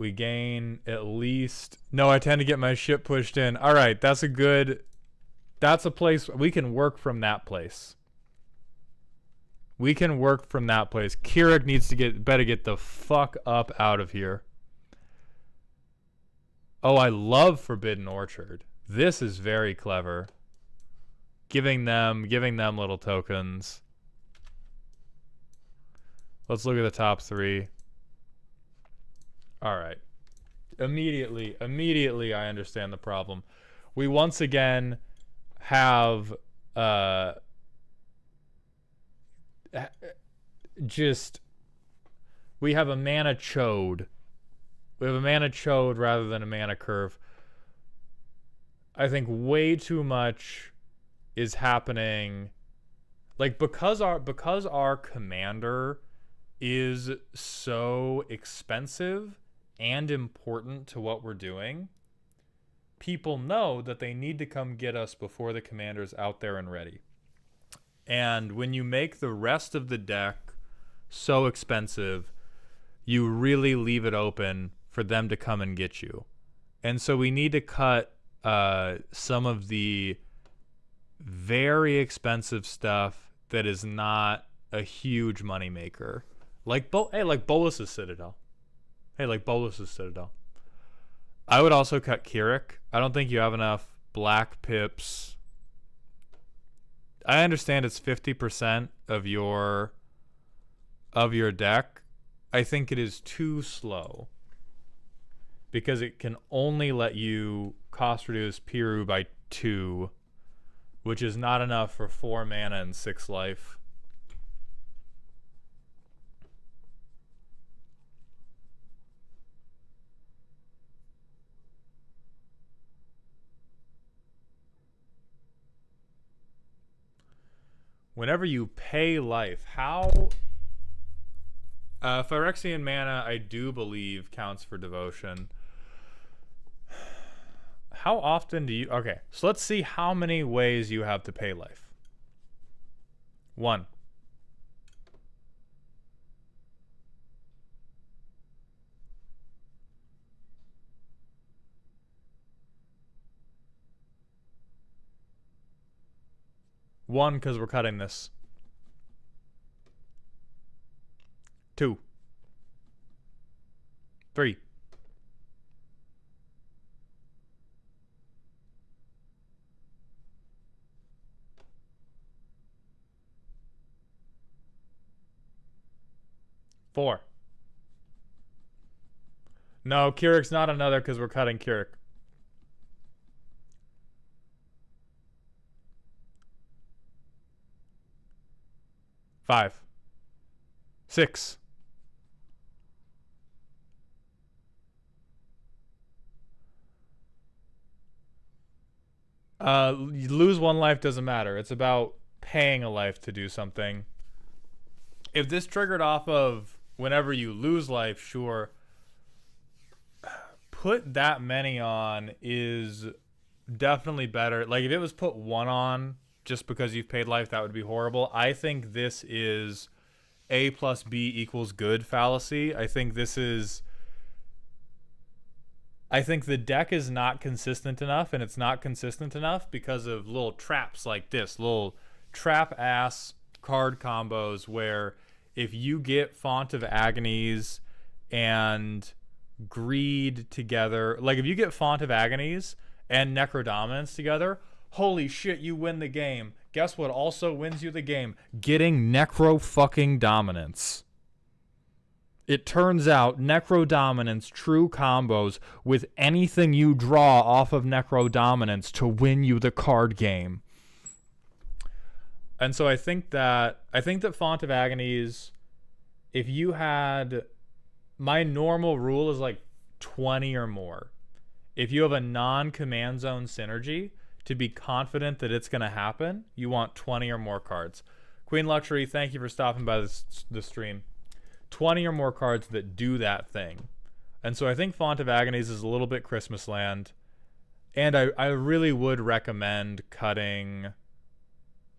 We gain at least... No, I tend to get my ship pushed in. All right, that's a good... That's a place... We can work from that place. We can work from that place. Keurig needs to better get the fuck up out of here. Oh, I love Forbidden Orchard. This is very clever. Giving them little tokens. Let's look at the top 3. All right. Immediately I understand the problem. We once again have we have a mana chode. We have a mana chode rather than a mana curve. I think way too much is happening. Like, because our commander is so expensive and important to what we're doing, people know that they need to come get us before the commander's out there and ready. And when you make the rest of the deck so expensive, you really leave it open for them to come and get you. And so we need to cut some of the very expensive stuff that is not a huge moneymaker. Like Bolus's Citadel. I would also cut Keurig. I don't think you have enough black pips. I understand it's 50% of your deck. I think it is too slow, because it can only let you cost reduce Piru by 2, which is not enough for 4 mana and 6 life. Whenever you pay life, how... Phyrexian mana, I do believe, counts for devotion. How often do you... Okay, so let's see how many ways you have to pay life. 1. 1, because we're cutting this. 2. 3. 4. No, Keurig's not another because we're cutting Keurig. 5. 6. You lose one life doesn't matter. It's about paying a life to do something. If this triggered off of whenever you lose life, sure. Put that many on is definitely better. Like if it was put one on just because you've paid life, that would be horrible. I think this is A plus B equals good fallacy. I think the deck is not consistent enough, and it's not consistent enough because of little traps like this, little trap ass card combos where if you get Font of Agonies and Greed together, like if you get Font of Agonies and Necrodominance together, holy shit, you win the game. Guess what also wins you the game? Getting Necro fucking Dominance. It turns out Necro Dominance true combos with anything you draw off of Necro Dominance to win you the card game. And so I think that Font of Agonies, if you had, my normal rule is like 20 or more. If you have a non-command zone synergy, to be confident that it's going to happen, you want 20 or more cards. Queen Luxury, thank you for stopping by the stream. 20 or more cards that do that thing. And so I think Font of Agonies is a little bit Christmas land. And I really would recommend cutting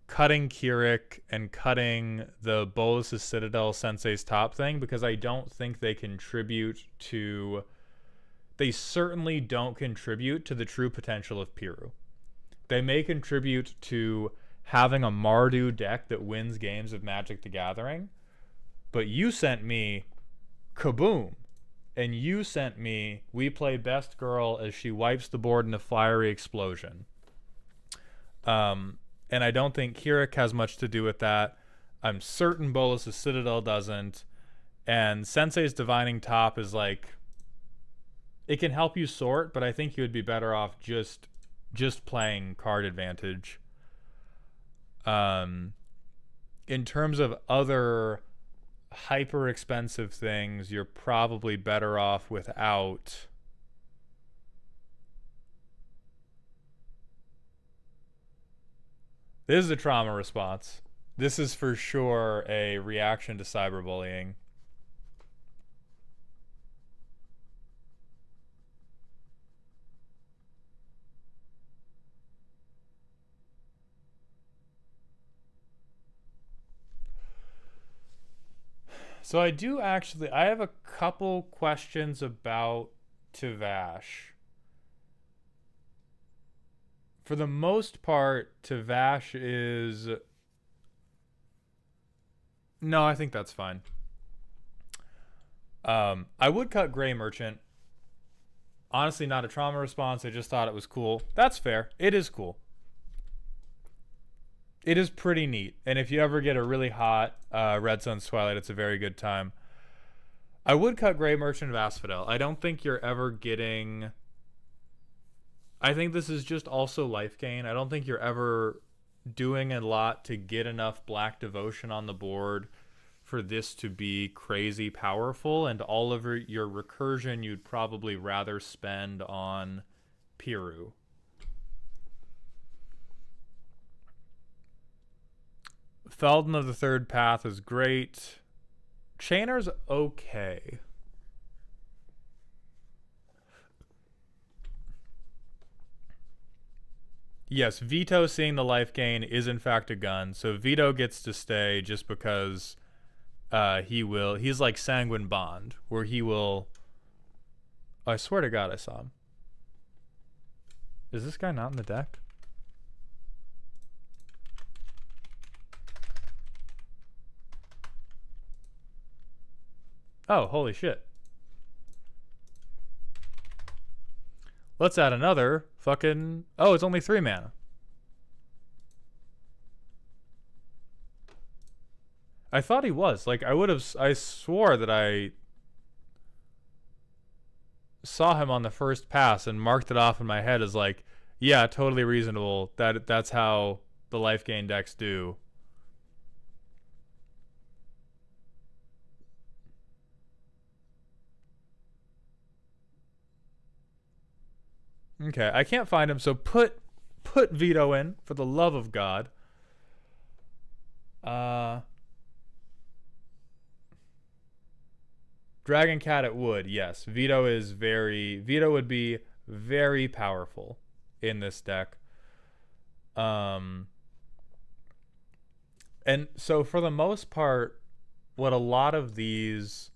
Keurig and cutting the Bolus's Citadel Sensei's Top thing, because I don't think they certainly don't contribute to the true potential of Piru. They may contribute to having a Mardu deck that wins games of Magic the Gathering, but you sent me Kaboom, and you sent me We Play Best Girl as she wipes the board in a fiery explosion. And I don't think Keurig has much to do with that. I'm certain Bolus's Citadel doesn't. And Sensei's Divining Top is like, it can help you sort, but I think you would be better off just playing card advantage. In terms of other hyper expensive things, you're probably better off without. This is a trauma response. This is for sure a reaction to cyberbullying. So I have a couple questions about Tavash. For the most part, Tavash is... No, I think that's fine. I would cut Gray Merchant. Honestly, not a trauma response. I just thought it was cool. That's fair. It is cool. It is pretty neat. And if you ever get a really hot Red Sun's Twilight, it's a very good time. I would cut Gray Merchant of Asphodel. I don't think you're ever getting... I think this is just also life gain. I don't think you're ever doing a lot to get enough Black Devotion on the board for this to be crazy powerful, and all of your recursion you'd probably rather spend on Piru. Felden of the Third Path is great. Chainer's okay. Yes, Vito seeing the life gain is in fact a gun. So Vito gets to stay just because he's like Sanguine Bond, where he will... I swear to God I saw him. Is this guy not in the deck? Oh, holy shit. Let's add another fucking... Oh, it's only 3 mana. I thought he was. Like, I swore that I saw him on the first pass and marked it off in my head as like, yeah, totally reasonable. That's how the life gain decks do. Okay, I can't find him, so put Put Veto in, for the love of God. Dragon Cat it would, yes. Veto would be very powerful in this deck. And so for the most part, what a lot of this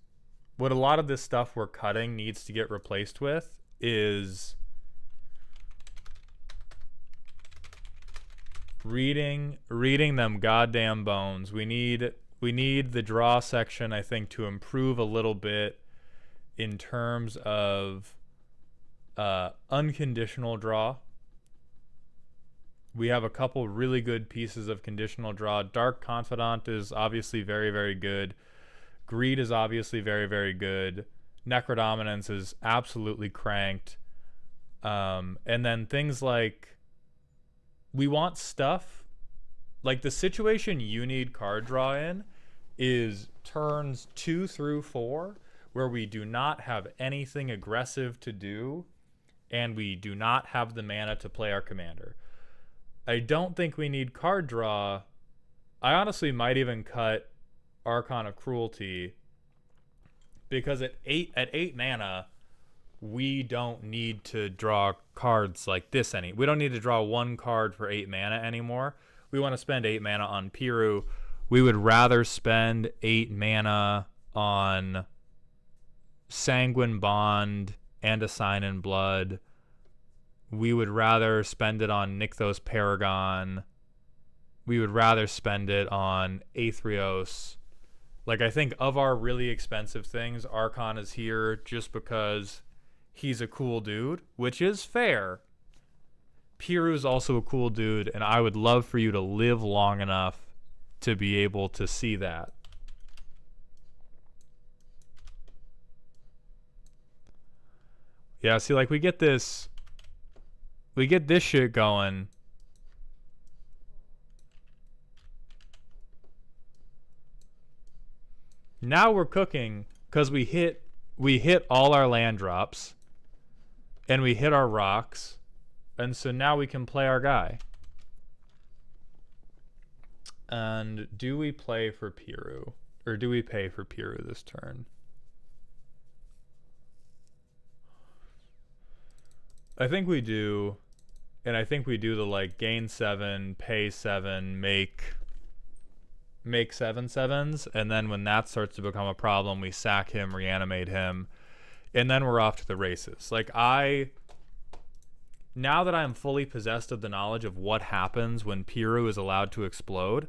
stuff we're cutting needs to get replaced with is reading them goddamn bones. We need the draw section, I think, to improve a little bit in terms of unconditional draw. We have a couple really good pieces of conditional draw. Dark Confidant is obviously very, very good. Greed is obviously very, very good. Necrodominance is absolutely cranked. And then things like, we want stuff like the situation you need card draw in is turns 2 through 4, where we do not have anything aggressive to do and we do not have the mana to play our commander. I don't think we need card draw. I honestly might even cut Archon of Cruelty, because at 8 mana, we don't need to draw cards like this we don't need to draw one card for 8 mana anymore. We want to spend 8 mana on Piru. We would rather spend 8 mana on Sanguine Bond and a Sign in Blood. We would rather spend it on Nykthos Paragon. We would rather spend it on Aetherios. Like, I think of our really expensive things, Archon is here just because he's a cool dude, which is fair. Piru's also a cool dude, and I would love for you to live long enough to be able to see that. Yeah, see, like, we get this shit going. Now we're cooking because we hit all our land drops and we hit our rocks, and so now we can play our guy. And do we play for Piru, or do we pay for Piru this turn? I think we do, and I think we do the like gain 7, pay 7, make 7/7s, and then when that starts to become a problem, we sack him, reanimate him, and then we're off to the races. Like, now that I'm fully possessed of the knowledge of what happens when Piru is allowed to explode,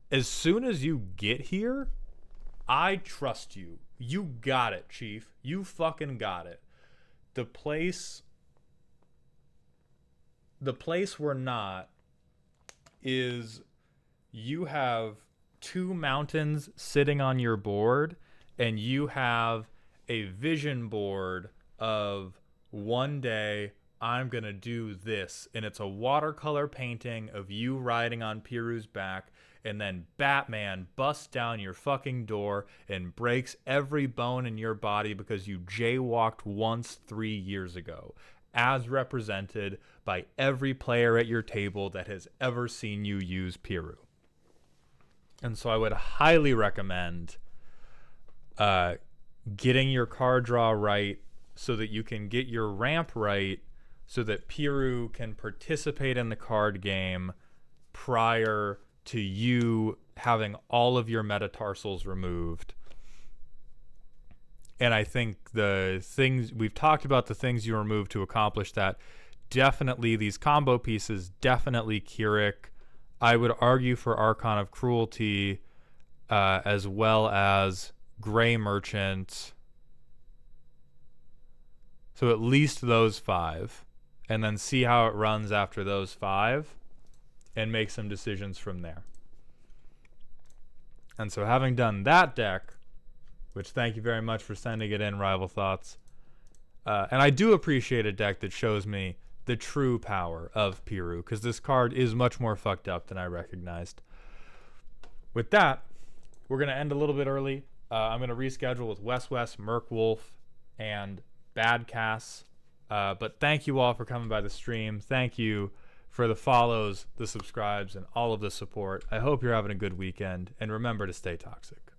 as soon as you get here, I trust you. You got it, Chief. You fucking got it. The place we're not is you have 2 mountains sitting on your board, and you have a vision board of one day I'm gonna do this, and it's a watercolor painting of you riding on Piru's back, and then Batman busts down your fucking door and breaks every bone in your body because you jaywalked once 3 years ago, as represented by every player at your table that has ever seen you use Piru. And so I would highly recommend getting your card draw right so that you can get your ramp right, so that Piru can participate in the card game prior to you having all of your metatarsals removed. And I think we've talked about the things you remove to accomplish that. Definitely these combo pieces, definitely Keurig. I would argue for Archon of Cruelty, as well as Gray Merchant. So at least those 5. And then see how it runs after those 5. And make some decisions from there. And so having done that deck, which thank you very much for sending it in, Rival Thoughts. And I do appreciate a deck that shows me the true power of Piru, because this card is much more fucked up than I recognized. With that, we're going to end a little bit early. I'm going to reschedule with West, Merkwolf, and Bad Cass. But thank you all for coming by the stream. Thank you for the follows, the subscribes, and all of the support. I hope you're having a good weekend, and remember to stay toxic.